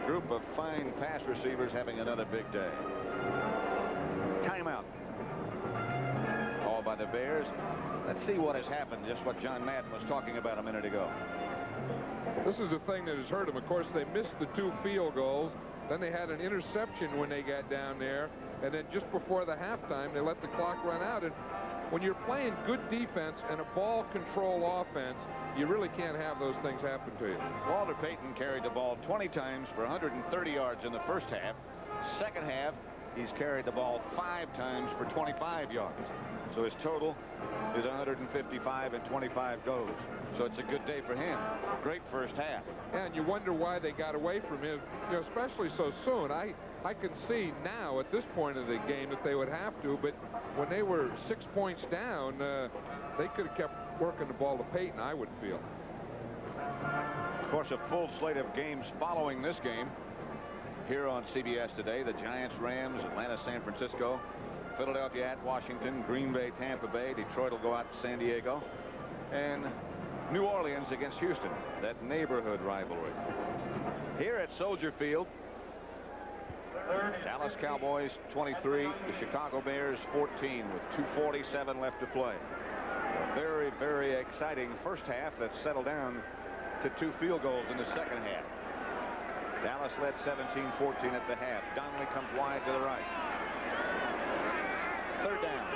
group of fine pass receivers having another big day. Timeout. Called by the Bears. Let's see what has happened, just what John Madden was talking about a minute ago. This is the thing that has hurt them. Of course, they missed the 2 field goals. Then they had an interception when they got down there. And then just before the halftime, they let the clock run out. And when you're playing good defense and a ball control offense, you really can't have those things happen to you. Walter Payton carried the ball 20 times for 130 yards in the first half. Second half, he's carried the ball 5 times for 25 yards. So his total is 155 and 25 goes. So it's a good day for him. Great first half. And you wonder why they got away from him, especially so soon. I can see now at this point of the game that they would have to, but when they were 6 points down, they could have kept working the ball to Payton, I would feel. Of course, a full slate of games following this game here on CBS today. The Giants, Rams, Atlanta, San Francisco, Philadelphia at Washington, Green Bay, Tampa Bay, Detroit will go out to San Diego, and New Orleans against Houston, that neighborhood rivalry. Here at Soldier Field, Dallas Cowboys 23, the Chicago Bears 14 with 2:47 left to play. A very, very exciting first half that settled down to 2 field goals in the second half. Dallas led 17-14 at the half. Donnelly comes wide to the right. Third down.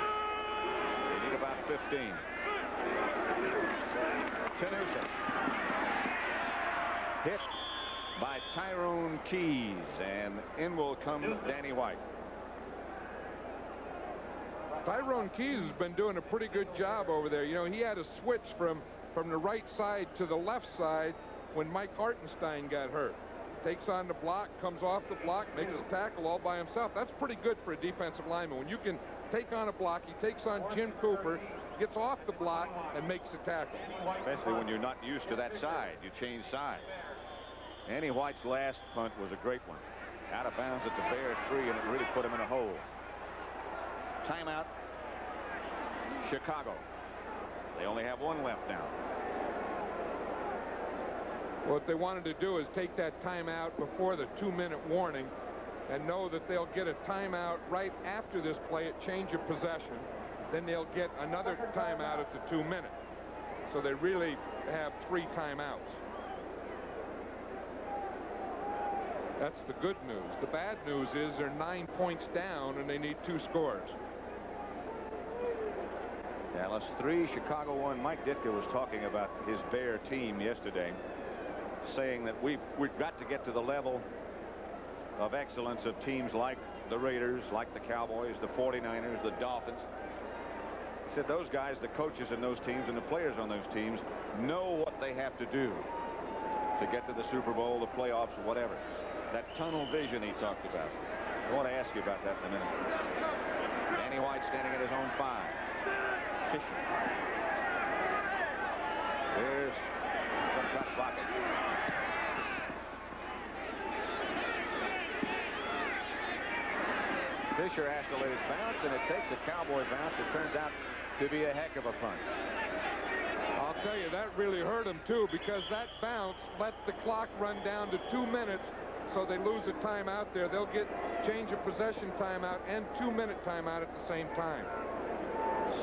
They need about 15. Tenusa. Hit by Tyrone Keys, and in will come Danny White. Tyrone Keys has been doing a pretty good job over there. You know, he had a switch from the right side to the left side when Mike Hartenstein got hurt. Takes on the block, comes off the block, makes a tackle all by himself. That's pretty good for a defensive lineman. When you can take on a block, he takes on Jim Cooper, gets off the block, and makes a tackle. Especially when you're not used to that side. You change sides. Danny White's last punt was a great one. Out of bounds at the Bears 3, and it really put him in a hole. Timeout. Chicago. They only have 1 left now. What they wanted to do is take that timeout before the 2-minute warning and know that they'll get a timeout right after this play at change of possession. Then they'll get another timeout at the 2 minutes. So they really have 3 timeouts. That's the good news. The bad news is they're 9 points down and they need 2 scores. Dallas 3, Chicago 1. Mike Ditka was talking about his Bear team yesterday, saying that we've got to get to the level of excellence of teams like the Raiders, like the Cowboys, the 49ers, the Dolphins. He said those guys, the coaches in those teams and the players on those teams, know what they have to do to get to the Super Bowl, the playoffs, or whatever. That tunnel vision he talked about. I want to ask you about that in a minute. Danny White standing at his own 5. Fisher. There's the top pocket. Fisher has to let it bounce, and it takes a Cowboy bounce. It turns out to be a heck of a punt. I'll tell you, that really hurt him, too, because that bounce let the clock run down to 2 minutes, so they lose a timeout there. They'll get change of possession timeout and 2-minute timeout at the same time.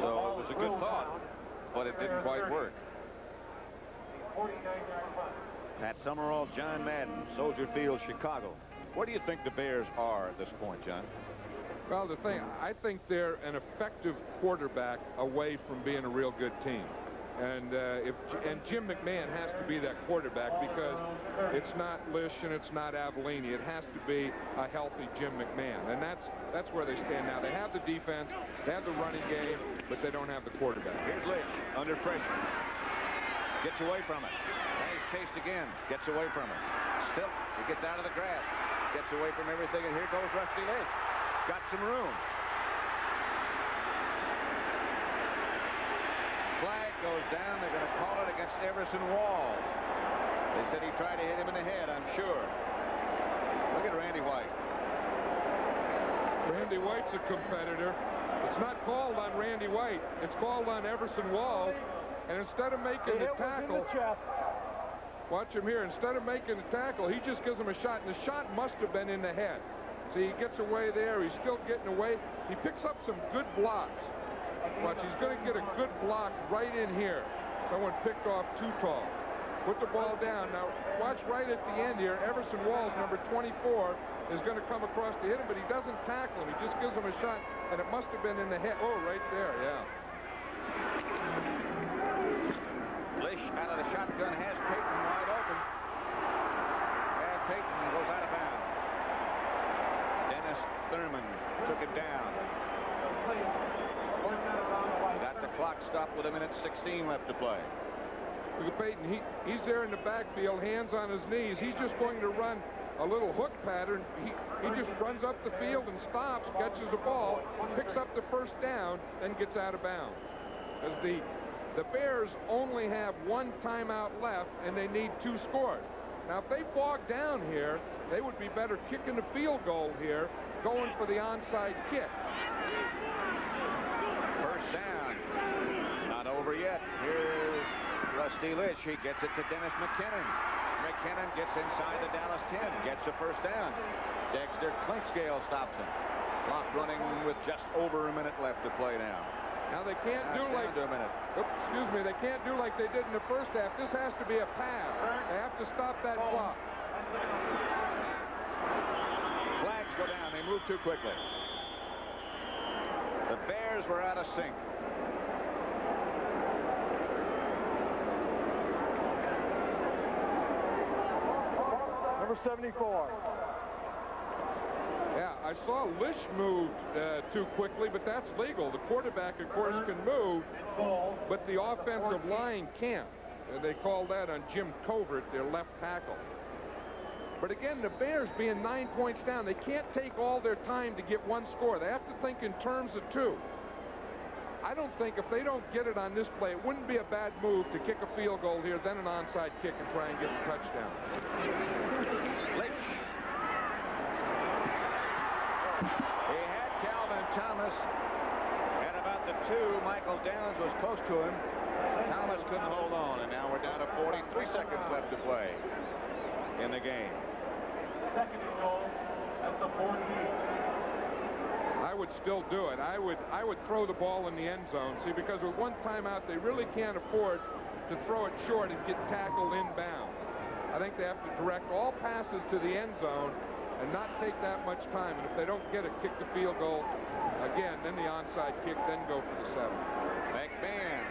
So it was a good thought, but it didn't quite work. Pat Summerall, John Madden, Soldier Field, Chicago. Where do you think the Bears are at this point, John? Well, the thing, I think they're an effective quarterback away from being a real good team. And Jim McMahon has to be that quarterback, because it's not Lish and it's not Avellini. It has to be a healthy Jim McMahon, and that's where they stand now. They have the defense, they have the running game, but they don't have the quarterback. Here's Lish under pressure. Gets away from it. Now he's chased again. Gets away from it. Still, he gets out of the grab. Gets away from everything, and here goes Rusty Lish. Got some room. Flag goes down. They're going to call it against Everson Wall. They said he tried to hit him in the head, I'm sure. Look at Randy White. Randy White's a competitor. The It's not called on Randy White. It's called on Everson Walls. And instead of making the tackle, watch him here. Instead of making the tackle, he just gives him a shot. And the shot must have been in the head. See, he gets away there. He's still getting away. He picks up some good blocks. Watch, he's going to get a good block right in here. Someone picked off too tall. Put the ball down. Now, watch right at the end here. Everson Walls, number 24, is going to come across to hit him, but he doesn't tackle him. He just gives him a shot, and it must have been in the head. Oh, right there, yeah. Lish out of the shotgun has Payton wide open. And Payton goes out of bounds. Dennis Thurman took it down. Got the clock stopped with 1:16 left to play. Look at Payton. He's there in the backfield, hands on his knees. He's just going to run a little hook pattern. He just runs up the field and stops, catches a ball, picks up the first down, then gets out of bounds. As the Bears only have one timeout left, and they need 2 scores. Now, if they bog down here, they would be better kicking the field goal here, going for the onside kick. First down. Not over yet. Here's Rusty Lish. He gets it to Dennis McKinnon. McKinnon gets inside the Dallas 10. Gets a first down. Dexter Clinkscale stops him. Clock running with just over a minute left to play now. Now they can't do like excuse me, they can't do like they did in the first half. This has to be a pass. They have to stop that clock. Flags go down. They move too quickly. The Bears were out of sync. Number 74. Yeah, I saw Lish moved too quickly, but that's legal. The quarterback, of course, can move, but the offensive line can't. They call that on Jim Covert, their left tackle. But again, the Bears being 9 points down, they can't take all their time to get 1 score. They have to think in terms of 2. I don't think if they don't get it on this play, it wouldn't be a bad move to kick a field goal here, then an onside kick and try and get the touchdown. Lish. He had Calvin Thomas at about the 2. Michael Downs was close to him. Thomas couldn't hold on, and now we're down to 43 seconds left to play in the game. Second and goal at the 14. I would still do it. I would throw the ball in the end zone. See, because with 1 timeout, they really can't afford to throw it short and get tackled inbound. I think they have to direct all passes to the end zone and not take that much time. And if they don't get it, kick the field goal again, then the onside kick, then go for the 7. McMahon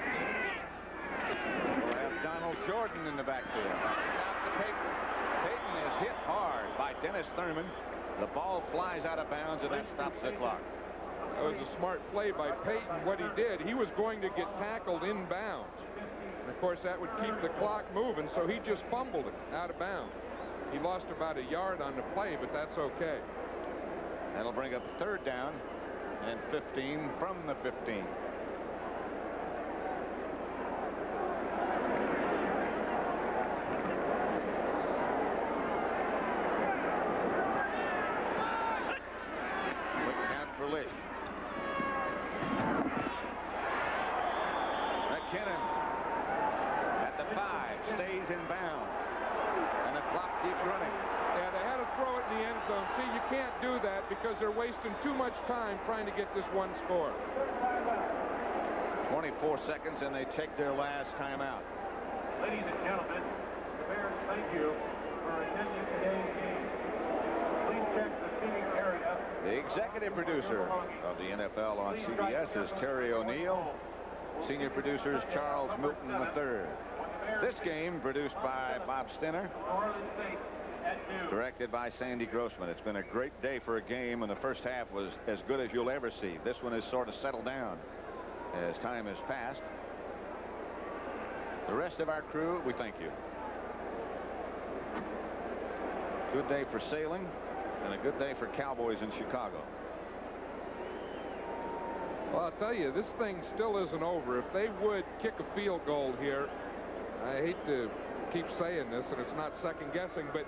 will have Donald Jordan in the backfield. Out to Payton. Payton is hit hard by Dennis Thurman. The ball flies out of bounds, and that stops the clock. That was a smart play by Payton. What he did, he was going to get tackled inbounds. And of course, that would keep the clock moving, so he just fumbled it out of bounds. He lost about a yard on the play, but that's okay. That'll bring up 3rd down and 15 from the 15. McKinnon at the 5 stays in bounds, and the clock keeps running. Yeah, they had to throw it in the end zone. See, you can't do that because they're wasting too much time trying to get this 1 score. 24 seconds, and they take their last timeout. Ladies and gentlemen, the Bears thank you for attending today's game. Please check the seating area. The executive producer of the NFL on CBS is Terry O'Neill. Senior producers Charles Milton III. This game produced by Bob Stinner, directed by Sandy Grossman. It's been a great day for a game, and the first half was as good as you'll ever see. This one has sort of settled down as time has passed. The rest of our crew, we thank you. Good day for sailing and a good day for Cowboys in Chicago. Well, I'll tell you, this thing still isn't over. If they would kick a field goal here, I hate to keep saying this, and it's not second guessing, but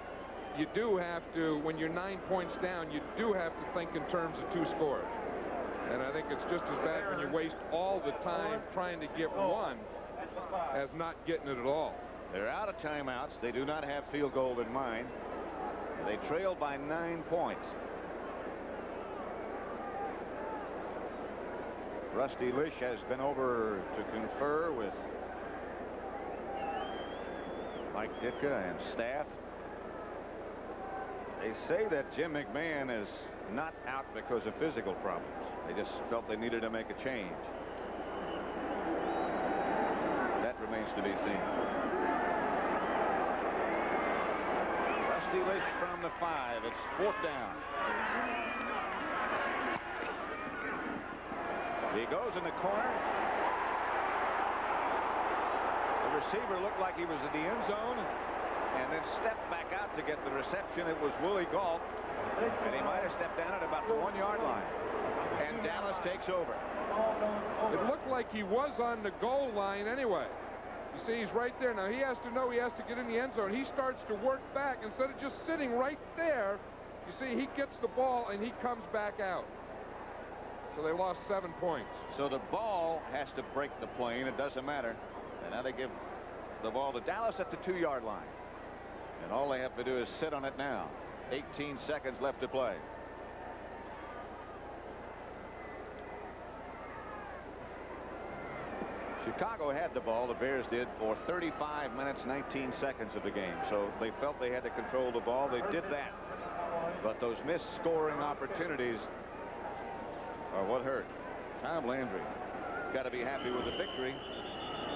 you do have to, when you're 9 points down, you do have to think in terms of 2 scores. And I think it's just as bad when you waste all the time trying to get one as not getting it at all. They're out of timeouts. They do not have field goal in mind. They trail by 9 points. Rusty Lish has been over to confer with Mike Ditka and staff. They say that Jim McMahon is not out because of physical problems. They just felt they needed to make a change. That remains to be seen. Rusty Lish from the 5. It's 4th down. He goes in the corner. The receiver looked like he was in the end zone and then stepped back out to get the reception. It was Willie Gault, and he might have stepped down at about the 1-yard line. And Dallas takes over. It looked like he was on the goal line anyway. You see, he's right there. Now, he has to know he has to get in the end zone. He starts to work back instead of just sitting right there. You see, he gets the ball, and he comes back out. So they lost 7 points. So the ball has to break the plane. It doesn't matter. And now they give the ball to Dallas at the 2-yard line. And all they have to do is sit on it now. 18 seconds left to play. Chicago had the ball, the Bears did, for 35 minutes, 19 seconds of the game. So they felt they had to control the ball. They did that. But those missed scoring opportunities are what hurt. Tom Landry got to be happy with the victory,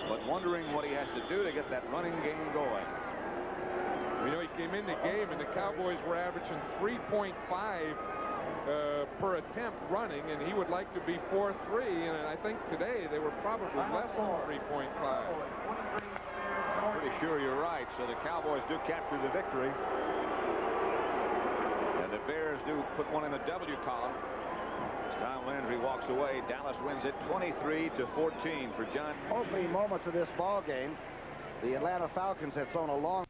but wondering what he has to do to get that running game going. You know, he came in the game, and the Cowboys were averaging 3.5 per attempt running, and he would like to be 4.3, and I think today they were probably less than 3.5. Pretty sure you're right. So the Cowboys do capture the victory, and the Bears do put one in the W column. As Tom Landry walks away, Dallas wins it 23-14 for John. Opening moments of this ball game, the Atlanta Falcons have thrown a long